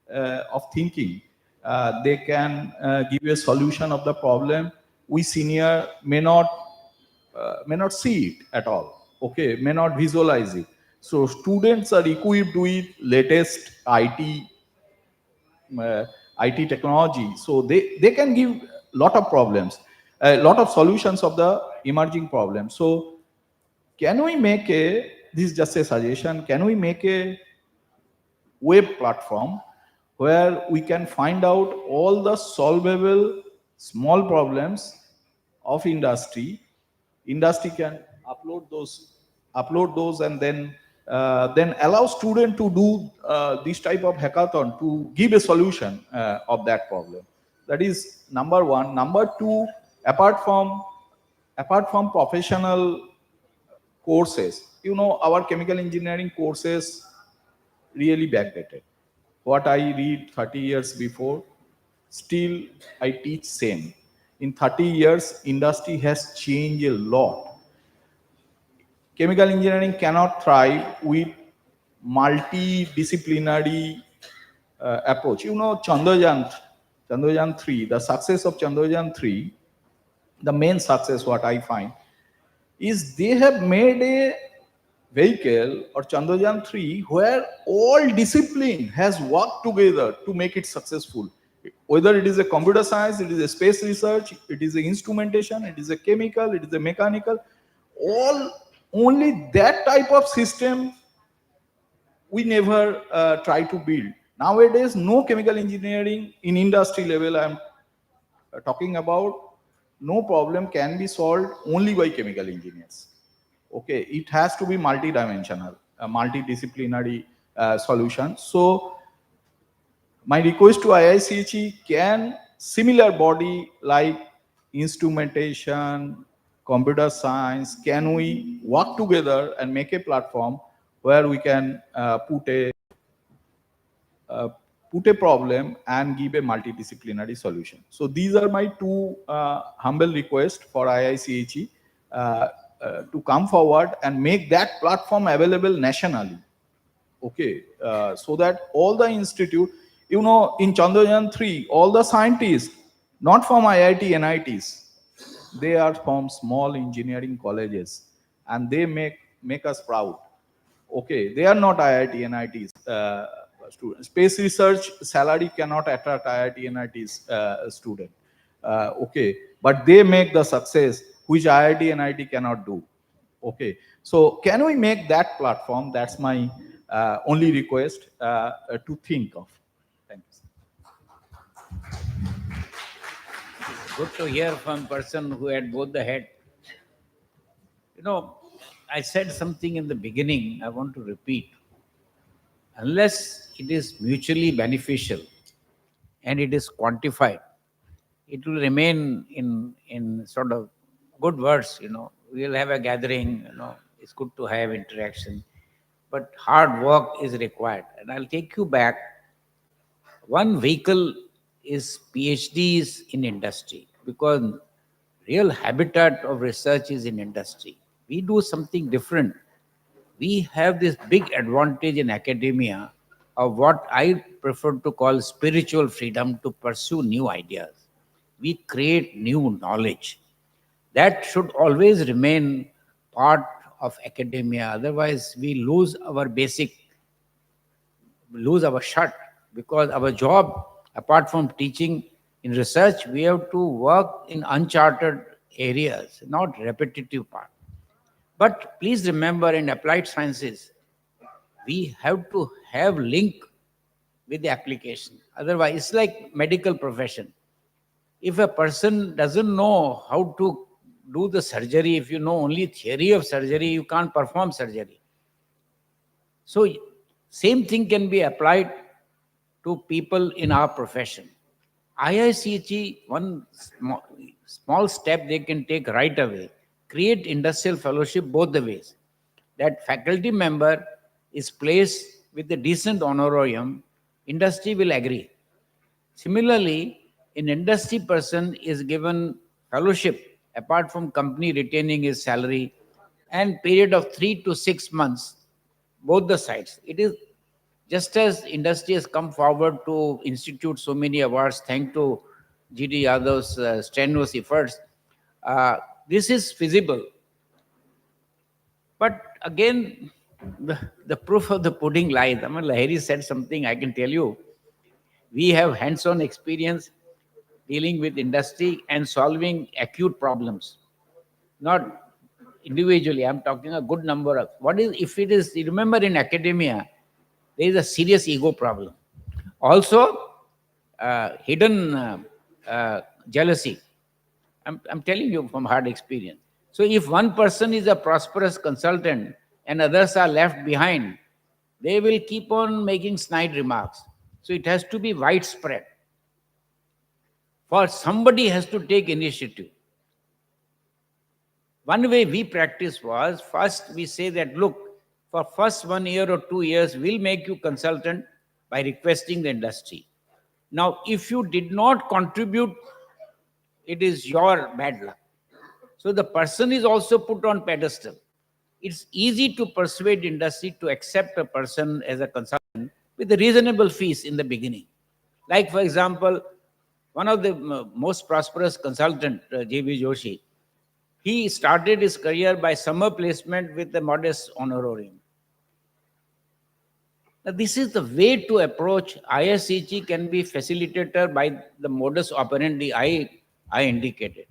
of thinking. They can give you a solution of the problem. We senior may not see it at all, okay, may not visualize it. So students are equipped with latest uh, IT technology, so they can give lot of problems, a lot of solutions of the emerging problems. So can we make a, this is just a suggestion, can we make a web platform where we can find out all the solvable small problems of industry? Industry can upload those, and then allow student to do this type of hackathon to give a solution of that problem. That is number one. Number two, apart from professional courses, you know, our chemical engineering courses really backdated. What I read 30 years before, still I teach same. In 30 years, industry has changed a lot. Chemical engineering cannot thrive with multidisciplinary approach. You know, Chandrayaan 3, the success of Chandrayaan 3, the main success, what I find, is they have made a vehicle or Chandrayaan 3 where all discipline has worked together to make it successful. Whether it is a computer science, it is a space research, it is a instrumentation, it is a chemical, it is a mechanical, all only that type of system we never try to build. Nowadays, no chemical engineering in industry level, I'm talking about, no problem can be solved only by chemical engineers. Okay, it has to be multidimensional, a multidisciplinary solution. So my request to IIChE, can similar body like instrumentation, computer science, can we work together and make a platform where we can uh, put a problem and give a multidisciplinary solution. So these are my two humble requests for IIChE to come forward and make that platform available nationally. Okay, so that all the institute, you know, in Chandrayaan 3, all the scientists, not from IIT, NITs, they are from small engineering colleges, and they make us proud. Okay, they are not IIT, NITs students. Space research salary cannot attract IIT, NITs student. Okay, but they make the success which IIT, NIT cannot do. Okay, so can we make that platform? That's my only request to think of. Thank you. Good to hear from a person who had both the head. You know, I said something in the beginning, I want to repeat. Unless it is mutually beneficial and it is quantified, it will remain in sort of good words, you know. We'll have a gathering, you know, it's good to have interaction, but hard work is required. And I'll take you back. One vehicle is PhDs in industry, because real habitat of research is in industry. We do something different. We have this big advantage in academia of what I prefer to call spiritual freedom to pursue new ideas. We create new knowledge. That should always remain part of academia. Otherwise, we lose our shut, because our job, apart from teaching in research, we have to work in uncharted areas, not repetitive part. But please remember, in applied sciences, we have to have link with the application. Otherwise, it's like medical profession. If a person doesn't know how to do the surgery, if you know only theory of surgery, you can't perform surgery. So same thing can be applied to people in our profession. IIChE, one small step they can take right away, create industrial fellowship both the ways. That faculty member is placed with a decent honorarium, industry will agree. Similarly, an industry person is given fellowship apart from company retaining his salary and period of 3 to 6 months, both the sides. It is just as industry has come forward to institute so many awards, thanks to GD Yadav's strenuous efforts, this is feasible. But again, the proof of the pudding lies. I mean, Lahiri said something I can tell you. We have hands-on experience dealing with industry and solving acute problems, not individually. I'm talking a good number of, what is, if it is, you remember in academia, there is a serious ego problem. Also, hidden jealousy. I'm telling you from hard experience. So if one person is a prosperous consultant and others are left behind, they will keep on making snide remarks. So it has to be widespread. For somebody has to take initiative. One way we practice was, first we say that, look, for first 1 year or 2 years, we'll make you consultant by requesting the industry. Now, if you did not contribute, it is your bad luck. So the person is also put on pedestal. It's easy to persuade industry to accept a person as a consultant with a reasonable fees in the beginning. Like, for example, one of the most prosperous consultant, J.B. Joshi, he started his career by summer placement with a modest honorarium. Now, this is the way to approach. IIChE can be facilitated by the modus operandi I indicated.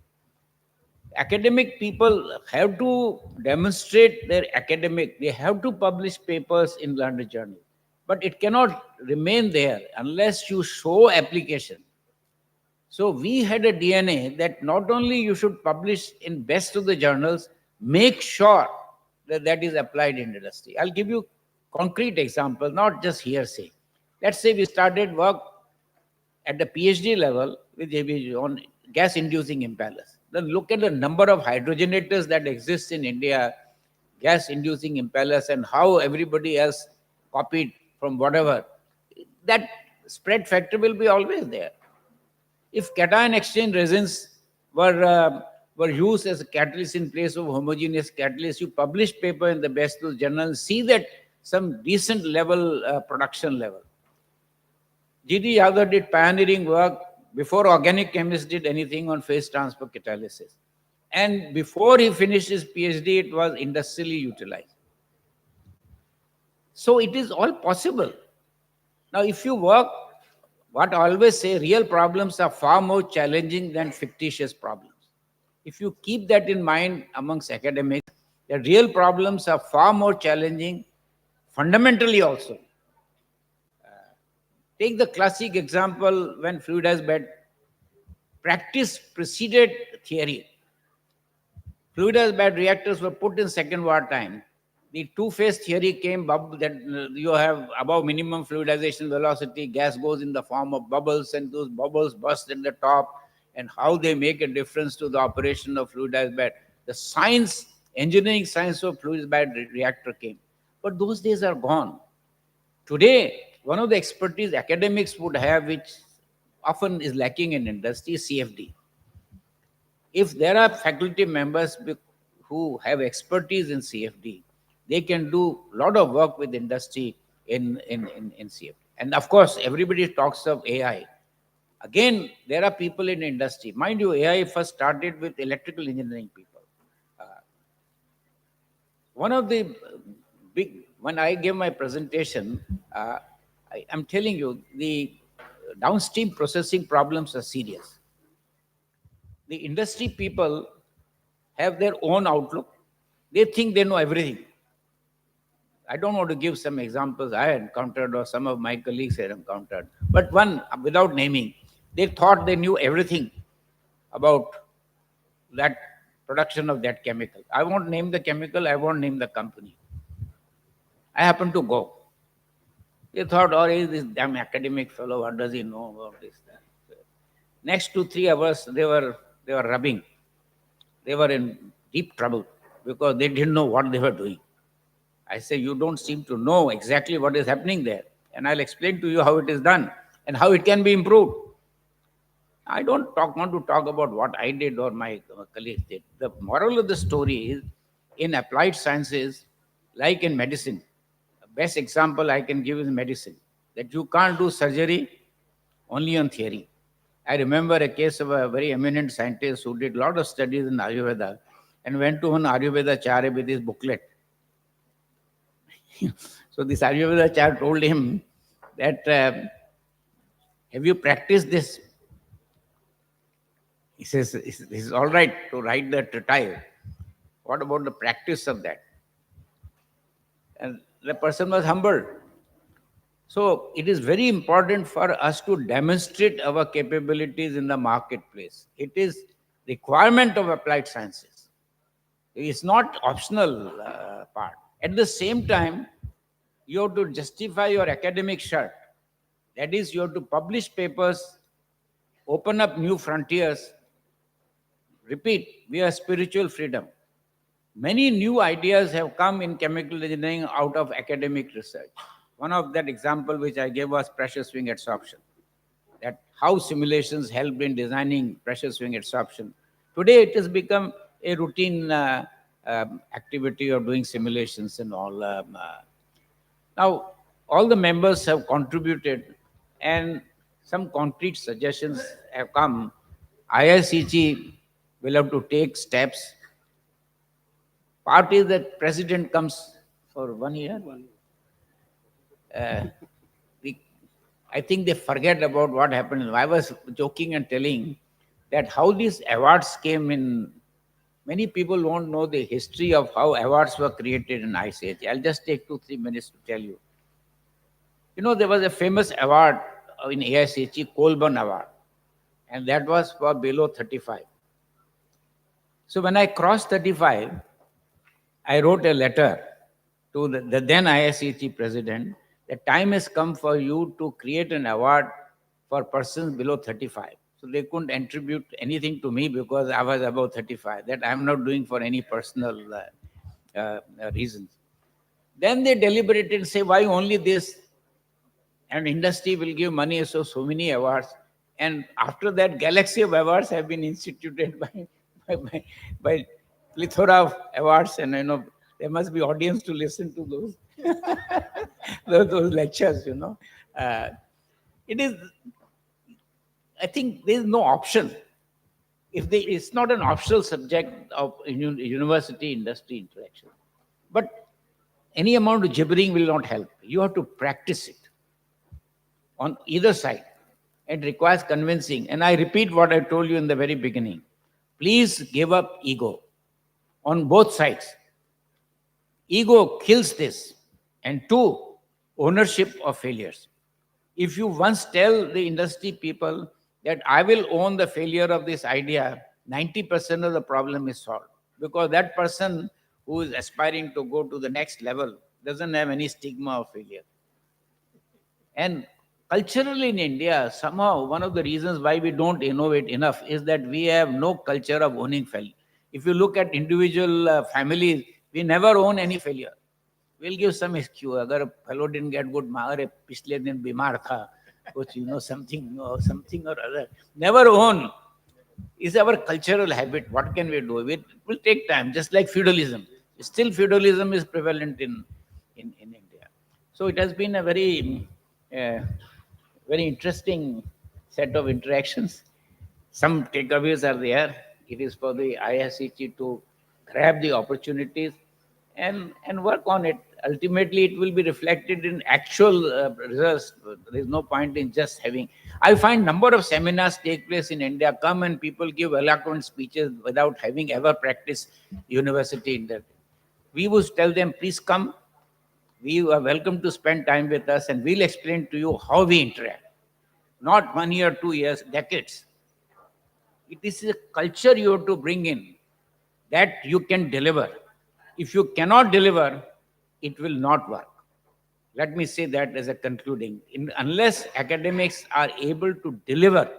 Academic people have to demonstrate their academic, they have to publish papers in learned journal. But it cannot remain there unless you show application. So we had a DNA that not only you should publish in best of the journals, make sure that that is applied in industry. I'll give you concrete example, not just hearsay. Let's say we started work at the PhD level with JB on gas-inducing impellers. Then look at the number of hydrogenators that exist in India, gas-inducing impellers, and how everybody has copied from whatever. That spread factor will be always there. If cation exchange resins were used as a catalyst in place of homogeneous catalyst, you publish paper in the best of journal, see that some decent level production level. G.D. Yadav did pioneering work before organic chemists did anything on phase transfer catalysis. And before he finished his PhD, it was industrially utilized. So it is all possible. Now, if you work, what I always say, real problems are far more challenging than fictitious problems. If you keep that in mind amongst academics, the real problems are far more challenging fundamentally also. Take the classic example when fluidized bed. Practice preceded theory. Fluidized bed reactors were put in Second War time. The two-phase theory came that you have above minimum fluidization velocity, gas goes in the form of bubbles, and those bubbles burst at the top, and how they make a difference to the operation of fluidized bed. The science, engineering science of fluidized bed reactor came. But those days are gone. Today, one of the expertise academics would have, which often is lacking in industry, is CFD. If there are faculty members who have expertise in CFD, they can do a lot of work with industry in CFD. And of course, everybody talks of AI. Again, there are people in industry. Mind you, AI first started with electrical engineering people. One of the when I gave my presentation, I'm telling you, the downstream processing problems are serious. The industry people have their own outlook. They think they know everything. I don't want to give some examples I encountered or some of my colleagues had encountered, but one, without naming, they thought they knew everything. about that production of that chemical. I won't name the chemical, I won't name the company. I happened to go. They thought, oh, is this damn academic fellow, what does he know about this? Next 2-3 hours, they were rubbing. They were in deep trouble because they didn't know what they were doing. I say, you don't seem to know exactly what is happening there. And I'll explain to you how it is done and how it can be improved. I don't want to talk about what I did or my colleagues did. The moral of the story is, in applied sciences, like in medicine, the best example I can give is medicine, that you can't do surgery only on theory. I remember a case of a very eminent scientist who did a lot of studies in Ayurveda and went to an Ayurveda Acharya with his booklet. So this Ayurveda Acharya told him that, have you practiced this? He says, this is all right to write the treatise. What about the practice of that? And the person was humbled. So it is very important for us to demonstrate our capabilities in the marketplace. It is requirement of applied sciences. It's not optional part. At the same time, you have to justify your academic shirt. That is, you have to publish papers, open up new frontiers. Repeat, we are spiritual freedom. Many new ideas have come in chemical engineering out of academic research. One of that example which I gave was pressure swing adsorption. That how simulations helped in designing pressure swing adsorption. Today it has become a routine activity of doing simulations and all. Now, all the members have contributed and some concrete suggestions have come. IIChE will have to take steps. Part is that president comes for 1 year. I think they forget about what happened. I was joking and telling that how these awards came in. Many people won't know the history of how awards were created in IIChE. I'll just take 2-3 minutes to tell you. You know, there was a famous award in AIChE, Colburn Award, and that was for below 35. So when I crossed 35, I wrote a letter to the then IIChE president. The time has come for you to create an award for persons below 35. So they couldn't attribute anything to me because I was above 35. That I'm not doing for any personal reasons. Then they deliberated and say, why only this? And industry will give money, so many awards. And after that, galaxy of awards have been instituted by plethora of awards, and there must be audience to listen to those lectures. It is. I think there is no option. It's not an optional subject of university industry interaction, but any amount of gibbering will not help. You have to practice it on either side. It requires convincing. And I repeat what I told you in the very beginning. Please give up ego on both sides. Ego kills this. And 2, ownership of failures. If you once tell the industry people that I will own the failure of this idea, 90% of the problem is solved. Because that person who is aspiring to go to the next level doesn't have any stigma of failure. And culturally in India, somehow one of the reasons why we don't innovate enough is that we have no culture of owning failure. If you look at individual families, we never own any failure. We'll give some excuse. Agar a fellow didn't get good marks, पिछले दिन बीमार था, कुछ something or other. Never own. Is our cultural habit. What can we do? It will take time, just like feudalism. Still feudalism is prevalent in India. So it has been a very interesting set of interactions. Some takeaways are there. It is for the IIChE to grab the opportunities and work on it. Ultimately, it will be reflected in actual results. There is no point in just having. I find number of seminars take place in India, come and people give eloquent speeches without having ever practiced university in that. We would tell them, please come. We are welcome to spend time with us and we'll explain to you how we interact. Not 1 year, 2 years, decades. It is a culture you have to bring in that you can deliver. If you cannot deliver, it will not work. Let me say that as a concluding. Unless academics are able to deliver,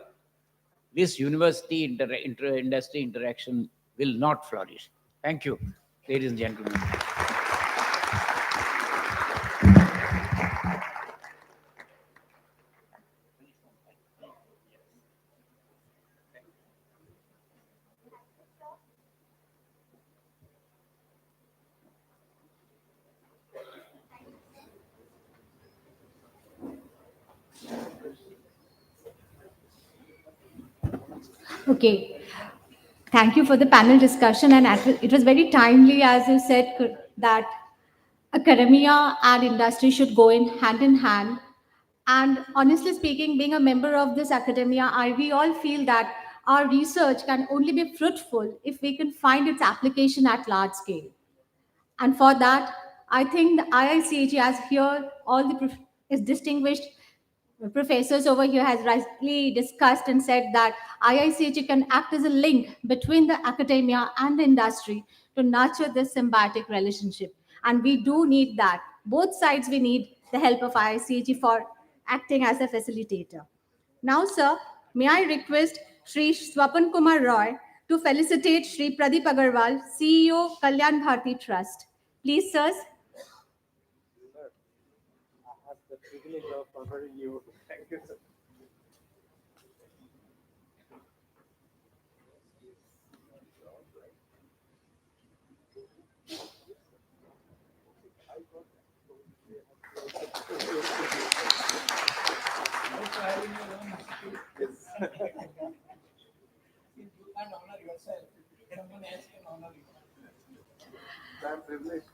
this university industry interaction will not flourish. Thank you, ladies and gentlemen. Okay. Thank you for the panel discussion. And it was very timely, as you said, that academia and industry should go hand in hand. And honestly speaking, being a member of this academia, we all feel that our research can only be fruitful if we can find its application at large scale. And for that, I think the IIChE, as here all the is distinguished professors over here has rightly discussed and said that IIChE can act as a link between the academia and the industry to nurture this symbiotic relationship. And we do need that. Both sides, we need the help of IIChE for acting as a facilitator. Now, sir, may I request Shri Swapan Kumar Roy to felicitate Shri Pradeep Agarwal, CEO, Kalyan Bharti Trust. Please, sirs. I have the privilege of honoring you. Thank you, sir. You can't honor yourself. Someone else can honor you. I'm privileged.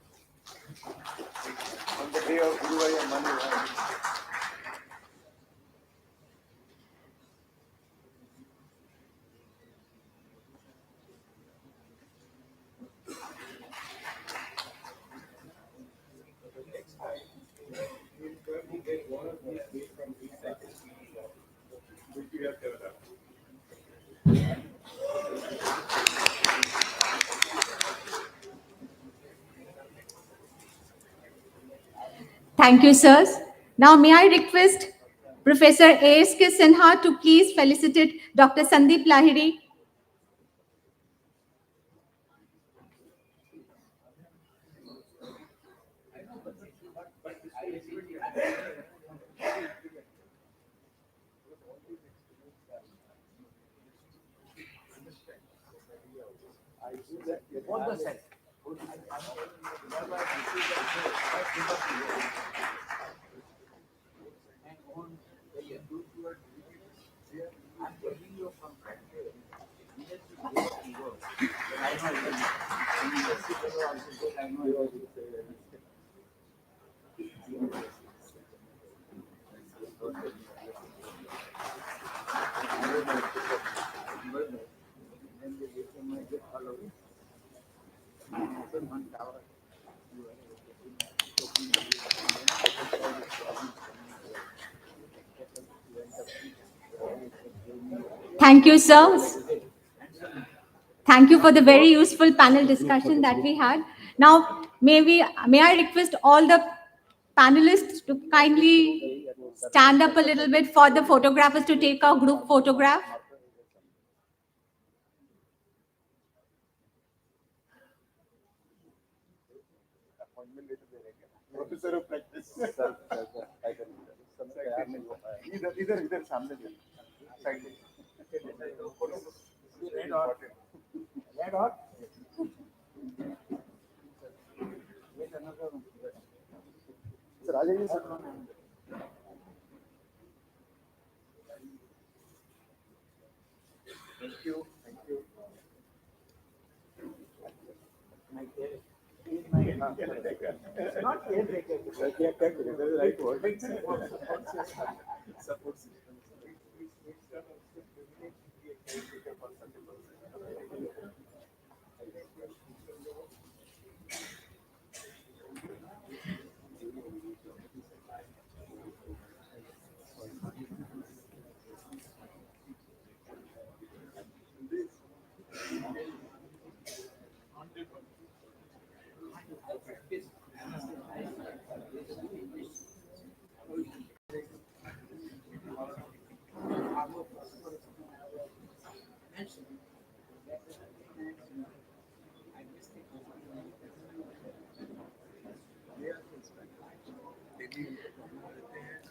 On the day of Dhirubhai Ambani. Thank you, sirs. Now, may I request Professor A.S.K.Sinha to please felicitate Dr. Sandeep Lahiri. What the set? Thank you, sirs. Thank you for the very useful panel discussion that we had. Now, may I request all the panelists to kindly stand up a little bit for the photographers to take a group photograph. Professor of practice. इधर सामने दे side में red hot sir आ जाइए sir thank you not caretaker. Caretaker is the right word. Support system.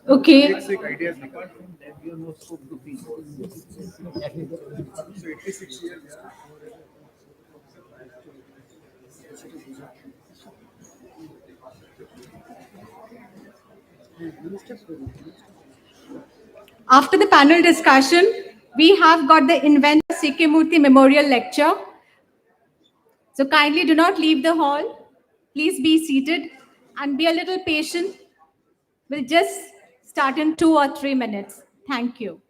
Okay. After the panel discussion, we have got the Inventor C.K. Murthy Memorial Lecture. So kindly do not leave the hall. Please be seated and be a little patient. We'll just start in 2 or 3 minutes. Thank you.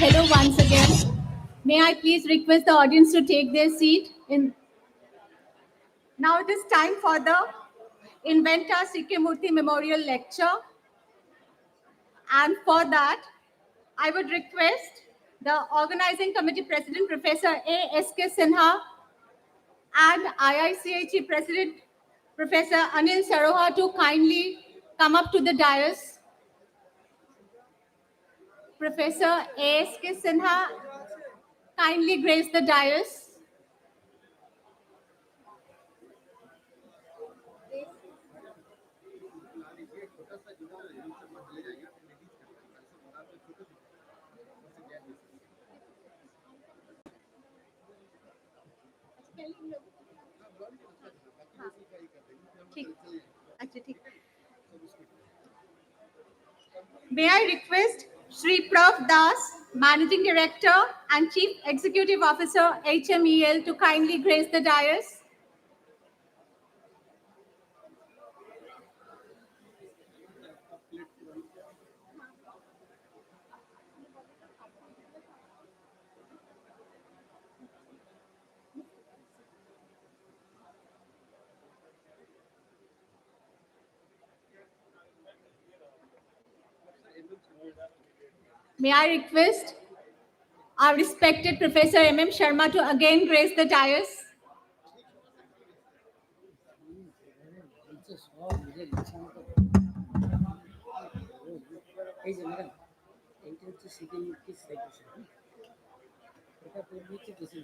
Hello once again. May I please request the audience to take their seat? Now it is time for the Inventor C.K. Murthy Memorial Lecture. And for that, I would request the Organizing Committee President, Professor A.S.K.Sinha, and IIChE President, Professor Anil Saroha, to kindly come up to the dais. Professor A.S.K.Sinha, kindly grace the dais. May I request Shri Prof Das, Managing Director and Chief Executive Officer, HMEL, to kindly grace the dais. May I request our respected Professor M.M. Sharma to again grace the dais. এই যে madam এইটা হচ্ছে সিকে মুক্তি citation এটা পড়ছে কিছু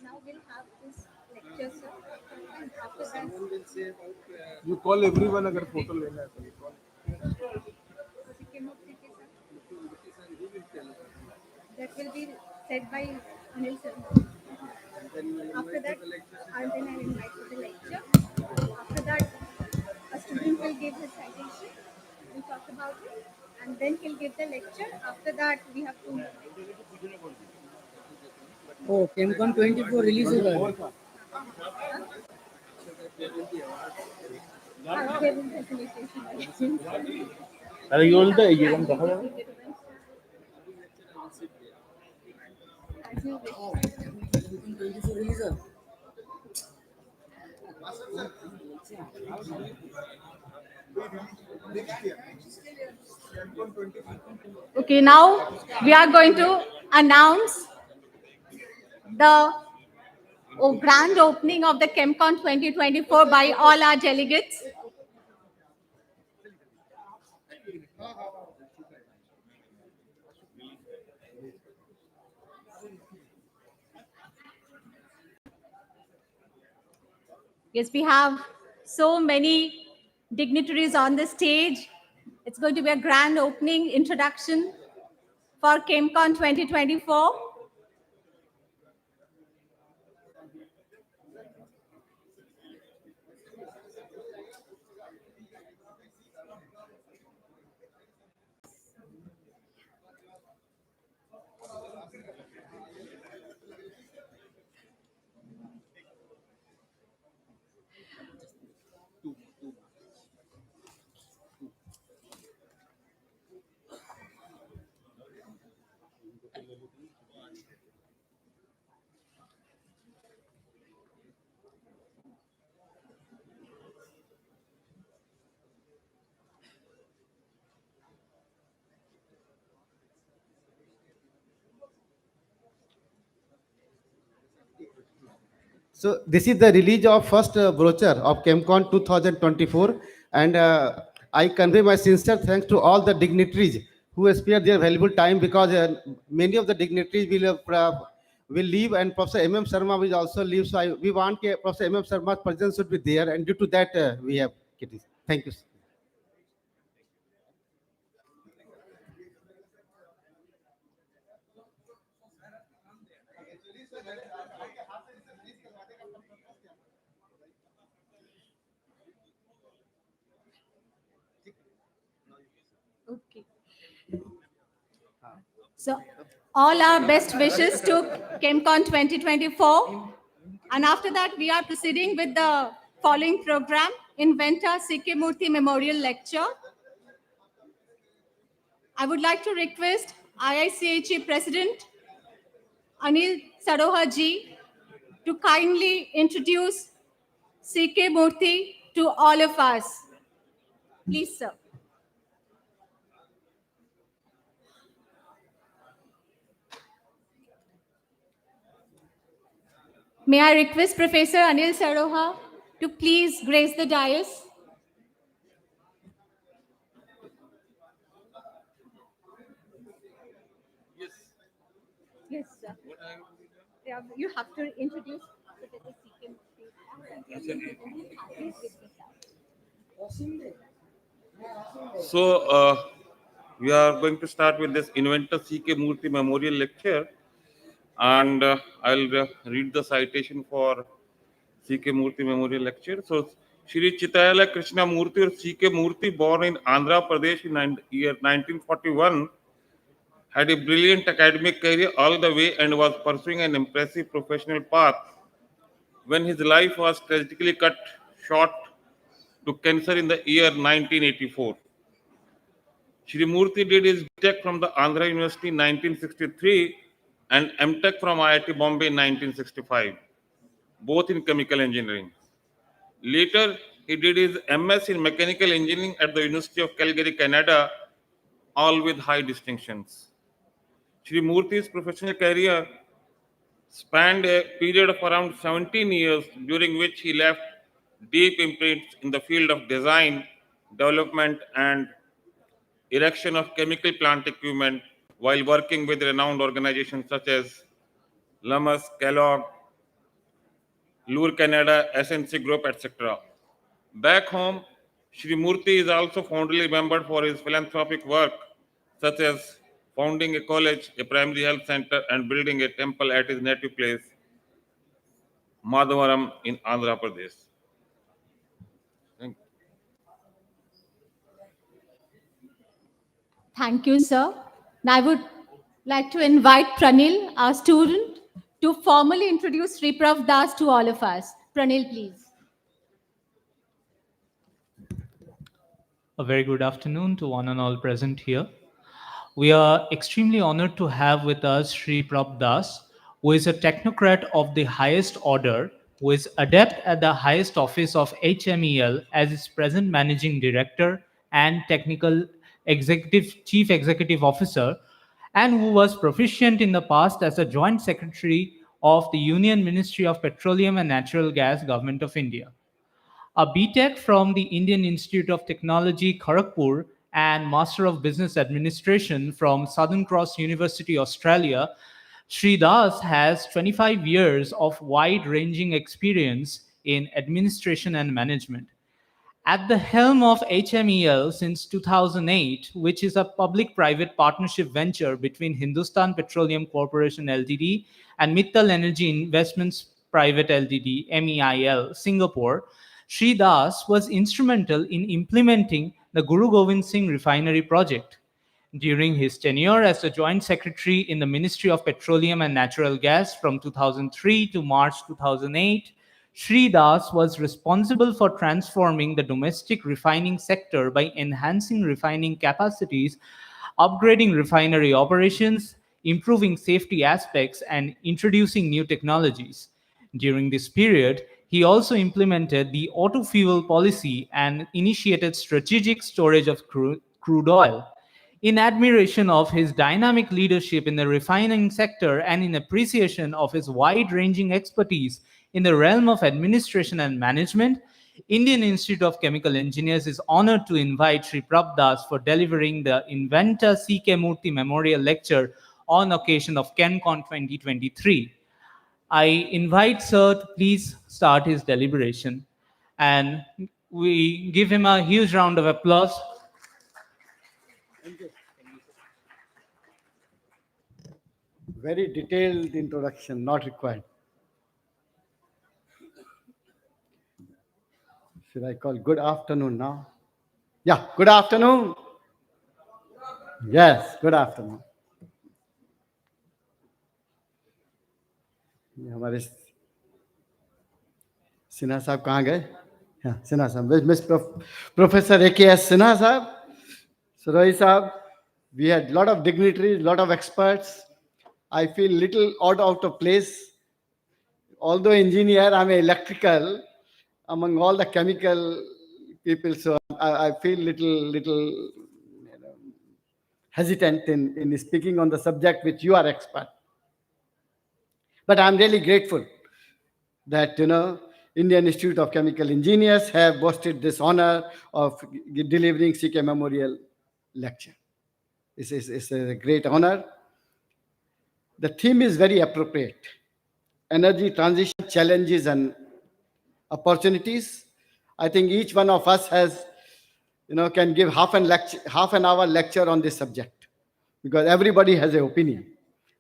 Now we'll have this lecture, sir. And after that, Someone will say about you call everyone agar photo lena hai to you call that will be said by Anil sir. After that, and then I will invite for the lecture. After that, a student will give his citation, we'll talk about it, and then he'll give the lecture. After that, we have to. Oh, ChemCon 24 release होगा There will be facilitation. अरे ये बोलते हैं ये कम देखा जाए As you wish. 24 release होगा Okay, now we are going to announce the grand opening of the ChemCon 2024 by all our delegates. Yes, we have so many dignitaries on the stage. It's going to be a grand opening introduction for ChemCon 2024. So this is the release of first brochure of ChemCon 2024, and I convey my sincere thanks to all the dignitaries who have spared their valuable time, because many of the dignitaries will leave, and Professor M.M. Sharma will also leave. So we want Professor M.M. Sharma's presence should be there, and due to that we have it. Thank you. Okay. So all our best wishes to ChemCon 2024. And after that, we are proceeding with the Following program, Inventor C.K. Murthy Memorial Lecture. I would like to request IICHE President Anil Saroha ji to kindly introduce C.K. Murthy to all of us. Please, sir. May I request Professor Anil Saroha to please grace the dais? Yes, sir. Yeah, you have to introduce Professor C.K. So, we are going to start with this Inventor C.K. Murthy Memorial Lecture, and I'll read the citation for C.K. Murthy Memorial Lecture. So, Shri Chitayala Krishna Murthy or C.K. Murthy, born in Andhra Pradesh in year 1941, had a brilliant academic career all the way and was pursuing an impressive professional path when his life was tragically cut short to cancer in the year 1984. Shri Murthy did his B.Tech from the Andhra University in 1963 and M.Tech from IIT Bombay in 1965, both in chemical engineering. Later, he did his MS in mechanical engineering at the University of Calgary, Canada, all with high distinctions. Shri Murthy's professional career spanned a period of around 17 years, during which he left deep imprints in the field of design, development, and erection of chemical plant equipment while working with renowned organizations such as Lummus, Kellogg, Lure Canada, SNC Group, etc. Back home, Shri Murthy is also fondly remembered for his philanthropic work, such as founding a college, a primary health center, and building a temple at his native place, Madhavaram in Andhra Pradesh. Thank you. Thank you, sir. Now I would like to invite Pranil, our student, to formally introduce Sri Prof Das to all of us. Pranil, please. A very good afternoon to one and all present here. We are extremely honored to have with us Sri Prof Das, who is a technocrat of the highest order, who is adept at the highest office of HMEL as its present managing director and technical chief executive officer, and who was proficient in the past as a joint secretary of the Union Ministry of Petroleum and Natural Gas, Government of India. A B.Tech from the Indian Institute of Technology, Kharagpur, and Master of Business Administration from Southern Cross University, Australia, Sri Das has 25 years of wide-ranging experience in administration and management. At the helm of HMEL since 2008, which is a public-private partnership venture between Hindustan Petroleum Corporation Ltd and Mittal Energy Investments Private Ltd, MEIL, Singapore, Sri Das was instrumental in implementing the Guru Gobind Singh Refinery project. During his tenure as a joint secretary in the Ministry of Petroleum and Natural Gas from 2003 to March 2008, Sri Das was responsible for transforming the domestic refining sector by enhancing refining capacities, upgrading refinery operations, improving safety aspects, and introducing new technologies. During this period, he also implemented the auto fuel policy and initiated strategic storage of crude oil. In admiration of his dynamic leadership in the refining sector and in appreciation of his wide-ranging expertise in the realm of administration and management, Indian Institute of Chemical Engineers is honored to invite Sri Prof Das for delivering the Inventor C.K. Murthy Memorial Lecture on occasion of ChemCon 2023. I invite Sir to please start his deliberation, and we give him a huge round of applause. Very detailed introduction, not required. Should I call good afternoon now? Yeah, good afternoon. Yes, good afternoon. ये हमारे सिन्हा साहब कहाँ गए? Yeah, Sinha Sahab. With Miss Professor A.S.Sinha Sahab, Saroha Sahab, we had a lot of dignitaries, lot of experts. I feel little odd out of place. Although engineer, I'm electrical among all the chemical people, so I feel little hesitant in speaking on the subject which you are expert. But I'm really grateful that Indian Institute of Chemical Engineers have boasted this honor of delivering CK Memorial Lecture. It's a great honor. The theme is very appropriate. Energy transition challenges and opportunities. I think each one of us has, can give half an hour lecture on this subject, because everybody has an opinion.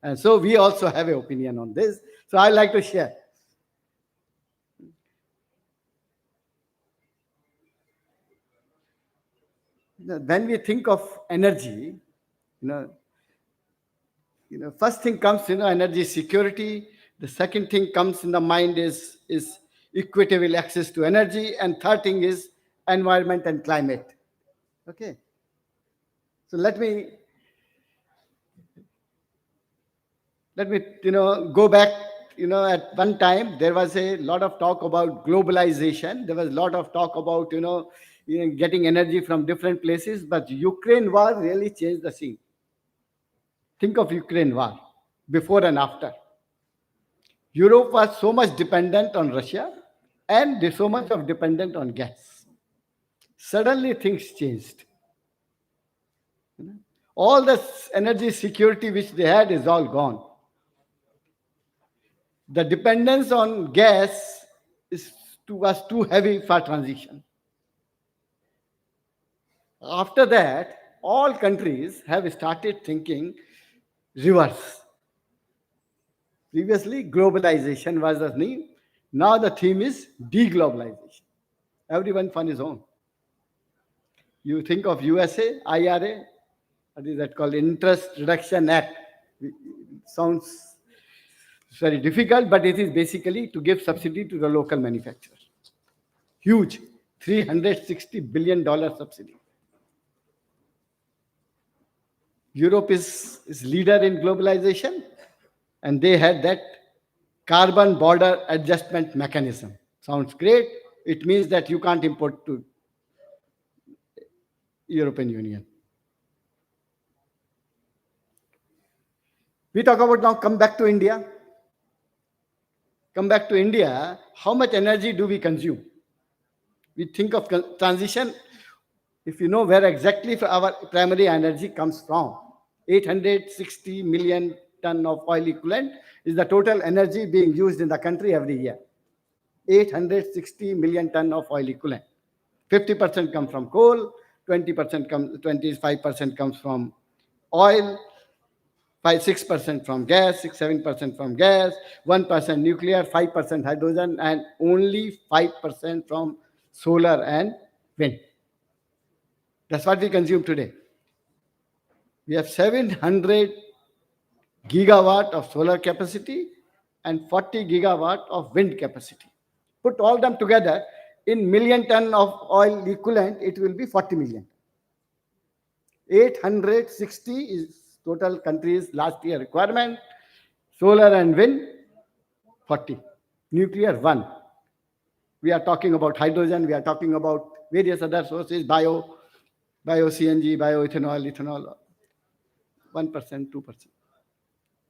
And so we also have an opinion on this. So I like to share. When we think of energy, first thing comes, energy security. The second thing comes in the mind is equitable access to energy, and third thing is environment and climate. Okay. So let me go back. At one time there was a lot of talk about globalization. There was a lot of talk about getting energy from different places, but Ukraine war really changed the scene. Think of Ukraine war before and after. Europe was so much dependent on Russia and so much of dependent on gas. Suddenly things changed. All the energy security which they had is all gone. The dependence on gas was too heavy for transition. After that, all countries have started thinking reverse. Previously, globalization was the theme. Now the theme is deglobalization. Everyone on his own. You think of USA, IRA, what is that called? Interest Reduction Act. It sounds very difficult, but it is basically to give subsidy to the local manufacturers. Huge, $360 billion subsidy. Europe is leader in globalization, and they had that carbon border adjustment mechanism. Sounds great. It means that you can't import to European Union. We talk about now, come back to India. Come back to India, how much energy do we consume? We think of transition, if you know where exactly our primary energy comes from. 860 million ton of oil equivalent is the total energy being used in the country every year. 860 million ton of oil equivalent. 50% come from coal, 25% comes from oil, 6% from gas, 7% from gas, 1% nuclear, 5% hydrogen, and only 5% from solar and wind. That's what we consume today. We have 700 gigawatt of solar capacity and 40 gigawatt of wind capacity. Put all them together, in million ton of oil equivalent, it will be 40 million. 860 is total country's last year requirement. Solar and wind, 40. Nuclear, 1. We are talking about hydrogen. We are talking about various other sources, bio CNG, bioethanol, ethanol, 1%, 2%.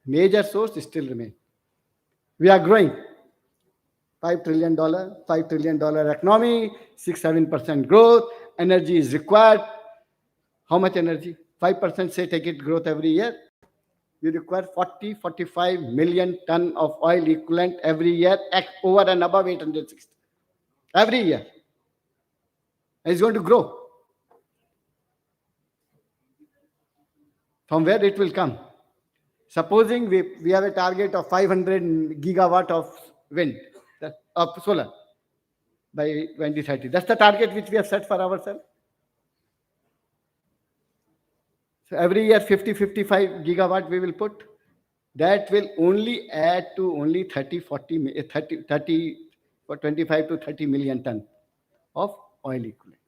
Major source still remain. We are growing. $5 trillion economy, 6-7% growth. Energy is required. How much energy? 5% say take it growth every year. We require 40-45 million ton of oil equivalent every year, over and above 860. Every year. And it's going to grow. From where it will come? Supposing we have a target of 500 gigawatt of wind, of solar by 2030. That's the target which we have set for ourselves. So every year 50-55 gigawatt we will put. That will only add to only 25 to 30 million ton of oil equivalent.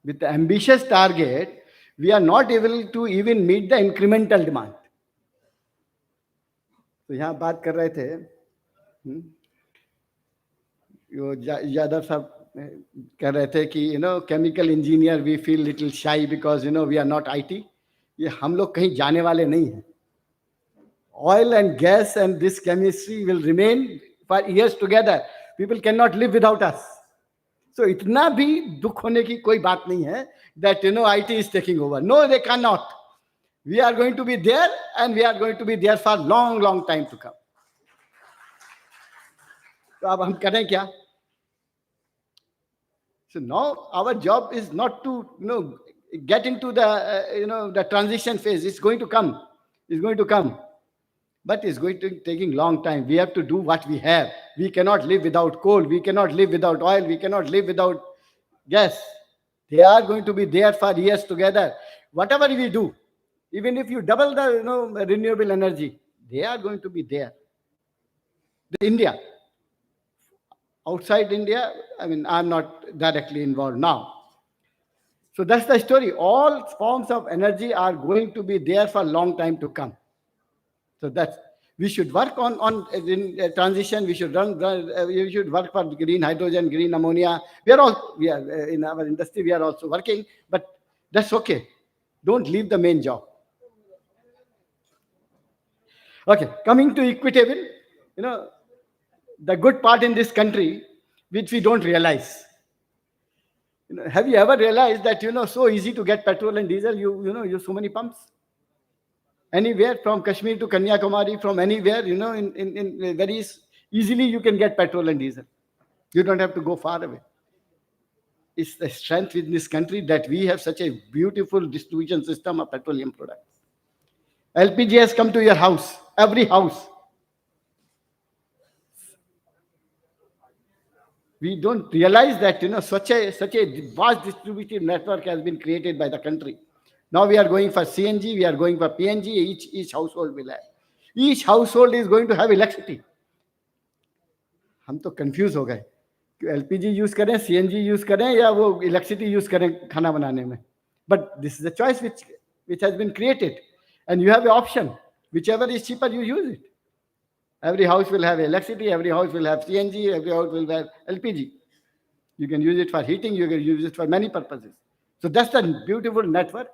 With the ambitious target, we are not able to even meet the incremental demand. तो यहाँ बात कर रहे थे यादव साहब कह रहे थे कि chemical engineer we feel little shy because we are not IT. ये हम लोग कहीं जाने वाले नहीं हैं. Oil and gas and this chemistry will remain for years together. People cannot live without us. So इतना भी दुख होने की कोई बात नहीं है that IT is taking over. No, they cannot. We are going to be there and we are going to be there for long, long time to come. तो अब हम करें क्या? So now our job is not to get into the the transition phase. It's going to come. It's going to come. But it's going to taking long time. We have to do what we have. We cannot live without coal. We cannot live without oil. We cannot live without gas. They are going to be there for years together. Whatever we do, even if you double the renewable energy, they are going to be there. India. Outside India, I mean, I'm not directly involved now. So that's the story. All forms of energy are going to be there for a long time to come. So that's, we should work on transition. We should we should work for green hydrogen, green ammonia. We are in our industry, we are also working, but that's okay. Don't leave the main job. Okay, coming to equitable, the good part in this country, which we don't realize. Have you ever realized that, so easy to get petrol and diesel, you use so many pumps? Anywhere from Kashmir to Kanyakumari, from anywhere, in very easily you can get petrol and diesel. You don't have to go far away. It's the strength in this country that we have such a beautiful distribution system of petroleum products. LPG has come to your house, every house. We don't realize that, such a vast distributive network has been created by the country. Now we are going for CNG, we are going for PNG, each household will have. Each household is going to have electricity. हम तो confused हो गए कि LPG use करें, CNG use करें या वो electricity use करें खाना बनाने में. But this is a choice which has been created, and you have an option. Whichever is cheaper, you use it. Every house will have electricity, every house will have CNG, every house will have LPG. You can use it for heating, you can use it for many purposes. So that's the beautiful network.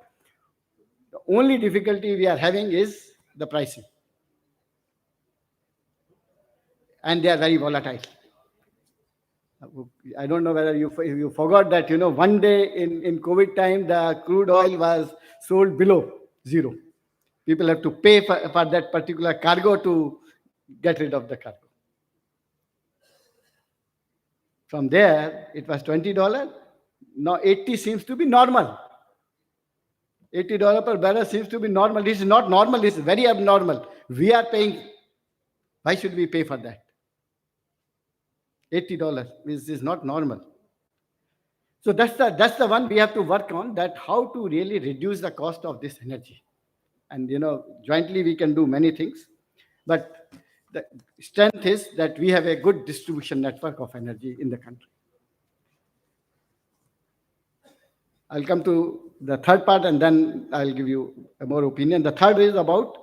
The only difficulty we are having is the pricing. And they are very volatile. I don't know whether you forgot that, one day in COVID time, the crude oil was sold below zero. People have to pay for that particular cargo to get rid of the cargo. From there, it was $20. Now 80 seems to be normal. $80 per barrel seems to be normal. This is not normal. This is very abnormal. We are paying. Why should we pay for that? $80. This is not normal. So that's the one we have to work on, that how to really reduce the cost of this energy. And jointly we can do many things. But the strength is that we have a good distribution network of energy in the country. I'll come to the third part and then I'll give you a more opinion. The third is about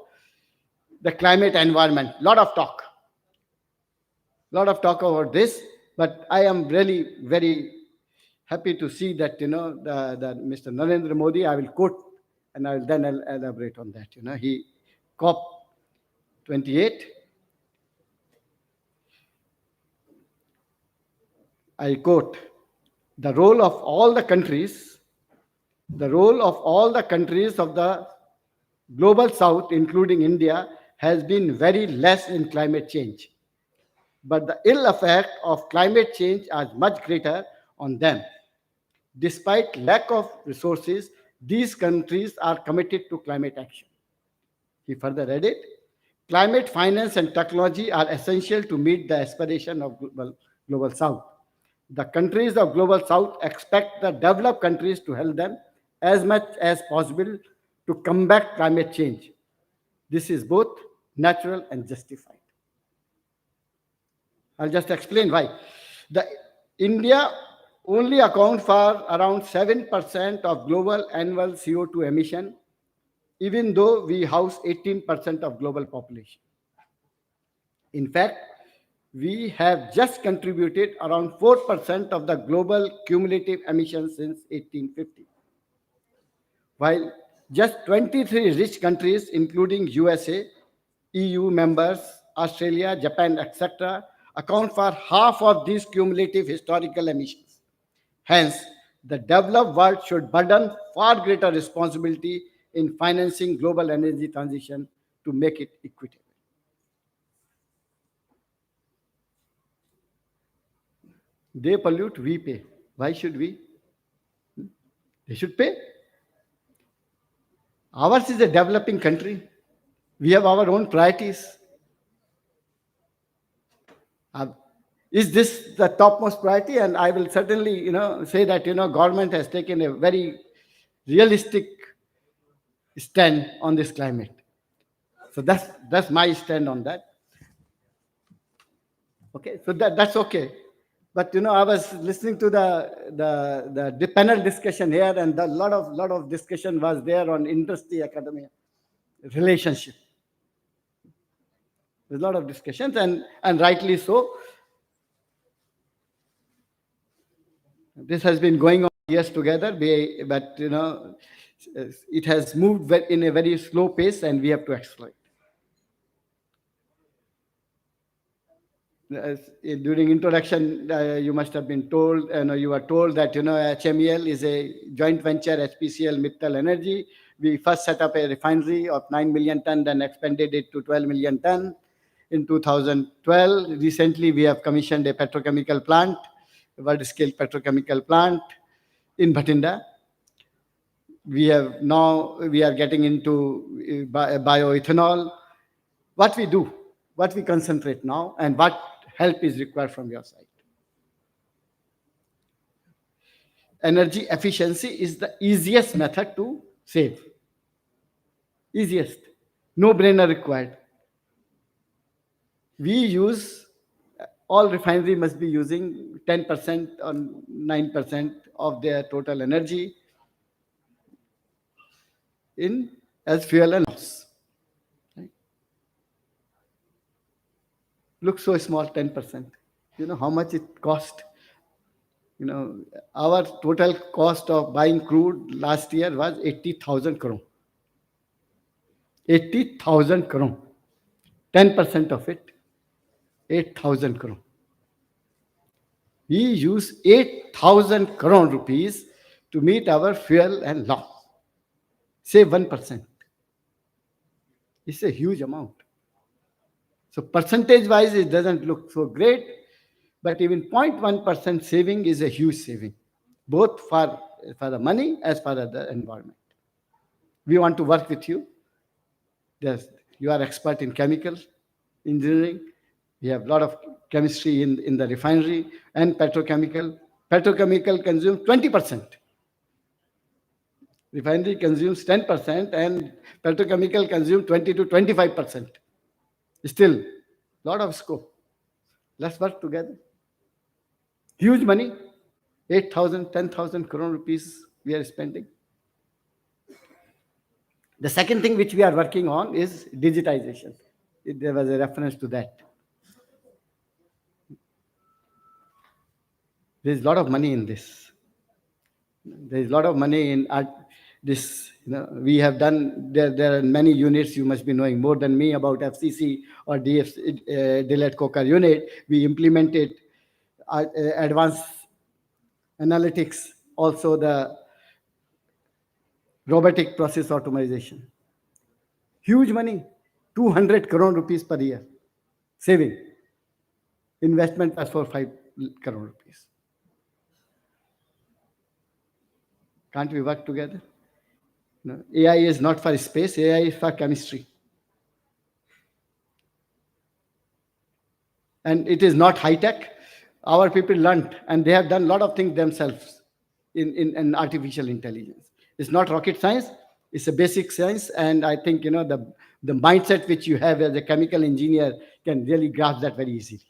the climate environment. Lot of talk about this, but I am really very happy to see that, the Mr. Narendra Modi, I will quote and I'll elaborate on that. He COP 28. I quote, the role of all the countries of the global south, including India, has been very less in climate change. But the ill effect of climate change are much greater on them. Despite lack of resources, these countries are committed to climate action. He further added, climate finance and technology are essential to meet the aspiration of global south. The countries of global south expect the developed countries to help them as much as possible to combat climate change. This is both natural and justified. I'll just explain why. The India only accounts for around 7% of global annual CO2 emission, even though we house 18% of global population. In fact, we have just contributed around 4% of the global cumulative emissions since 1850. While just 23 rich countries, including USA, EU members, Australia, Japan, etc., account for half of these cumulative historical emissions. Hence, the developed world should burden far greater responsibility in financing global energy transition to make it equitable. They pollute, we pay. Why should we? They should pay. Ours is a developing country. We have our own priorities. Is this the topmost priority? And I will certainly, say that, government has taken a very realistic stand on this climate. So that's my stand on that. Okay, so that's okay. But I was listening to the panel discussion here, and a lot of discussion was there on industry academia relationship. There's a lot of discussions, and rightly so. This has been going on years together, but it has moved in a very slow pace, and we have to exploit. During introduction, you must have been told, you were told that HMEL is a joint venture, HPCL Mittal Energy. We first set up a refinery of 9 million ton, then expanded it to 12 million ton in 2012. Recently, we have commissioned a petrochemical plant, a world-scale petrochemical plant in Bhatinda. We are getting into bioethanol. What we do, what we concentrate now, and what help is required from your side. Energy efficiency is the easiest method to save. Easiest. No brainer required. All refinery must be using 10% or 9% of their total energy as fuel and loss. Right? Looks so small, 10%. You know how much it cost? Our total cost of buying crude last year was 80,000 crore. 80,000 crore. 10% of it, 8,000 crore. We use 8,000 crore rupees to meet our fuel and loss. Say 1%. It's a huge amount. So percentage-wise, it doesn't look so great, but even 0.1% saving is a huge saving, both for the money as far as the environment. We want to work with you. You are expert in chemical engineering. We have a lot of chemistry in the refinery and petrochemical. Petrochemical consumes 20%. Refinery consumes 10% and petrochemical consumes 20 to 25%. Still, a lot of scope. Let's work together. Huge money, 8,000, 10,000 crore rupees we are spending. The second thing which we are working on is digitization. There was a reference to that. There is a lot of money in this. There is a lot of money in this. We have done, there are many units you must be knowing more than me about FCC or Delayed Coker unit. We implemented advanced analytics, also the robotic process automation. Huge money, 200 crore rupees per year saving. Investment was for 5 crore rupees. Can't we work together? No, AI is not for space, AI is for chemistry. And it is not high tech. Our people learned, and they have done a lot of things themselves in artificial intelligence. It's not rocket science, it's a basic science, and I think the mindset which you have as a chemical engineer can really grasp that very easily.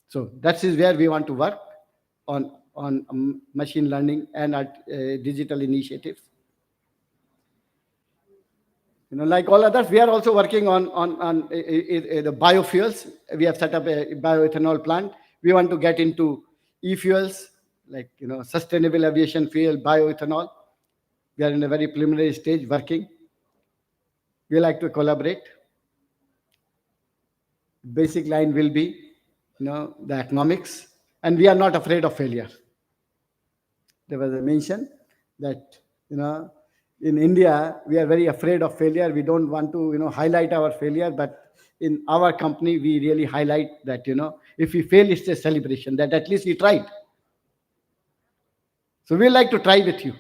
So that is where we want to work. on machine learning and digital initiatives. Like all others, we are also working on the biofuels. We have set up a bioethanol plant. We want to get into e-fuels, like sustainable aviation fuel, bioethanol. We are in a very preliminary stage working. We like to collaborate. Basic line will be, the economics, and we are not afraid of failure. There was a mention that, in India, we are very afraid of failure. We don't want to, highlight our failure, but in our company, we really highlight that, if we fail, it's a celebration, that at least we tried. So we like to try with you.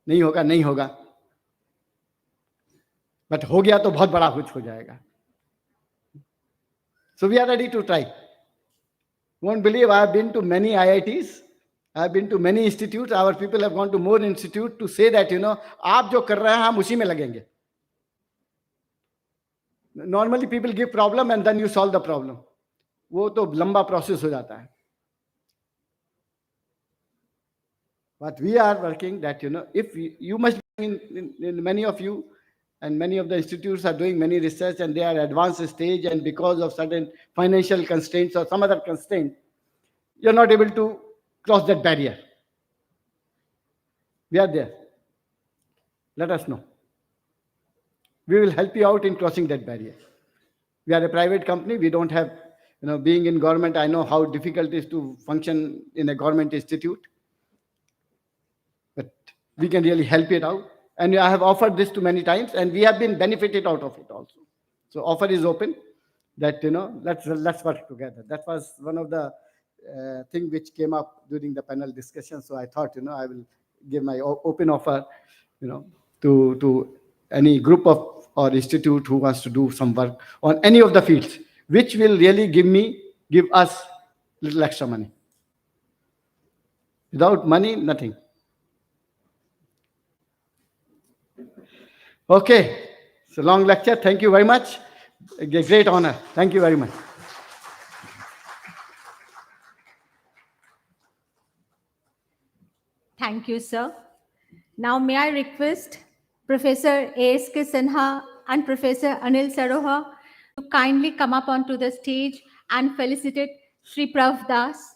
नहीं होगा नहीं होगा, but हो गया तो बहुत बड़ा कुछ हो जाएगा. So we are ready to try. You won't believe, I have been to many IITs. I have been to many institutes. Our people have gone to more institutes to say that, आप जो कर रहे हैं हम उसी में लगेंगे. Normally people give problem and then you solve the problem. वो तो लंबा process हो जाता है. But we are working that, if you must be in many of you, and many of the institutes are doing many research and they are advanced stage, and because of certain financial constraints or some other constraint, you're not able to cross that barrier. We are there. Let us know. We will help you out in crossing that barrier. We are a private company. We don't have, being in government, I know how difficult it is to function in a government institute. But we can really help it out. And I have offered this to many times, and we have been benefited out of it also. So offer is open that, let's work together. That was one of the thing which came up during the panel discussion. So I thought, I will give my open offer, to any group of or institute who wants to do some work on any of the fields, which will really give us little extra money. Without money, nothing. Okay, it's a long lecture. Thank you very much. A great honor. Thank you very much. Thank you, sir. Now, may I request Professor A.S.K.Sinha and Professor Anil Saroha to kindly come up onto the stage and felicitate Shri Prof. Das.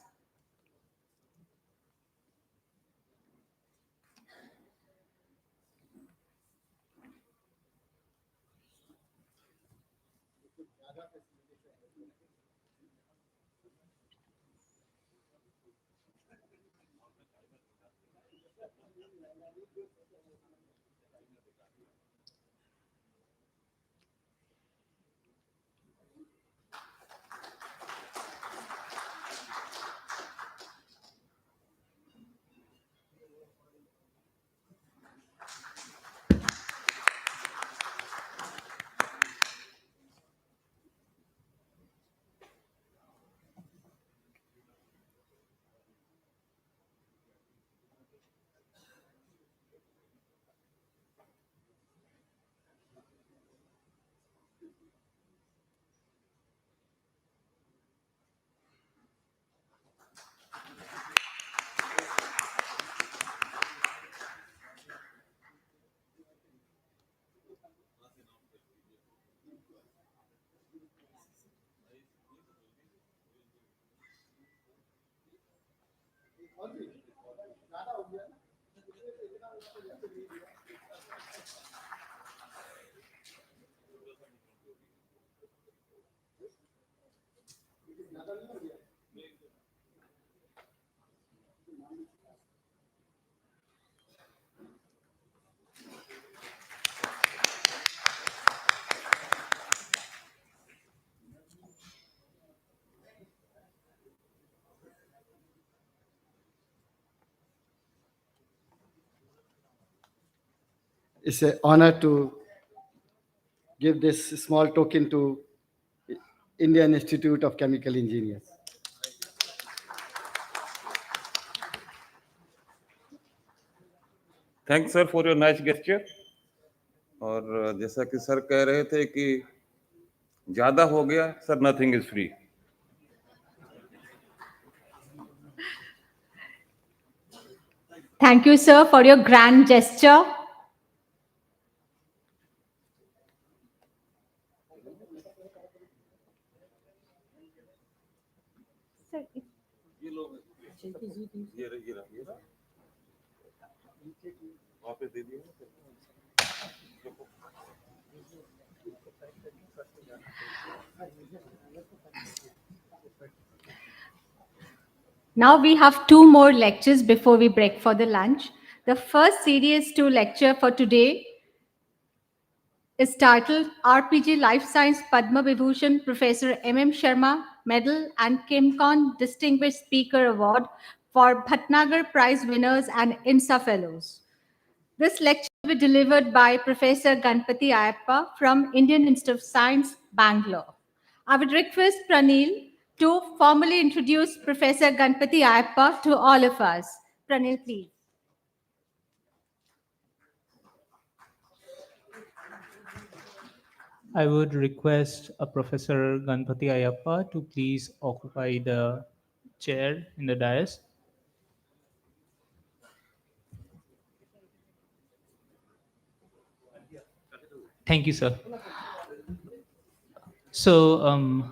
It's an honor to give this small token to Indian Institute of Chemical Engineers. Thanks, sir, for your nice gesture. और जैसा कि sir कह रहे थे कि ज़्यादा हो गया, sir, nothing is free. Thank you, sir, for your grand gesture. Now we have two more lectures before we break for the lunch. The first Series 2 lecture for today is titled RPG Life Science Padma Vibhusan Professor M.M. Sharma Medal and ChemCon Distinguished Speaker Award for Bhatnagar Prize winners and INSA Fellows. This lecture will be delivered by Professor Ganpati Ayappa from Indian Institute of Science, Bangalore. I would request Pranil to formally introduce Professor Ganpati Ayappa to all of us. Pranil, please. I would request Professor Ganpati Ayappa to please occupy the chair in the dais. Thank you, sir. So,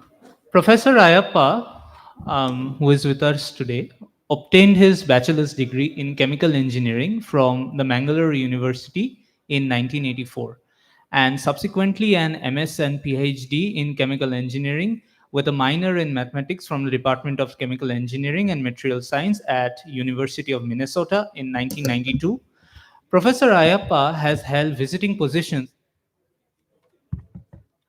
Professor Ayappa, who is with us today, obtained his bachelor's degree in chemical engineering from the Mangalore University in 1984, and subsequently an MS and PhD in chemical engineering with a minor in mathematics from the Department of Chemical Engineering and Material Science at University of Minnesota in 1992. Professor Ayappa has held visiting positions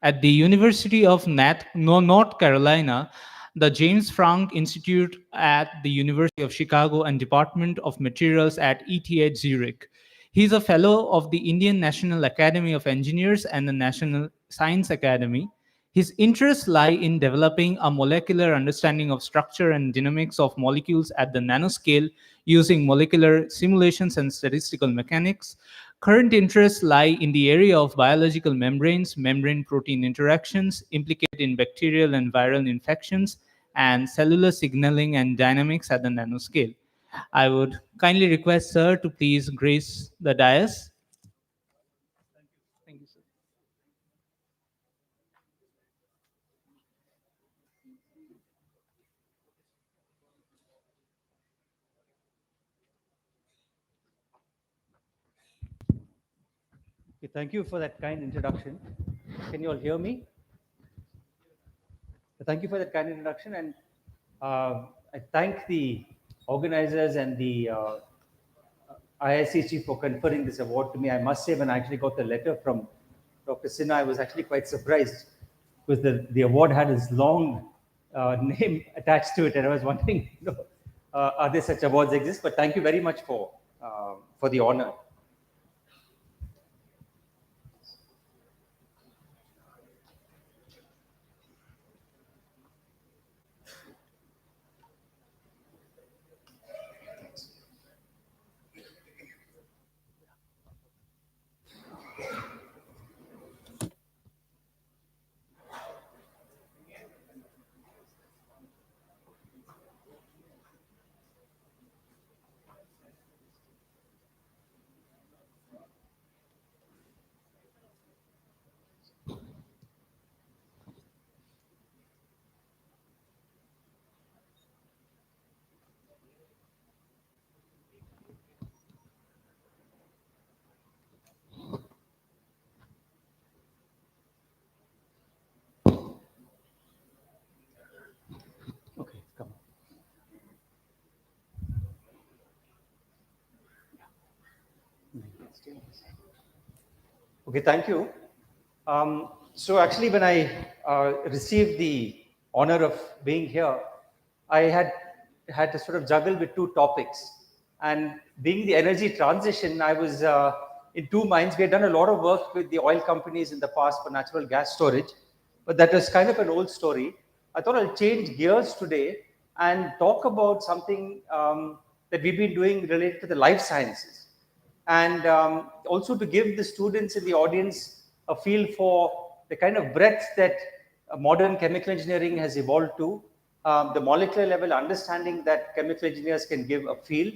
at the University of North Carolina, the James Franck Institute at the University of Chicago, and Department of Materials at ETH Zurich. He is a fellow of the Indian National Academy of Engineers and the National Science Academy. His interests lie in developing a molecular understanding of structure and dynamics of molecules at the nanoscale using molecular simulations and statistical mechanics. Current interests lie in the area of biological membranes, membrane-protein interactions, implicated in bacterial and viral infections, and cellular signaling and dynamics at the nanoscale. I would kindly request sir to please grace the dais. Thank you, sir. Okay, thank you for that kind introduction. Can you all hear me? Thank you for that kind introduction, and I thank the organizers and the IIChE for conferring this award to me. I must say, when I actually got the letter from Dr. Sinha, I was actually quite surprised because the award had his long name attached to it, and I was wondering, are there such awards exist? But thank you very much for the honor. Okay, come on. Okay, thank you. So actually, when I received the honor of being here, I had to sort of juggle with two topics. And being the energy transition, I was in two minds. We had done a lot of work with the oil companies in the past for natural gas storage, but that was kind of an old story. I thought I'll change gears today and talk about something that we've been doing related to the life sciences. And also to give the students in the audience a feel for the kind of breadth that modern chemical engineering has evolved to, the molecular level understanding that chemical engineers can give a feel,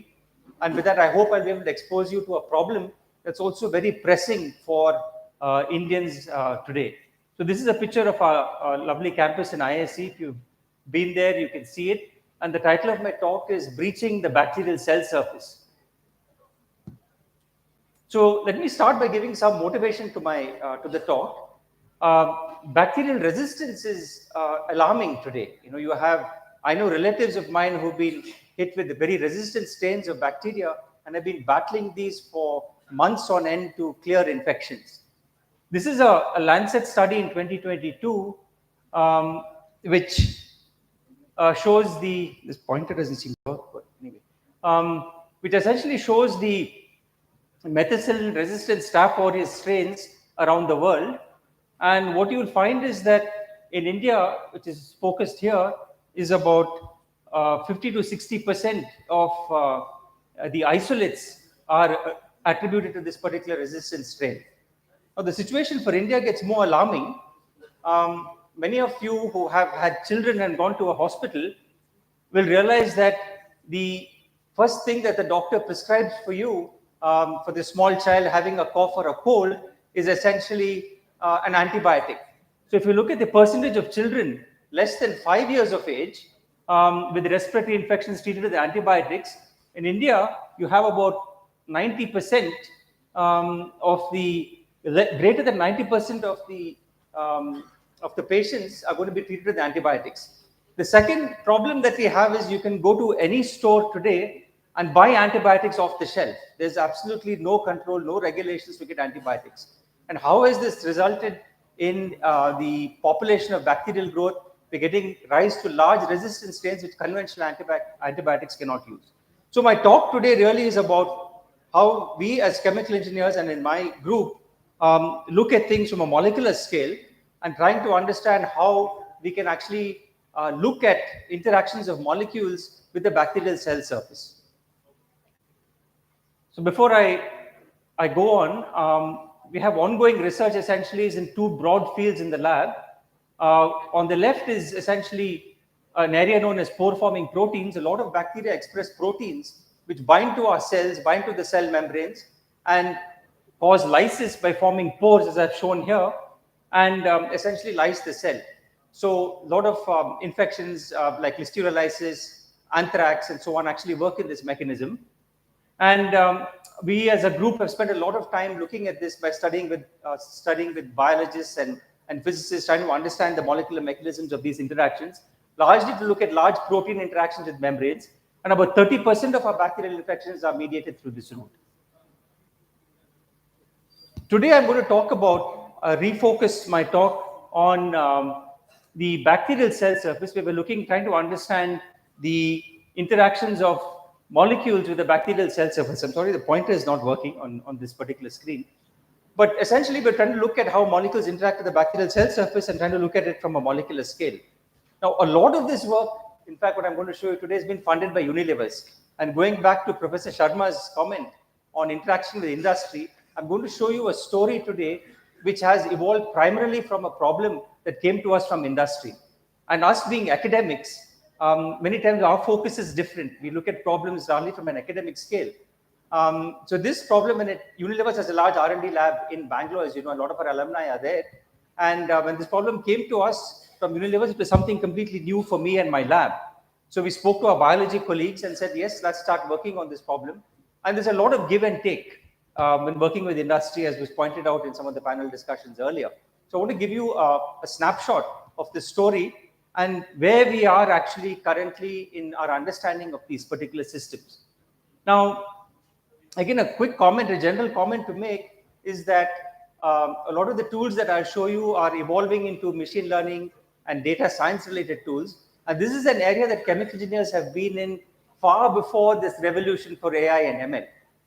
And with that, I hope I'll be able to expose you to a problem that's also very pressing for Indians today. So this is a picture of our lovely campus in IISc. If you've been there, you can see it. And the title of my talk is Breaching the Bacterial Cell Surface. So let me start by giving some motivation to to the talk. Bacterial resistance is alarming today. You know, I know relatives of mine who've been hit with very resistant strains of bacteria and have been battling these for months on end to clear infections. This is a Lancet study in 2022, which shows this pointer doesn't seem to work, but anyway, which essentially shows the methicillin-resistant Staph aureus strains around the world. And what you will find is that in India, which is focused here, is about 50 to 60% of the isolates are attributed to this particular resistant strain. Now, the situation for India gets more alarming. Many of you who have had children and gone to a hospital will realize that the first thing that the doctor prescribes for you for the small child having a cough or a cold is essentially an antibiotic. So if you look at the percentage of children less than 5 years of age with respiratory infections treated with antibiotics, in India, you have about 90% of the, greater than 90% of the patients are going to be treated with antibiotics. The second problem that we have is you can go to any store today and buy antibiotics off the shelf. There's absolutely no control, no regulations to get antibiotics. And how has this resulted in the population of bacterial growth? We're getting rise to large resistant strains which conventional antibiotics cannot use. So my talk today really is about how we as chemical engineers and in my group look at things from a molecular scale and trying to understand how we can actually look at interactions of molecules with the bacterial cell surface. So before I go on, we have ongoing research essentially is in two broad fields in the lab. On the left is essentially an area known as pore-forming proteins. A lot of bacteria express proteins which bind to our cells, bind to the cell membranes, and cause lysis by forming pores, as I've shown here, and essentially lyse the cell. So a lot of infections like listeria, anthrax, and so on actually work in this mechanism. And we as a group have spent a lot of time looking at this by studying with biologists and physicists, trying to understand the molecular mechanisms of these interactions, largely to look at large protein interactions with membranes. And about 30% of our bacterial infections are mediated through this route. Today, I'm going to talk about, refocus my talk on the bacterial cell surface. We were trying to understand the interactions of molecules with the bacterial cell surface. I'm sorry, the pointer is not working on this particular screen. But essentially, we're trying to look at how molecules interact with the bacterial cell surface and trying to look at it from a molecular scale. Now, a lot of this work, in fact, what I'm going to show you today has been funded by Unilevers. And going back to Professor Sharma's comment on interaction with industry, I'm going to show you a story today which has evolved primarily from a problem that came to us from industry. And us being academics, many times our focus is different. We look at problems only from an academic scale. So this problem, Unilevers has a large R&D lab in Bangalore, as you know, a lot of our alumni are there. And when this problem came to us from Unilevers, it was something completely new for me and my lab. So we spoke to our biology colleagues and said, yes, let's start working on this problem. And there's a lot of give and take when working with industry, as was pointed out in some of the panel discussions earlier. So I want to give you a snapshot of the story and where we are actually currently in our understanding of these particular systems. Now, again, a quick comment, a general comment to make is that a lot of the tools that I'll show you are evolving into machine learning and data science related tools. And this is an area that chemical engineers have been in far before this revolution for AI and ML.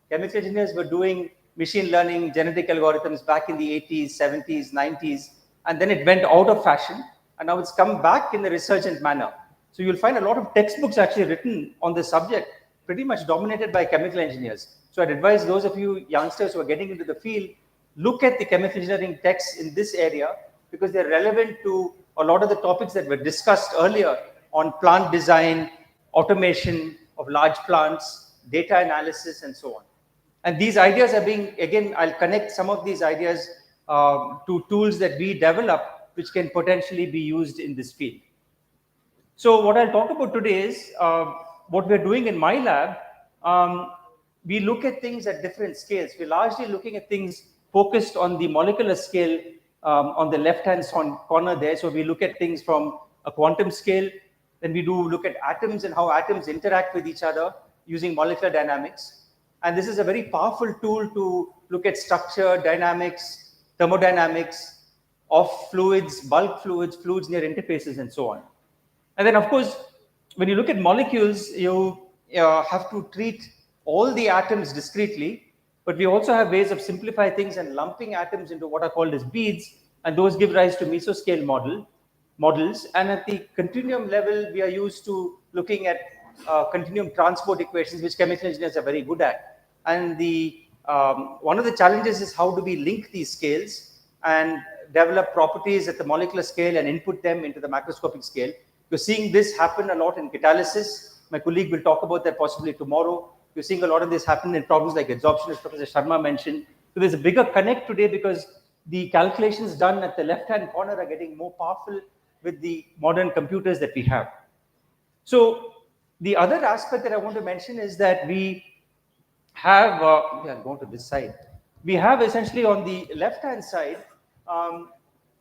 Chemical engineers were doing machine learning, genetic algorithms back in the 80s, 70s, 90s, and then it went out of fashion. And now it's come back in a resurgent manner. So you'll find a lot of textbooks actually written on this subject, pretty much dominated by chemical engineers. So I'd advise those of you youngsters who are getting into the field, look at the chemical engineering texts in this area because they're relevant to a lot of the topics that were discussed earlier on plant design, automation of large plants, data analysis, and so on. And these ideas are being, again, I'll connect some of these ideas to tools that we develop, which can potentially be used in this field. So what I'll talk about today is what we're doing in my lab. We look at things at different scales. We're largely looking at things focused on the molecular scale on the left-hand corner there. So we look at things from a quantum scale. Then we do look at atoms and how atoms interact with each other using molecular dynamics. And this is a very powerful tool to look at structure, dynamics, thermodynamics of fluids, bulk fluids, fluids near interfaces, and so on. And then, of course, when you look at molecules, you have to treat all the atoms discretely, but we also have ways of simplifying things and lumping atoms into what are called as beads, and those give rise to mesoscale models. And at the continuum level, we are used to looking at continuum transport equations, which chemical engineers are very good at. And one of the challenges is how do we link these scales and develop properties at the molecular scale and input them into the macroscopic scale. You're seeing this happen a lot in catalysis. My colleague will talk about that possibly tomorrow. You're seeing a lot of this happen in problems like adsorption, as Professor Sharma mentioned. So there's a bigger connect today because the calculations done at the left-hand corner are getting more powerful with the modern computers that we have. So the other aspect that I want to mention is that we have, I'll go to this side. We have essentially on the left-hand side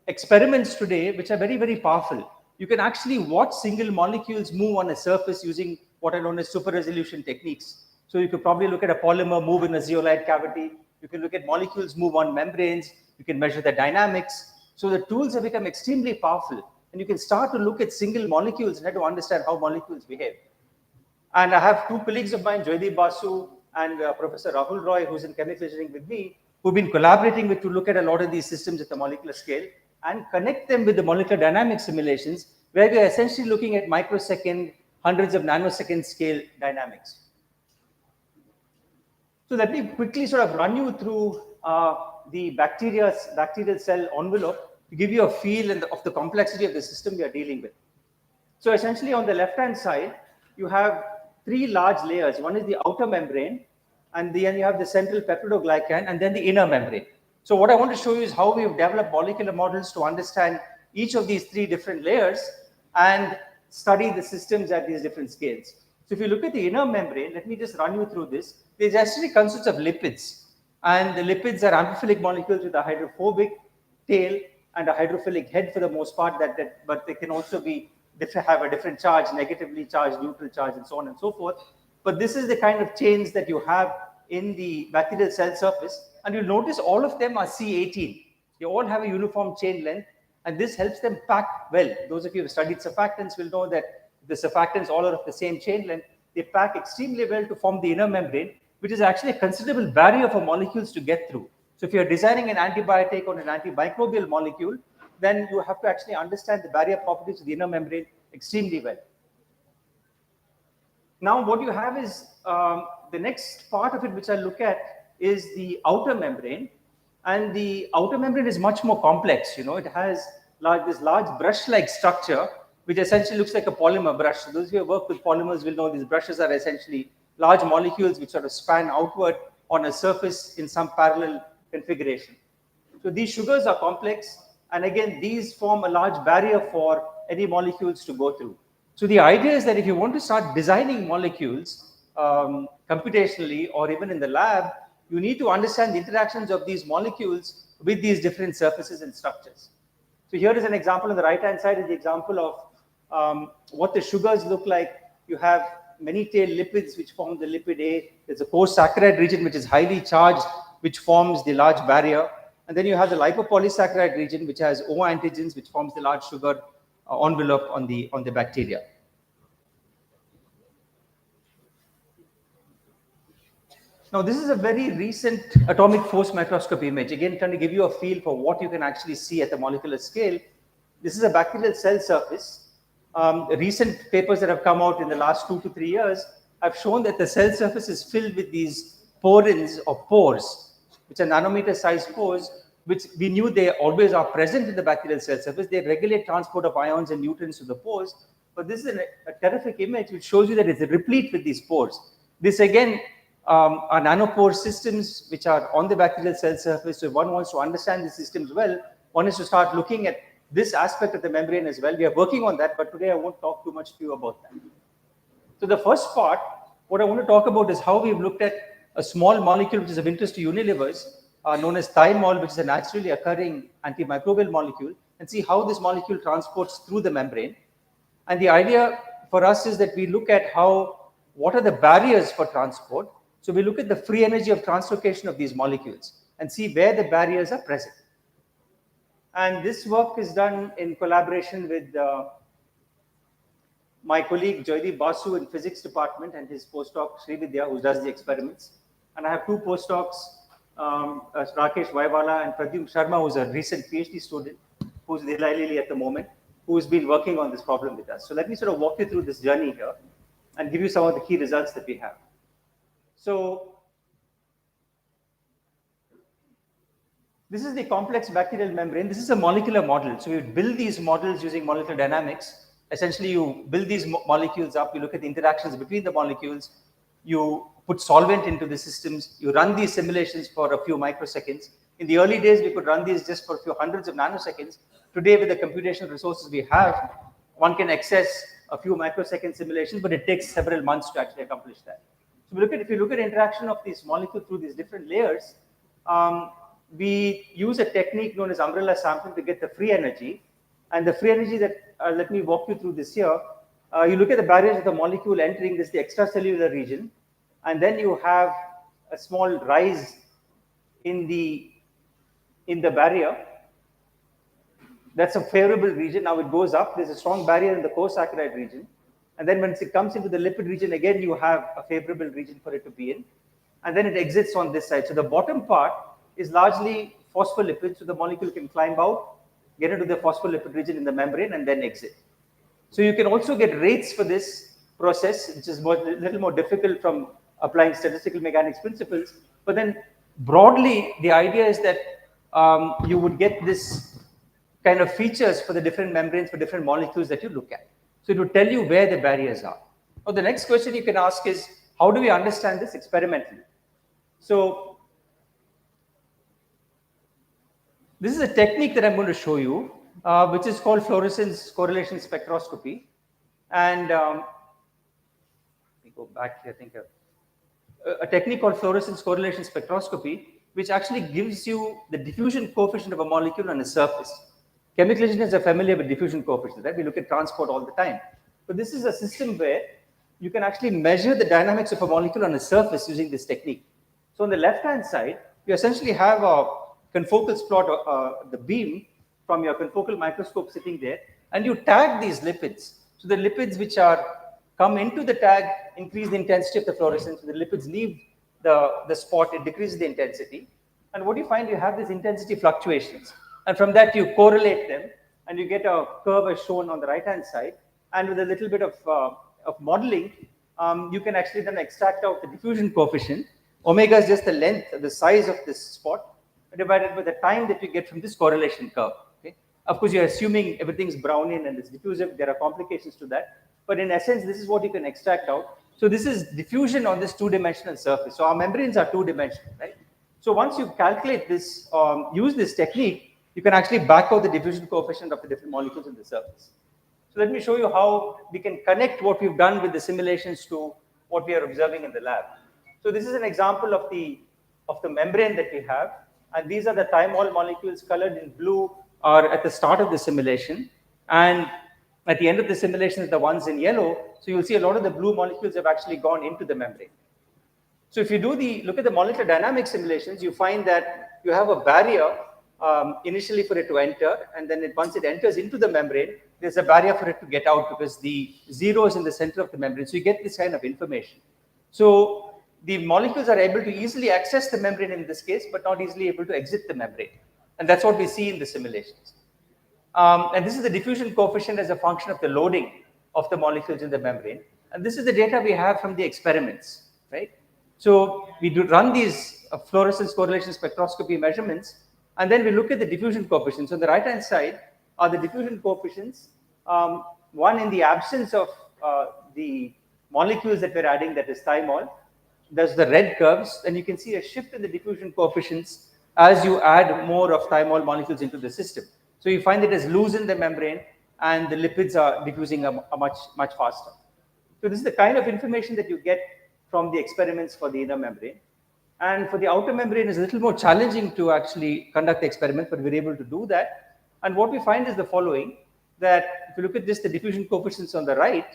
experiments today which are very, very powerful. You can actually watch single molecules move on a surface using what are known as super resolution techniques. So you could probably look at a polymer move in a zeolite cavity. You can look at molecules move on membranes. You can measure the dynamics. So the tools have become extremely powerful. And you can start to look at single molecules and try to understand how molecules behave. And I have two colleagues of mine, Joydeep Basu and Professor Rahul Roy, who's in chemical engineering with me, who've been collaborating with to look at a lot of these systems at the molecular scale and connect them with the molecular dynamic simulations, where we are essentially looking at microsecond, hundreds of nanosecond scale dynamics. So let me quickly sort of run you through the bacterial cell envelope to give you a feel of the complexity of the system we are dealing with. So essentially on the left-hand side, you have three large layers. One is the outer membrane, and then you have the central peptidoglycan, and then the inner membrane. So what I want to show you is how we've developed molecular models to understand each of these three different layers and study the systems at these different scales. So if you look at the inner membrane, let me just run you through this. It actually consists of lipids, and the lipids are amphiphilic molecules with a hydrophobic tail and a hydrophilic head for the most part, but they can also have a different charge, negatively charged, neutral charge, and so on and so forth. But this is the kind of chains that you have in the bacterial cell surface. And you'll notice all of them are C18. They all have a uniform chain length, and this helps them pack well. Those of you who have studied surfactants will know that the surfactants all are of the same chain length. They pack extremely well to form the inner membrane, which is actually a considerable barrier for molecules to get through. So if you're designing an antibiotic or an antimicrobial molecule, then you have to actually understand the barrier properties of the inner membrane extremely well. Now what you have is the next part of it which I look at is the outer membrane, and the outer membrane is much more complex. It has this large brush-like structure which essentially looks like a polymer brush. So those of you who work with polymers will know these brushes are essentially large molecules which sort of span outward on a surface in some parallel configuration. So these sugars are complex, and again these form a large barrier for any molecules to go through. So the idea is that if you want to start designing molecules computationally or even in the lab, you need to understand the interactions of these molecules with these different surfaces and structures. So here is an example on the right-hand side is the example of what the sugars look like. You have many-tailed lipids which form the lipid A. There's a post-saccharide region which is highly charged, which forms the large barrier. And then you have the lipopolysaccharide region which has O antigens, which forms the large sugar envelope on the bacteria. Now, this is a very recent atomic force microscopy image. Again, trying to give you a feel for what you can actually see at the molecular scale. This is a bacterial cell surface. Recent papers that have come out in the last 2 to 3 years have shown that the cell surface is filled with these porins or pores, which are nanometer-sized pores, which we knew they always are present in the bacterial cell surface. They regulate transport of ions and nutrients to the pores. But this is a terrific image which shows you that it's replete with these pores. This again are nanopore systems which are on the bacterial cell surface. So if one wants to understand the systems well, one is to start looking at this aspect of the membrane as well. We are working on that, but today I won't talk too much to you about that. So the first part, what I want to talk about is how we've looked at a small molecule which is of interest to Unilevers, known as thymol, which is a naturally occurring antimicrobial molecule, and see how this molecule transports through the membrane. And the idea for us is that we look at what are the barriers for transport. So we look at the free energy of translocation of these molecules and see where the barriers are present. And this work is done in collaboration with my colleague Joydeep Basu in physics department and his postdoc Shri Vidya, who does the experiments. And I have two postdocs, Rakesh Vaiwala and Pradyum Sharma, who's a recent PhD student, who's in Eli Lilly at the moment, who's been working on this problem with us. So let me sort of walk you through this journey here and give you some of the key results that we have. So this is the complex bacterial membrane. This is a molecular model. So we build these models using molecular dynamics. Essentially, you build these molecules up, you look at the interactions between the molecules, you put solvent into the systems, you run these simulations for a few microseconds. In the early days, we could run these just for a few hundreds of nanoseconds. Today, with the computational resources we have, one can access a few microsecond simulations, but it takes several months to actually accomplish that. So if you look at interaction of these molecules through these different layers, we use a technique known as umbrella sampling to get the free energy. And the free energy that, let me walk you through this here. You look at the barriers of the molecule entering this, the extracellular region, and then you have a small rise in the barrier. That's a favorable region. Now it goes up. There's a strong barrier in the co-saccharide region. And then once it comes into the lipid region, again, you have a favorable region for it to be in. And then it exits on this side. So the bottom part is largely phospholipids. So the molecule can climb out, get into the phospholipid region in the membrane, and then exit. So you can also get rates for this process, which is a little more difficult from applying statistical mechanics principles. But then broadly, the idea is that you would get this kind of features for the different membranes for different molecules that you look at. So it will tell you where the barriers are. Now, the next question you can ask is, how do we understand this experimentally? So this is a technique that I'm going to show you, which is called fluorescence correlation spectroscopy. And let me go back here, I think a technique called fluorescence correlation spectroscopy, which actually gives you the diffusion coefficient of a molecule on a surface. Chemical engineers are familiar with diffusion coefficients, right? We look at transport all the time. But this is a system where you can actually measure the dynamics of a molecule on a surface using this technique. So on the left-hand side, you essentially have a confocal plot, the beam from your confocal microscope sitting there, and you tag these lipids. So the lipids which come into the tag increase the intensity of the fluorescence. So the lipids leave the spot, it decreases the intensity. And what you find, you have these intensity fluctuations. And from that, you correlate them, and you get a curve as shown on the right-hand side. And with a little bit of modeling, you can actually then extract out the diffusion coefficient. Omega is just the length, the size of this spot, divided by the time that you get from this correlation curve. Okay? Of course, you're assuming everything's Brownian and it's diffusive. There are complications to that. But in essence, this is what you can extract out. So this is diffusion on this two-dimensional surface. So our membranes are two-dimensional, right? So once you calculate this, use this technique, you can actually back out the diffusion coefficient of the different molecules in the surface. So let me show you how we can connect what we've done with the simulations to what we are observing in the lab. So this is an example of the membrane that we have. And these are the thymol molecules colored in blue are at the start of the simulation. And at the end of the simulation is the ones in yellow. So you'll see a lot of the blue molecules have actually gone into the membrane. So if you look at the molecular dynamics simulations, you find that you have a barrier initially for it to enter, and then once it enters into the membrane, there's a barrier for it to get out because the zero is in the center of the membrane. So you get this kind of information. So the molecules are able to easily access the membrane in this case, but not easily able to exit the membrane. And that's what we see in the simulations. And this is the diffusion coefficient as a function of the loading of the molecules in the membrane. And this is the data we have from the experiments, right? So we run these fluorescence correlation spectroscopy measurements, and then we look at the diffusion coefficients. On the right-hand side are the diffusion coefficients, one in the absence of the molecules that we're adding, that is thymol, there's the red curves, and you can see a shift in the diffusion coefficients as you add more of thymol molecules into the system. So you find it has loosened the membrane and the lipids are diffusing a much faster. So this is the kind of information that you get from the experiments for the inner membrane. And for the outer membrane, it's a little more challenging to actually conduct the experiment, but we're able to do that. And what we find is the following, that if you look at this, the diffusion coefficients on the right,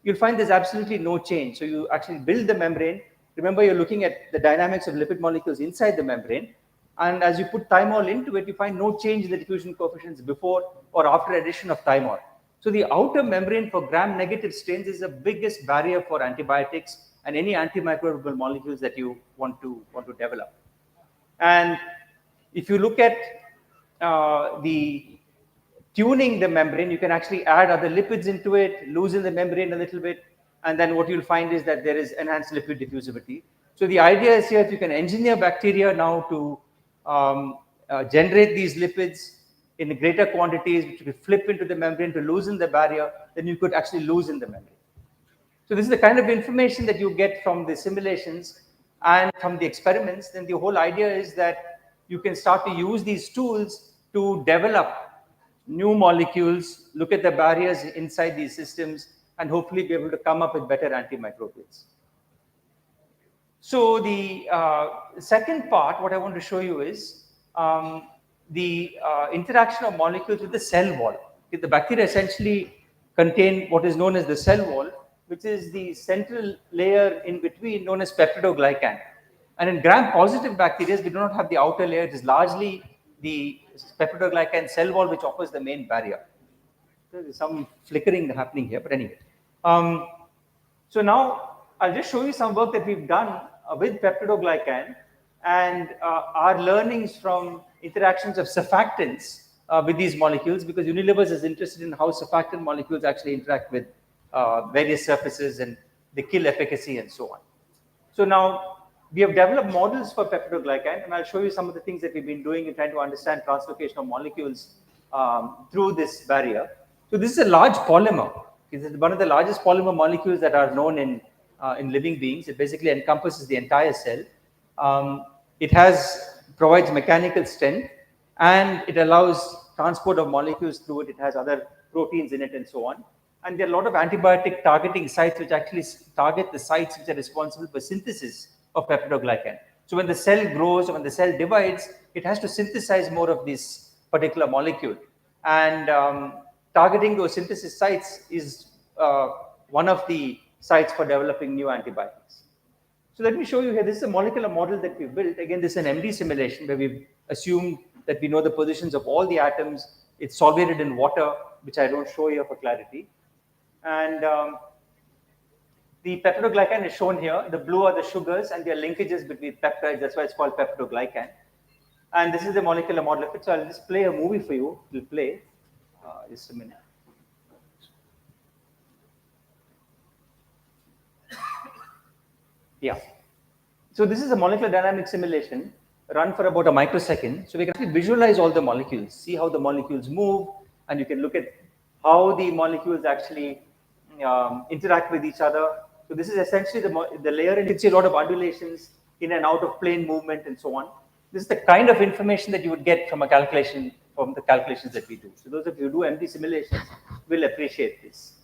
you'll find there's absolutely no change. So you actually build the membrane. Remember, you're looking at the dynamics of lipid molecules inside the membrane. And as you put thymol into it, you find no change in the diffusion coefficients before or after addition of thymol. So the outer membrane for gram-negative strains is the biggest barrier for antibiotics and any antimicrobial molecules that you want to develop. And if you look at the tuning the membrane, you can actually add other lipids into it, loosen the membrane a little bit, and then what you'll find is that there is enhanced lipid diffusivity. So the idea is here, if you can engineer bacteria now to generate these lipids in greater quantities, which will flip into the membrane to loosen the barrier, then you could actually loosen the membrane. So this is the kind of information that you get from the simulations and from the experiments. Then the whole idea is that you can start to use these tools to develop new molecules, look at the barriers inside these systems, and hopefully be able to come up with better antimicrobials. So the second part, what I want to show you is the interaction of molecules with the cell wall. The bacteria essentially contain what is known as the cell wall, which is the central layer in between known as peptidoglycan. And in gram-positive bacteria, we do not have the outer layer. It is largely the peptidoglycan cell wall which offers the main barrier. There's some flickering happening here, but anyway. So now I'll just show you some work that we've done with peptidoglycan and our learnings from interactions of surfactants with these molecules, because Unilever is interested in how surfactant molecules actually interact with various surfaces and the kill efficacy and so on. So now we have developed models for peptidoglycan, and I'll show you some of the things that we've been doing in trying to understand translocation of molecules through this barrier. So this is a large polymer. It's one of the largest polymer molecules that are known in living beings. It basically encompasses the entire cell. It provides mechanical strength, and it allows transport of molecules through it. It has other proteins in it and so on. And there are a lot of antibiotic targeting sites which actually target the sites which are responsible for synthesis of peptidoglycan. So when the cell grows or when the cell divides, it has to synthesize more of this particular molecule. And targeting those synthesis sites is one of the sites for developing new antibiotics. So let me show you here. This is a molecular model that we've built. Again, this is an MD simulation where we've assumed that we know the positions of all the atoms. It's solvated in water, which I don't show here for clarity. And the peptidoglycan is shown here. The blue are the sugars, and there are linkages between peptides. That's why it's called peptidoglycan. And this is the molecular model of it. So I'll just play a movie for you. We'll play. Just a minute. Yeah. So this is a molecular dynamic simulation run for about a microsecond. So we can actually visualize all the molecules, see how the molecules move, and you can look at how the molecules actually interact with each other. So this is essentially the layer, and you can see a lot of undulations in and out of plane movement and so on. This is the kind of information that you would get from a calculation, from the calculations that we do. So those of you who do MD simulations will appreciate this.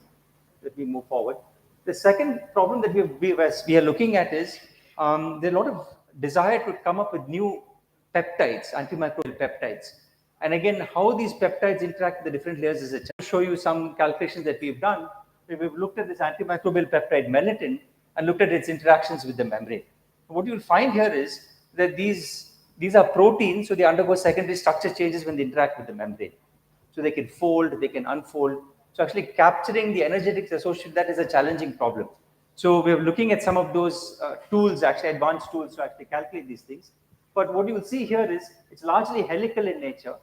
Let me move forward. The second problem that we are looking at is there are a lot of desire to come up with new peptides, antimicrobial peptides. And again, how these peptides interact with the different layers is a challenge. I'll show you some calculations that we've done. We've looked at this antimicrobial peptide melittin and looked at its interactions with the membrane. What you'll find here is that these are proteins, so they undergo secondary structure changes when they interact with the membrane. So they can fold, they can unfold. So actually capturing the energetics associated with that is a challenging problem. So we're looking at some of those tools, actually advanced tools to actually calculate these things. But what you will see here is it's largely helical in nature.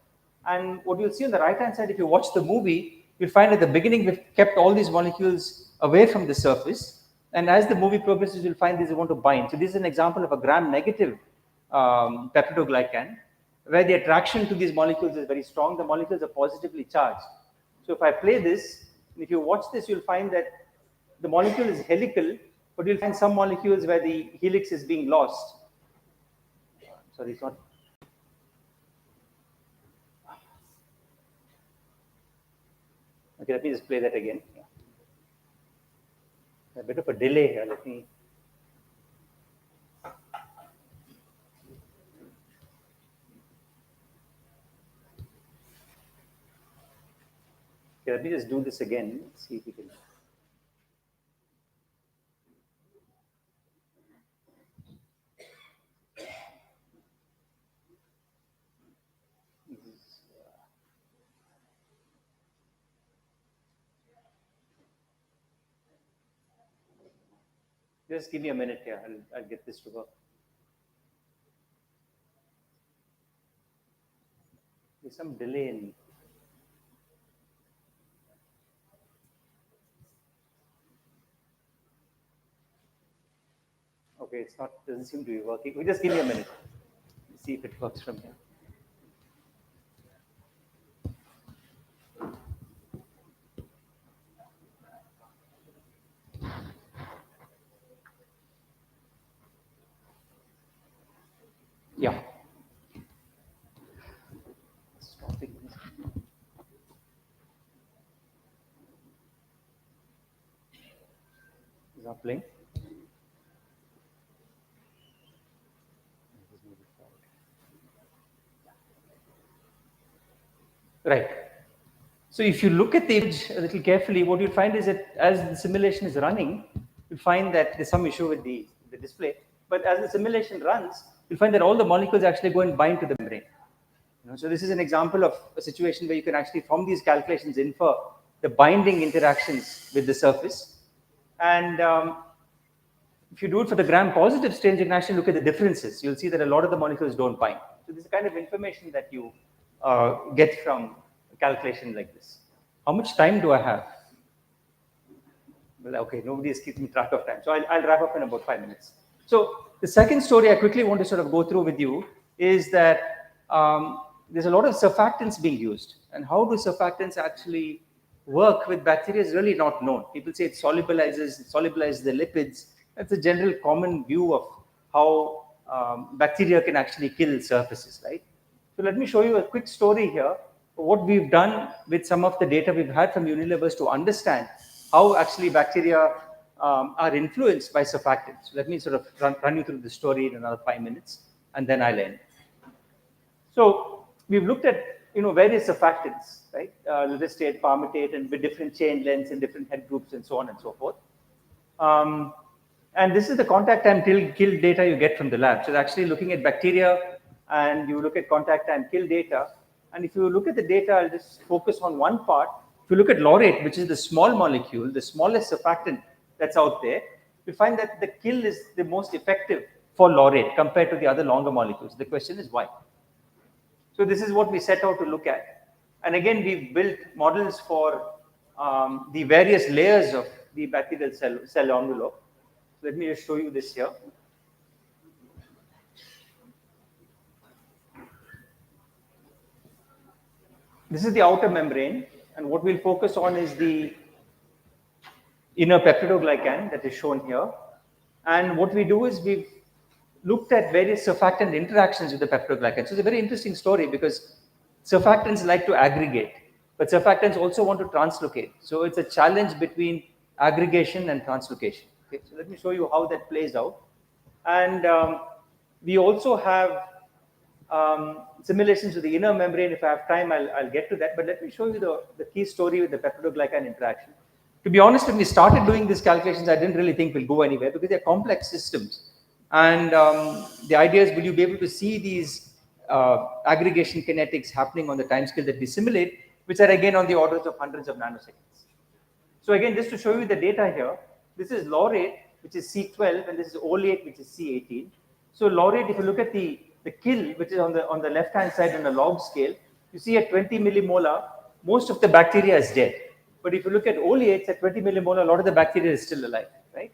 And what you'll see on the right-hand side, if you watch the movie, you'll find at the beginning we've kept all these molecules away from the surface. And as the movie progresses, you'll find these want to bind. So this is an example of a gram-negative peptidoglycan, where the attraction to these molecules is very strong. The molecules are positively charged. So if I play this, if you watch this, you'll find that the molecule is helical, But you'll find some molecules where the helix is being lost. Sorry, it's not. Okay, let me just play that again. Yeah. A bit of a delay here. Let me. Okay, let me just do this again. See if we can. Just give me a minute here. I'll get this to work. There's some delay in. Okay, it's not. Doesn't seem to be working. Just give me a minute. See if it works from here. Yeah. Stopping. Is not playing. Right. So if you look at the image a little carefully, what you'll find is that as the simulation is running, you'll find that there's some issue with the display. But as the simulation runs, you'll find that all the molecules actually go and bind to the membrane. So this is an example of a situation where you can actually, from these calculations, infer the binding interactions with the surface. And if you do it for the gram-positive stage, you can actually look at the differences. You'll see that a lot of the molecules don't bind. So this is the kind of information that you get from a calculation like this. How much time do I have? Well, okay, nobody is keeping track of time. So I'll wrap up in about 5 minutes. So the second story I quickly want to sort of go through with you is that there's a lot of surfactants being used. And how do surfactants actually work with bacteria is really not known. People say it solubilizes the lipids. That's a general common view of how bacteria can actually kill surfaces, right? So let me show you a quick story here. What we've done with some of the data we've had from Unilever to understand how actually bacteria are influenced by surfactants. Let me sort of run you through the story in another 5 minutes, and then I'll end. So we've looked at various surfactants, right? Lutestate, palmitate, and with different chain lengths and different head groups and so on and so forth. And this is the contact time kill data you get from the lab. So it's actually looking at bacteria, and you look at contact time kill data. And if you look at the data, I'll just focus on one part. If you look at laurate, which is the small molecule, the smallest surfactant that's out there, we find that the kill is the most effective for laurate compared to the other longer molecules. The question is why? So this is what we set out to look at. And again, we've built models for the various layers of the bacterial cell envelope. Let me just show you this here. This is the outer membrane, and what we'll focus on is the inner peptidoglycan that is shown here. And what we do is we've looked at various surfactant interactions with the peptidoglycan. So it's a very interesting story because surfactants like to aggregate, but surfactants also want to translocate. So it's a challenge between aggregation and translocation. Okay, so let me show you how that plays out. And we also have simulations with the inner membrane. If I have time, I'll get to that. But let me show you the key story with the peptidoglycan interaction. To be honest, when we started doing these calculations, I didn't really think we'll go anywhere because they're complex systems. And the idea is, will you be able to see these aggregation kinetics happening on the timescale that we simulate, which are again on the orders of hundreds of nanoseconds. So again, just to show you the data here, this is laurate, which is C12, and this is oleate, which is C18. So laurate, if you look at the kill, which is on the left-hand side on the log scale, you see at 20 millimolar, most of the bacteria is dead. But if you look at oleates at 20 millimolar, a lot of the bacteria is still alive, right?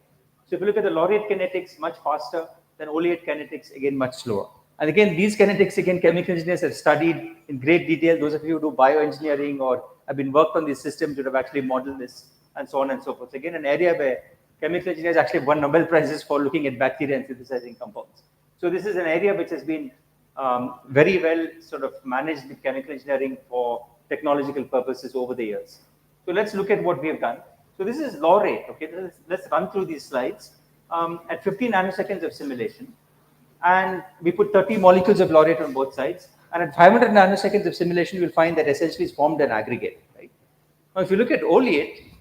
So if you look at the laurate kinetics, much faster than oleate kinetics, again, much slower. And again, these kinetics, again, chemical engineers have studied in great detail. Those of you who do bioengineering or have been worked on these systems would have actually modeled this and so on and so forth. So again, an area where chemical engineers actually won Nobel Prizes for looking at bacteria and synthesizing compounds. So this is an area which has been very well sort of managed with chemical engineering for technological purposes over the years. So let's look at what we have done. So this is law rate. Okay, let's run through these slides. At 15 nanoseconds of simulation, and we put 30 molecules of laurate on both sides. And at 500 nanoseconds of simulation, you'll find that essentially it's formed an aggregate. Right? Now, if you look at oleate,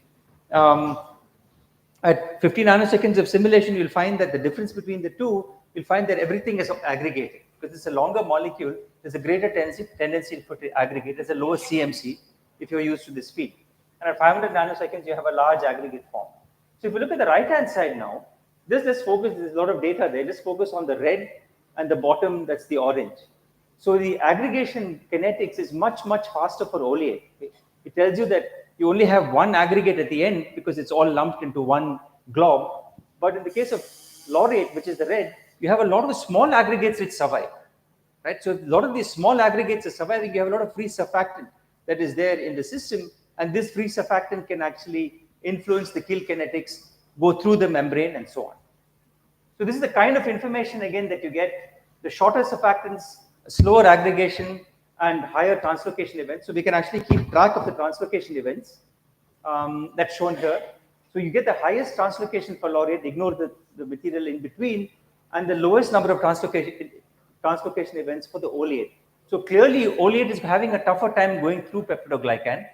at 50 nanoseconds of simulation, you'll find that the difference between the two, you'll find that everything is aggregated. Because it's a longer molecule, there's a greater tendency for it to aggregate. There's a lower CMC if you're used to this field. And at 500 nanoseconds, you have a large aggregate form. So if you look at the right-hand side now, let's focus, there's a lot of data there. Let's focus on the red and the bottom, that's the orange. So the aggregation kinetics is much, much faster for oleate. It tells you that you only have one aggregate at the end because it's all lumped into one glob. But in the case of laurate, which is the red, you have a lot of small aggregates which survive. Right? So a lot of these small aggregates are surviving. You have a lot of free surfactant that is there in the system. And this free surfactant can actually influence the kill kinetics, go through the membrane and so on. So this is the kind of information, again, that you get. The shorter surfactants, slower aggregation, and higher translocation events. So we can actually keep track of the translocation events that's shown here. So you get the highest translocation for laurate, ignore the material in between, and the lowest number of translocation events for the oleate. So clearly, oleate is having a tougher time going through peptidoglycan.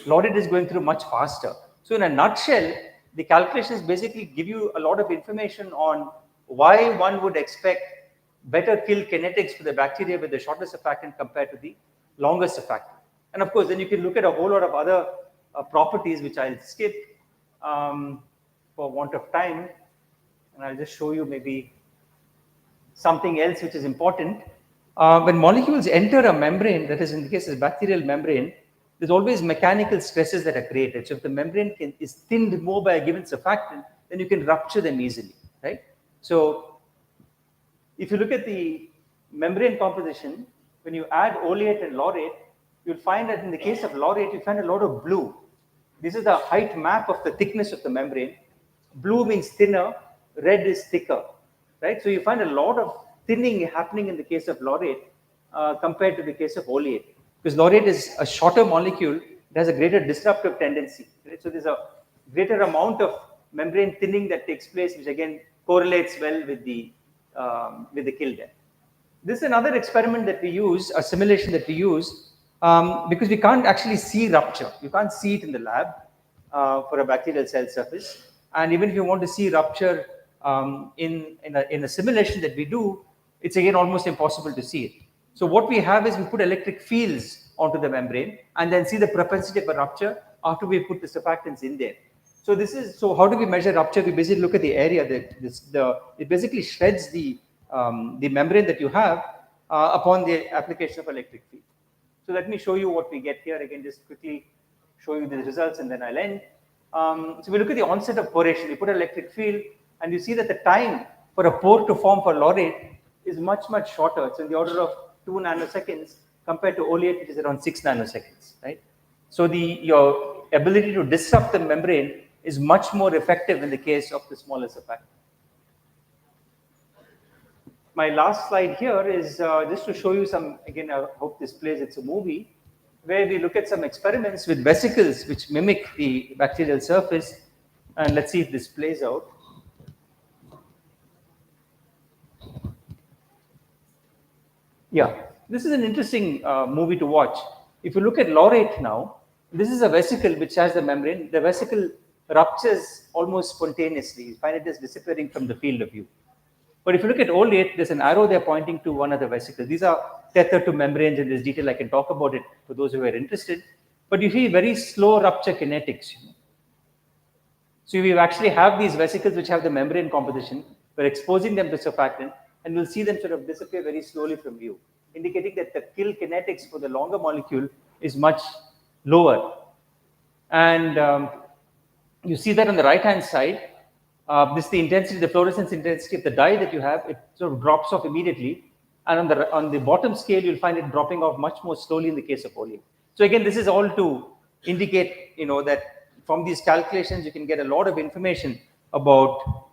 Laurate is going through much faster. So in a nutshell, the calculations basically give you a lot of information on why one would expect better kill kinetics for the bacteria with the shorter surfactant compared to the longer surfactant. And of course, then you can look at a whole lot of other properties, which I'll skip for want of time. And I'll just show you maybe something else which is important. When molecules enter a membrane, that is in the case of bacterial membrane, there's always mechanical stresses that are created. So if the membrane is thinned more by a given surfactant, then you can rupture them easily, right? So if you look at the membrane composition, when you add oleate and laurate, you'll find that in the case of laurate, you find a lot of blue. This is the height map of the thickness of the membrane. Blue means thinner, red is thicker, right? So you find a lot of thinning happening in the case of laurate compared to the case of oleate. Because laurate is a shorter molecule, it has a greater disruptive tendency. Right? So there's a greater amount of membrane thinning that takes place, which again correlates well with the kill death. This is another experiment that we use, a simulation that we use, because we can't actually see rupture. You can't see it in the lab for a bacterial cell surface. And even if you want to see rupture in a simulation that we do, it's again almost impossible to see it. So what we have is we put electric fields onto the membrane and then see the propensity for rupture after we put the surfactants in there. So how do we measure rupture? We basically look at the area that it basically shreds the membrane that you have upon the application of electric field. So let me show you what we get here. Again, just quickly show you the results and then I'll end. So we look at the onset of poration. We put an electric field and you see that the time for a pore to form for laurate is much, much shorter. It's in the order of 2 nanoseconds compared to oleate, which is around 6 nanoseconds, right? So your ability to disrupt the membrane is much more effective in the case of the smaller surfactant. My last slide here is just to show you some, again, I hope this plays, it's a movie, where we look at some experiments with vesicles which mimic the bacterial surface. And let's see if this plays out. Yeah, this is an interesting movie to watch. If you look at laurate now, this is a vesicle which has the membrane. The vesicle ruptures almost spontaneously. You find it is disappearing from the field of view. But if you look at oleate, there's an arrow there pointing to one of the vesicles. These are tethered to membranes in this detail. I can talk about it for those who are interested. But you see very slow rupture kinetics. So we actually have these vesicles which have the membrane composition. We're exposing them to surfactant, and we'll see them sort of disappear very slowly from view, indicating that the kill kinetics for the longer molecule is much lower. And you see that on the right-hand side. This is the intensity, the fluorescence intensity of the dye that you have. It sort of drops off immediately. And on the bottom scale, you'll find it dropping off much more slowly in the case of oleate. So again, this is all to indicate, that from these calculations, you can get a lot of information about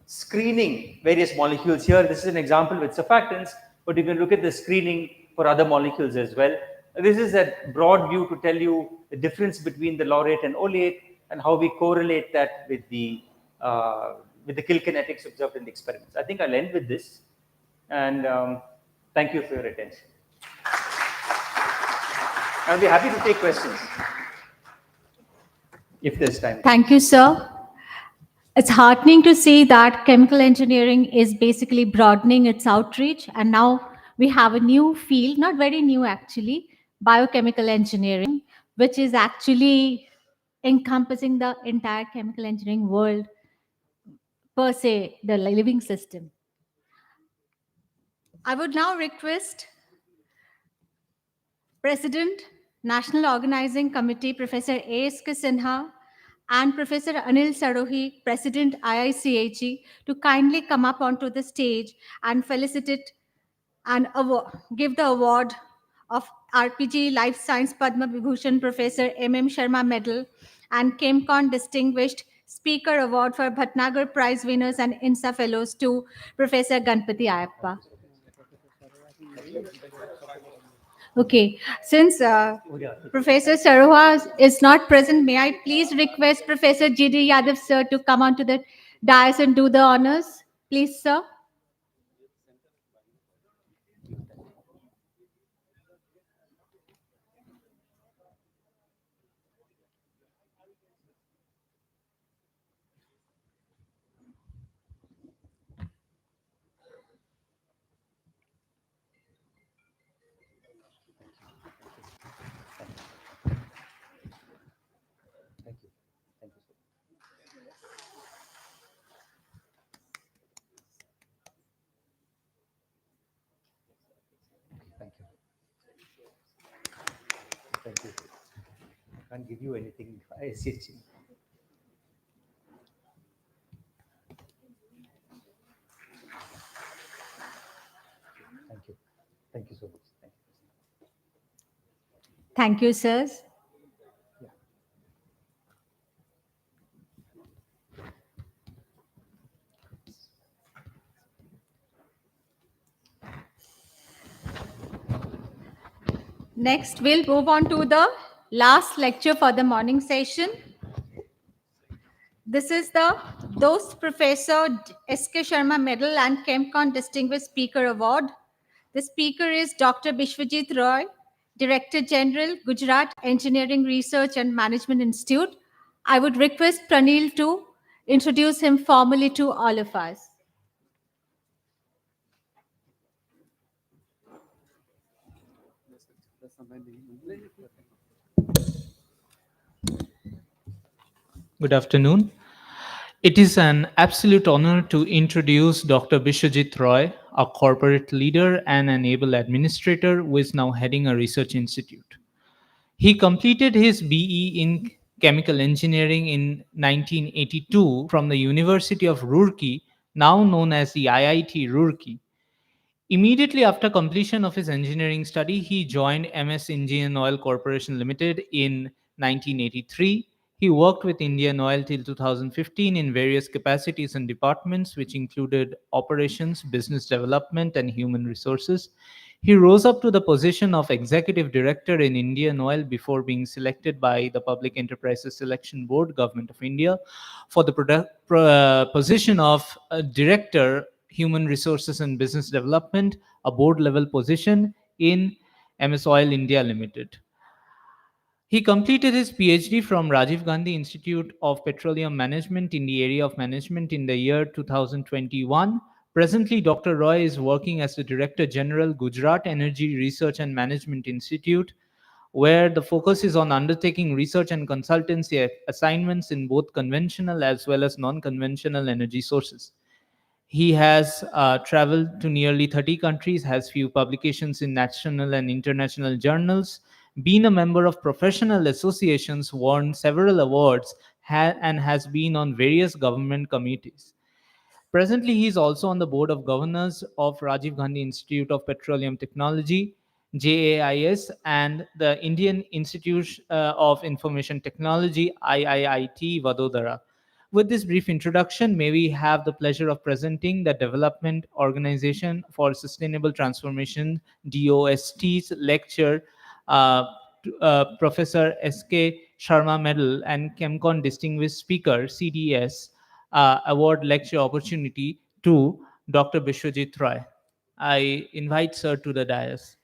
screening various molecules. Here, this is an example with surfactants, but you can look at the screening for other molecules as well. This is a broad view to tell you the difference between the laurate and oleate and how we correlate that with the kill kinetics observed in the experiments. I think I'll end with this, and thank you for your attention. I'll be happy to take questions if there's time. Thank you, sir. It's heartening to see that chemical engineering is basically broadening its outreach, and now we have a new field, not very new actually, biochemical engineering, which is actually encompassing the entire chemical engineering world, per se, the living system. I would now request President, National Organizing Committee, Professor A.S.K.Sinha, and Professor Anil Sarohi, President IIChE, to kindly come up onto the stage and felicitate and give the award of RPG Life Science Padma Vibhusan Professor M.M. Sharma Medal and ChemCon Distinguished Speaker Award for Bhatnagar Prize winners and INSA Fellows to Professor Ganpati Ayappa. Okay, since Professor Saroha is not present, may I please request Professor G.D. Yadav, sir, to come onto the dais and do the honors? Please, sir. Thank you. Can't give you anything. IIChE. Thank you. Thank you so much. Thank you, sirs. Next, we'll move on to the last lecture for the morning session. This is the Dost Professor S.K. Sharma Medal and ChemCon Distinguished Speaker Award. The speaker is Dr. Bishwajit Roy, Director General, Gujarat Engineering Research and Management Institute. I would request Pranil to introduce him formally to all of us. Good afternoon. It is an absolute honor to introduce Dr. Bishwajit Roy, a corporate leader and an able administrator who is now heading a research institute. He completed his BE in chemical engineering in 1982 from the University of Roorkee, now known as the IIT Roorkee. Immediately after completion of his engineering study, he joined MS Indian Oil Corporation Limited in 1983. He worked with Indian Oil till 2015 in various capacities and departments, which included operations, business development, and human resources. He rose up to the position of executive director in Indian Oil before being selected by the Public Enterprises Selection Board, Government of India, for the position of director, human resources and business development, a board level position in MS Oil India Limited. He completed his PhD from Rajiv Gandhi Institute of Petroleum Management in the area of management in the year 2021. Presently, Dr. Roy is working as the Director General, Gujarat Energy Research and Management Institute, where the focus is on undertaking research and consultancy assignments in both conventional as well as non-conventional energy sources. He has traveled to nearly 30 countries, has few publications in national and international journals, been a member of professional associations, won several awards, and has been on various government committees. Presently, he is also on the board of governors of Rajiv Gandhi Institute of Petroleum Technology, JAIS, and the Indian Institute of Information Technology, IIIT, Vadodara. With this brief introduction, may we have the pleasure of presenting the Development Organization for Sustainable Transformation, DOST's lecture, Professor S.K. Sharma Medal and ChemCon Distinguished Speaker, CDS, award lecture opportunity to Dr. Bishwajit Roy. I invite sir to the dais.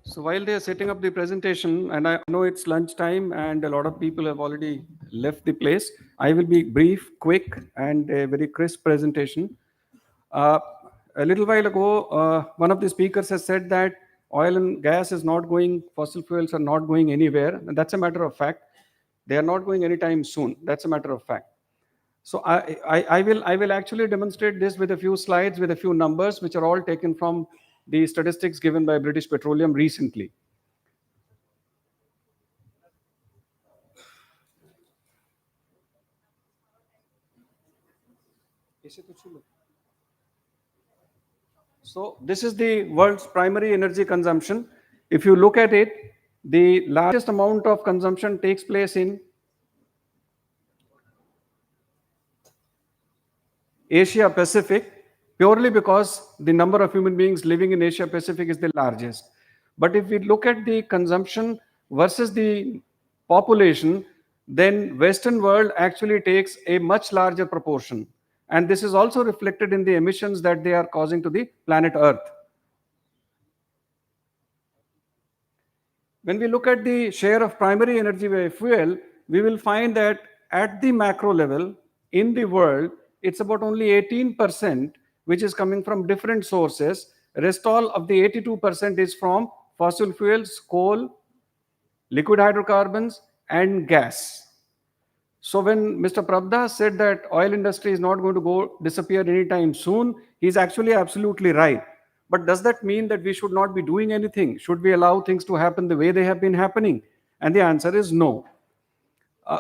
So while they are setting up the presentation, and I know it's lunchtime and a lot of people have already left the place, I will be brief, quick, and a very crisp presentation. A little while ago, one of the speakers has said that oil and gas is not going, fossil fuels are not going anywhere. And that's a matter of fact. They are not going anytime soon. That's a matter of fact. So I will actually demonstrate this with a few slides, with a few numbers, which are all taken from the statistics given by British Petroleum recently. So this is the world's primary energy consumption. If you look at it, the largest amount of consumption takes place in Asia Pacific, purely because the number of human beings living in Asia Pacific is the largest. But if we look at the consumption versus the population, then Western world actually takes a much larger proportion. And this is also reflected in the emissions that they are causing to the planet Earth. When we look at the share of primary energy by fuel, we will find that at the macro level in the world, it's about only 18%, which is coming from different sources. Rest all of the 82% is from fossil fuels, coal, liquid hydrocarbons, and gas. So when Mr. Prabdas said that oil industry is not going to go disappear anytime soon, he's actually absolutely right. But does that mean that we should not be doing anything? Should we allow things to happen the way they have been happening? And the answer is no.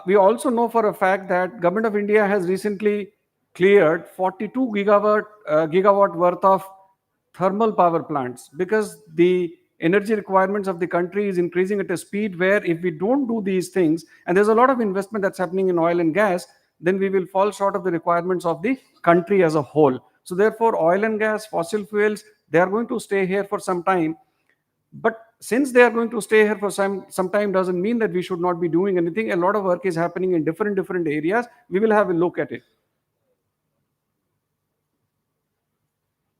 We also know for a fact that Government of India has recently cleared 42 gigawatt worth of thermal power plants because the energy requirements of the country is increasing at a speed where if we don't do these things, and there's a lot of investment that's happening in oil and gas, then we will fall short of the requirements of the country as a whole. So therefore, oil and gas, fossil fuels, they are going to stay here for some time. But since they are going to stay here for some time doesn't mean that we should not be doing anything. A lot of work is happening in different areas. We will have a look at it.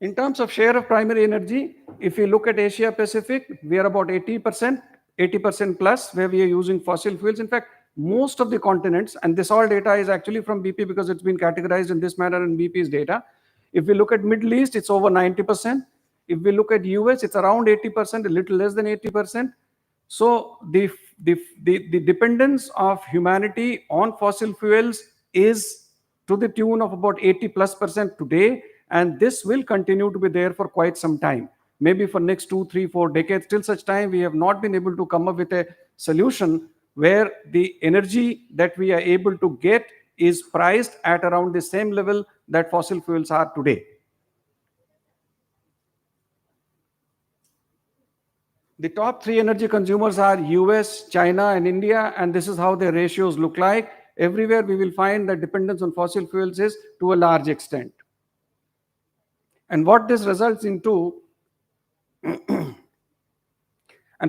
In terms of share of primary energy, if we look at Asia Pacific, we are about 80% plus where we are using fossil fuels. In fact, most of the continents, and this all data is actually from BP because it's been categorized in this manner in BP's data. If we look at Middle East, it's over 90%. If we look at US, it's around 80%, a little less than 80%. So the dependence of humanity on fossil fuels is to the tune of about 80+% today, and this will continue to be there for quite some time, maybe for next 2, 3, 4 decades. Till such time we have not been able to come up with a solution where the energy that we are able to get is priced at around the same level that fossil fuels are today. The top 3 energy consumers are US, China, and India, and this is how their ratios look like. Everywhere we will find that dependence on fossil fuels is to a large extent. And what this results into, and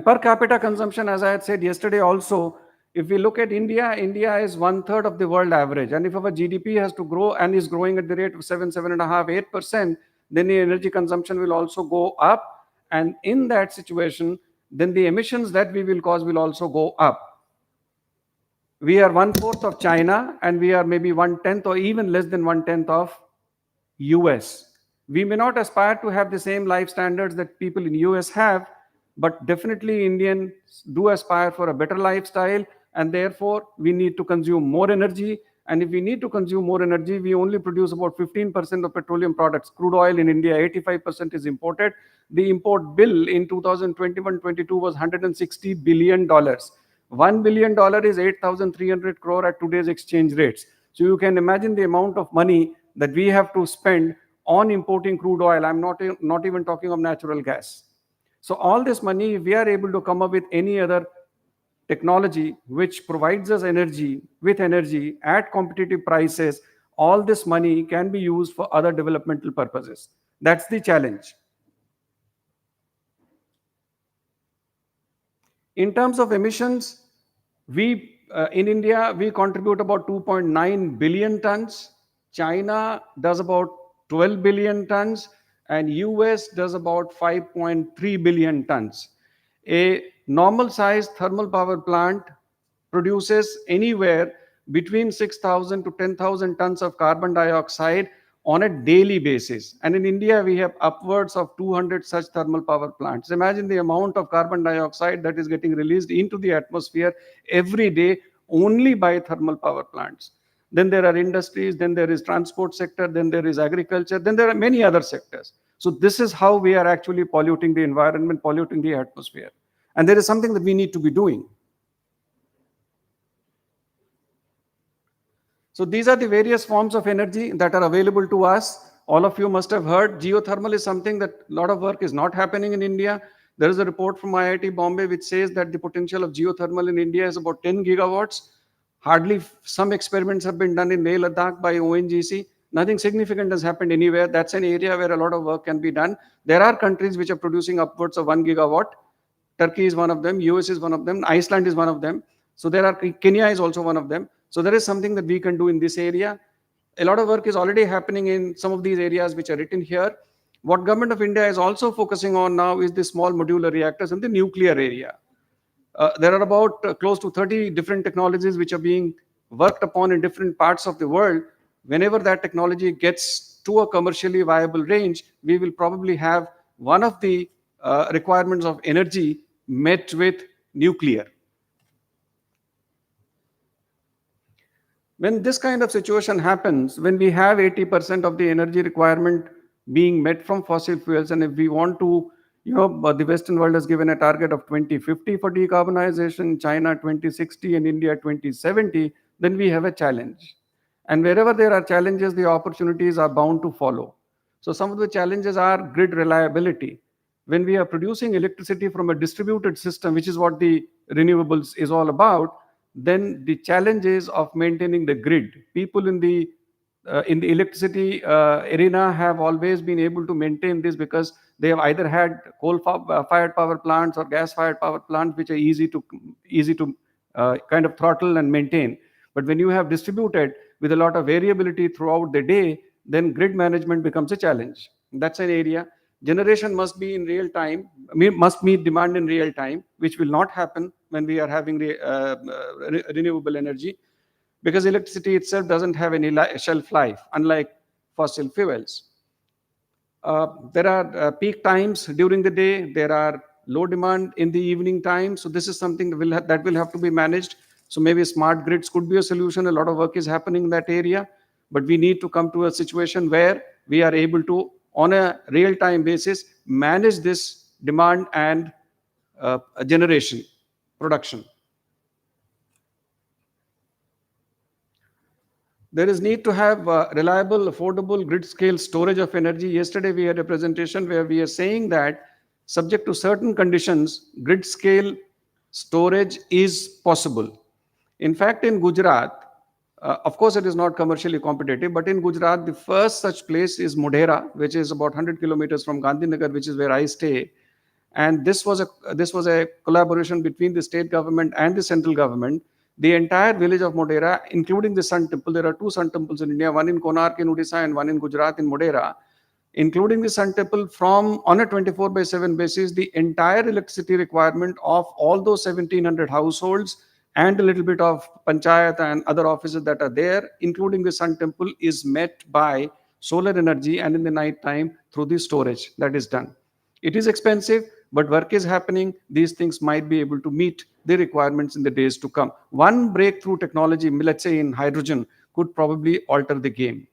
per capita consumption, as I had said yesterday also, if we look at India, India is 1/3 of the world average. And if our GDP has to grow and is growing at the rate of 7, 7.5, 8%, then the energy consumption will also go up. And in that situation, then the emissions that we will cause will also go up. We are 1/4 of China, and we are maybe 1/10 or even less than 1/10 of US. We may not aspire to have the same life standards that people in US have, but definitely Indians do aspire for a better lifestyle, and therefore we need to consume more energy. And if we need to consume more energy, we only produce about 15% of petroleum products. Crude oil in India, 85% is imported. The import bill in 2021-22 was $160 billion. $1 billion is 8,300 crore at today's exchange rates. So you can imagine the amount of money that we have to spend on importing crude oil. I'm not even talking of natural gas. So all this money, if we are able to come up with any other technology which provides us energy at competitive prices, all this money can be used for other developmental purposes. That's the challenge. In terms of emissions, we in India, we contribute about 2.9 billion tons. China does about 12 billion tons, and US does about 5.3 billion tons. A normal sized thermal power plant produces anywhere between 6,000 to 10,000 tons of carbon dioxide on a daily basis. And in India, we have upwards of 200 such thermal power plants. Imagine the amount of carbon dioxide that is getting released into the atmosphere every day only by thermal power plants. Then there are industries, then there is transport sector, then there is agriculture, then there are many other sectors. So this is how we are actually polluting the environment, polluting the atmosphere. And there is something that we need to be doing. So these are the various forms of energy that are available to us. All of you must have heard geothermal is something that a lot of work is not happening in India. There is a report from IIT Bombay which says that the potential of geothermal in India is about 10 gigawatts. Hardly some experiments have been done in Leh Ladakh by ONGC. Nothing significant has happened anywhere. That's an area where a lot of work can be done. There are countries which are producing upwards of 1 gigawatt. Turkey is one of them. US is one of them. Iceland is one of them. So there are, Kenya is also one of them. So there is something that we can do in this area. A lot of work is already happening in some of these areas which are written here. What Government of India is also focusing on now is the small modular reactors in the nuclear area. There are about close to 30 different technologies which are being worked upon in different parts of the world. Whenever that technology gets to a commercially viable range, we will probably have one of the requirements of energy met with nuclear. When this kind of situation happens, when we have 80% of the energy requirement being met from fossil fuels, and if we want to, the Western world has given a target of 2050 for decarbonization, China 2060 and India 2070, then we have a challenge. And wherever there are challenges, the opportunities are bound to follow. So some of the challenges are grid reliability. When we are producing electricity from a distributed system, which is what the renewables is all about, then the challenges of maintaining the grid. People in the electricity arena have always been able to maintain this because they have either had coal-fired power plants or gas-fired power plants, which are easy to kind of throttle and maintain. But when you have distributed with a lot of variability throughout the day, then grid management becomes a challenge. That's an area. Generation must be in real time, must meet demand in real time, which will not happen when we are having renewable energy, because electricity itself doesn't have any shelf life, unlike fossil fuels. There are peak times during the day. There are low demand in the evening time. So this is something that will have to be managed. So maybe smart grids could be a solution. A lot of work is happening in that area, but we need to come to a situation where we are able to, on a real-time basis, manage this demand and generation, production. There is need to have reliable, affordable grid-scale storage of energy. Yesterday, we had a presentation where we are saying that subject to certain conditions, grid-scale storage is possible. In fact, in Gujarat, of course, it is not commercially competitive, but in Gujarat, the first such place is Modhera, which is about 100 kilometers from Gandhinagar, which is where I stay. And this was a collaboration between the state government and the central government. The entire village of Modhera, including the Sun Temple, there are two Sun Temples in India, one in Konark in Odisha and one in Gujarat in Modhera. Including the Sun Temple, from on a 24/7 basis, the entire electricity requirement of all those 1700 households and a little bit of panchayat and other offices that are there, including the Sun Temple, is met by solar energy, and in the night time through the storage that is done. It is expensive, but work is happening. These things might be able to meet the requirements in the days to come. One breakthrough technology, let's say in hydrogen, could probably alter the game.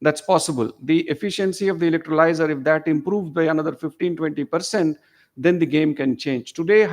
That's possible. The efficiency of the electrolyzer, if that improves by another 15-20%, then the game can change. Today,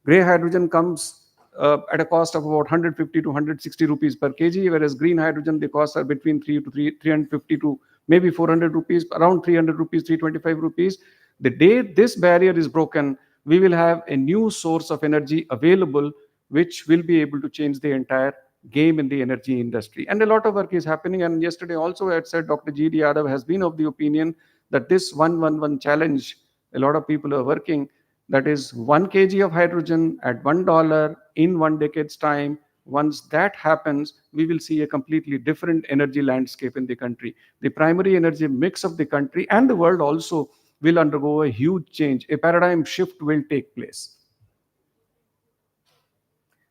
gray hydrogen comes at a cost of about 150 to 160 rupees per kg, whereas green hydrogen, the costs are between 350 to maybe 400 rupees, around 300 rupees, 325 rupees. The day this barrier is broken, we will have a new source of energy available, which will be able to change the entire game in the energy industry. And a lot of work is happening. And yesterday also I had said Dr. G.D. Yadav has been of the opinion that this 111 challenge, a lot of people are working, that is 1 kg of hydrogen at $1 in 1 decade's time. Once that happens, we will see a completely different energy landscape in the country. The primary energy mix of the country and the world also will undergo a huge change. A paradigm shift will take place.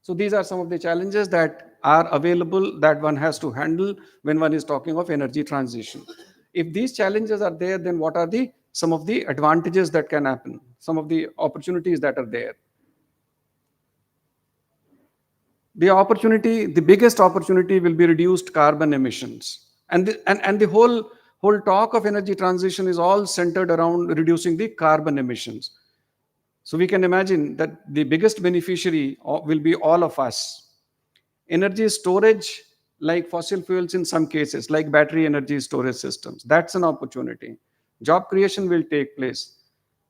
So these are some of the challenges that are available that one has to handle when one is talking of energy transition. If these challenges are there, then what are some of the advantages that can happen, some of the opportunities that are there? The biggest opportunity will be reduced carbon emissions. And the whole talk of energy transition is all centered around reducing the carbon emissions. So we can imagine that the biggest beneficiary will be all of us. Energy storage, like fossil fuels in some cases, like battery energy storage systems, that's an opportunity. Job creation will take place.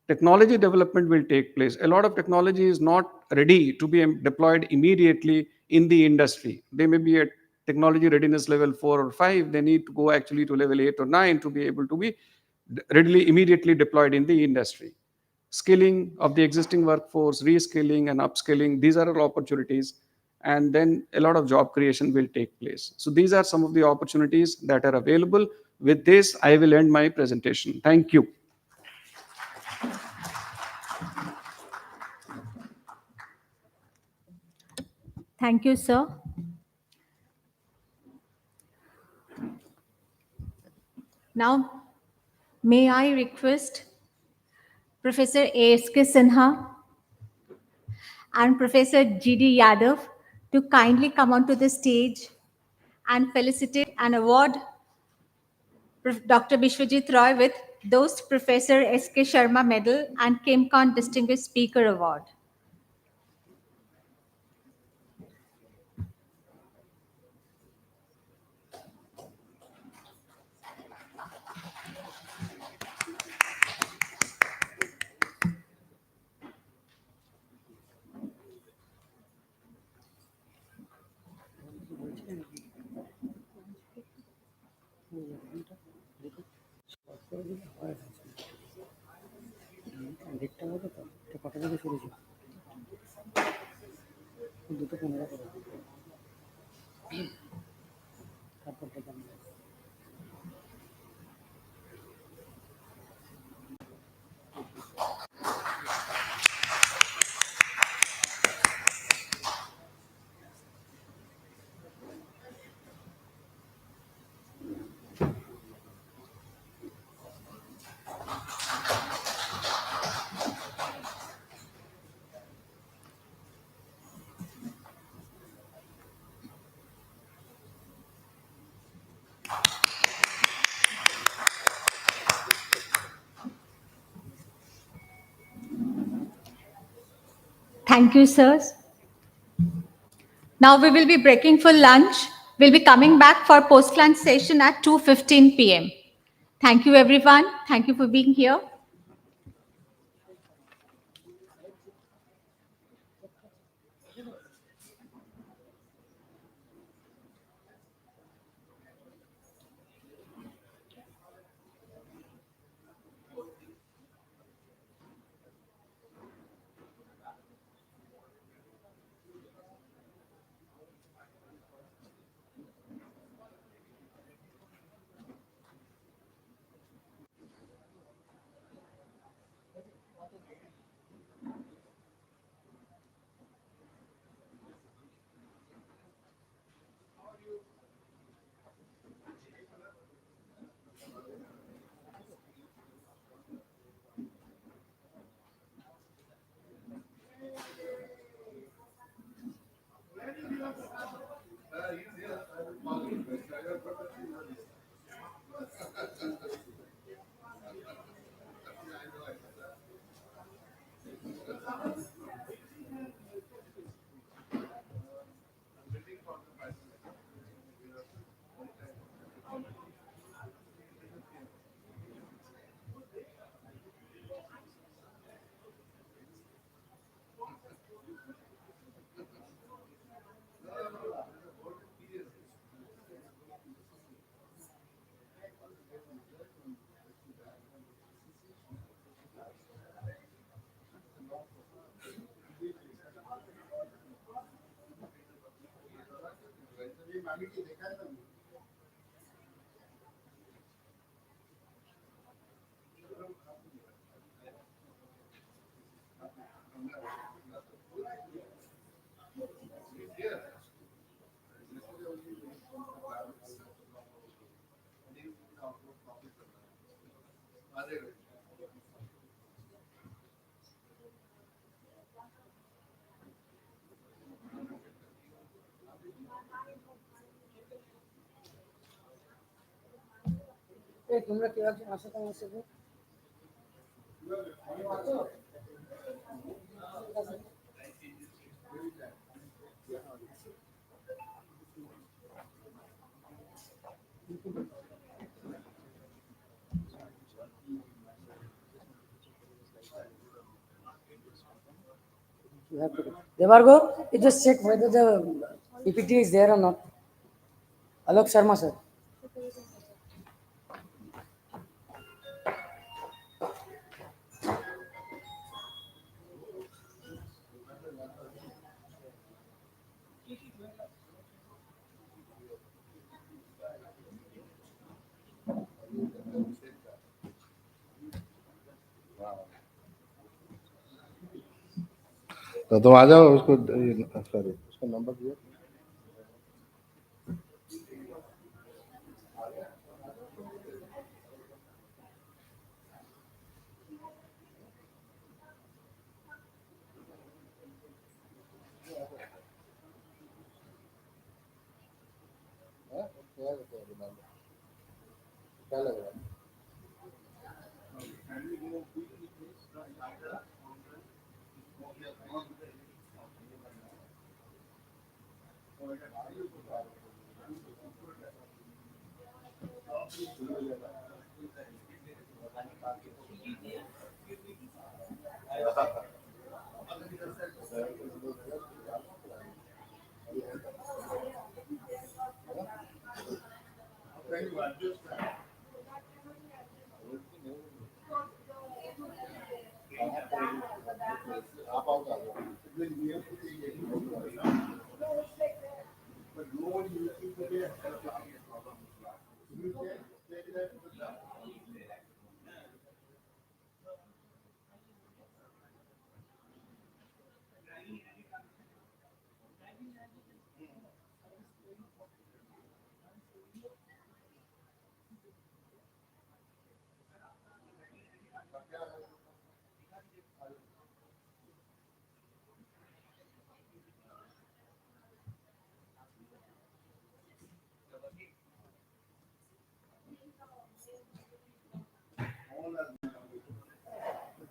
Technology development will take place. A lot of technology is not ready to be deployed immediately in the industry. They may be at technology readiness level 4 or 5. They need to go actually to level 8 or 9 to be able to be readily, immediately deployed in the industry. Skilling of the existing workforce, reskilling and upskilling, these are all opportunities. And then a lot of job creation will take place. So these are some of the opportunities that are available. With this, I will end my presentation. Thank you. Thank you, sir. Now, may I request Professor A.S.K.Sinha and Professor G.D. Yadav to kindly come onto the stage and felicitate and award Dr. Bishwajit Roy with Dost Professor S.K. Sharma Medal and ChemCon Distinguished Speaker Award. Thank you, sirs. Now we will be breaking for lunch. We'll be coming back for post-lunch session at 2:15 p.m. Thank you, everyone. Thank you for being here. এই তোমরা কেউ একজন আসো তো আমার সাথে। You have to. Devargo, you just check whether the PPT is there or not. Alok Sharma, sir. तो तुम आ जाओ उसको सॉरी उसका नंबर दिया क्या लग रहा है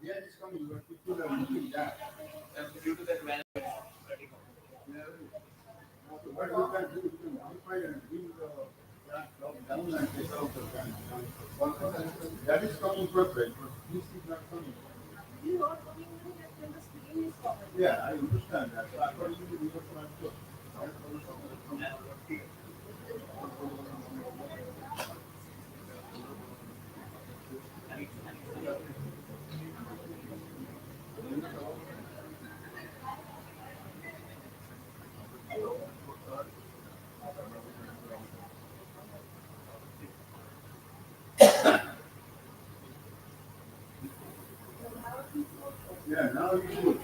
Yeah, it's coming. People are looking down. due to that value. But you can modify and bring the plant down and take out the plant. That is coming first, right? But this is not coming. This is not coming when the screen is covered. Yeah, I understand that. So accordingly, we have to answer. Yeah, now it's good.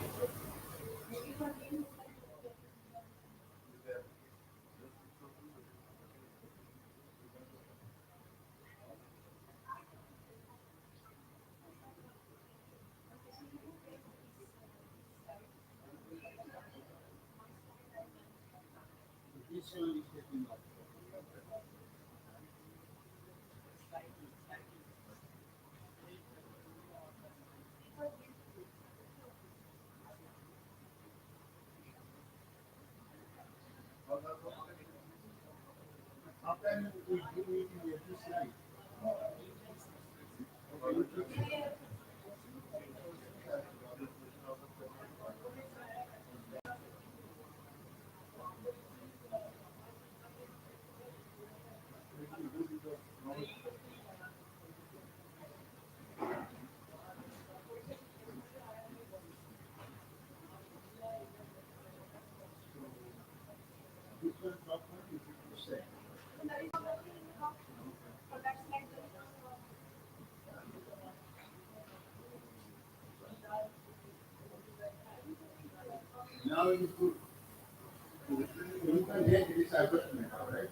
This one is taking off. How can we do it in every slide? This one top one is 50%. Now it is good. You can get this advertisement, right?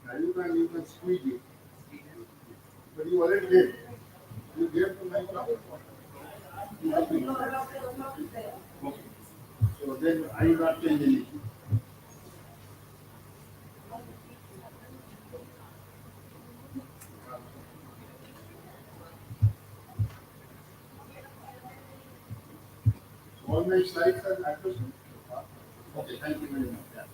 Now you can squeeze it. But you already did. You gave to my job. So then I will not change anything. All my slides are accurate. Okay, thank you very much. Yeah.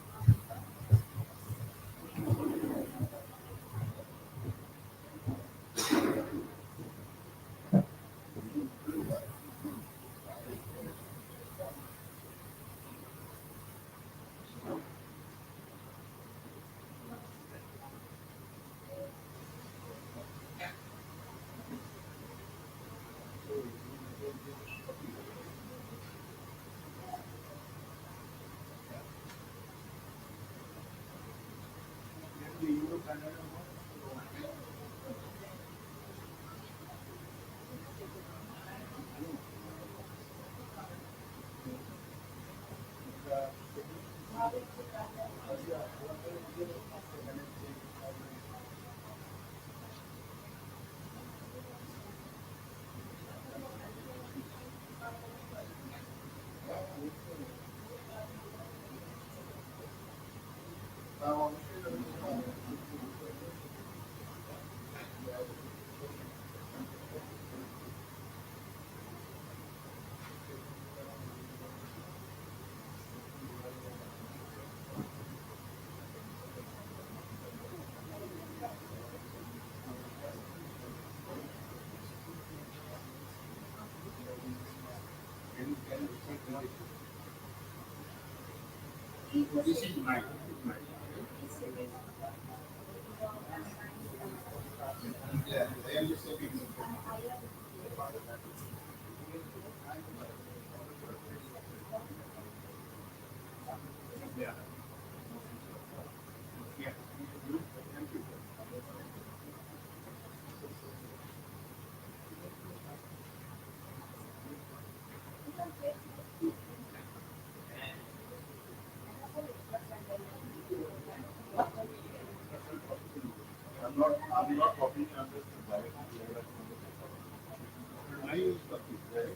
This is mine. Yeah, I am just taking it. Yeah. Yeah. Thank you. I'm not copying on this directly. I use copy, right?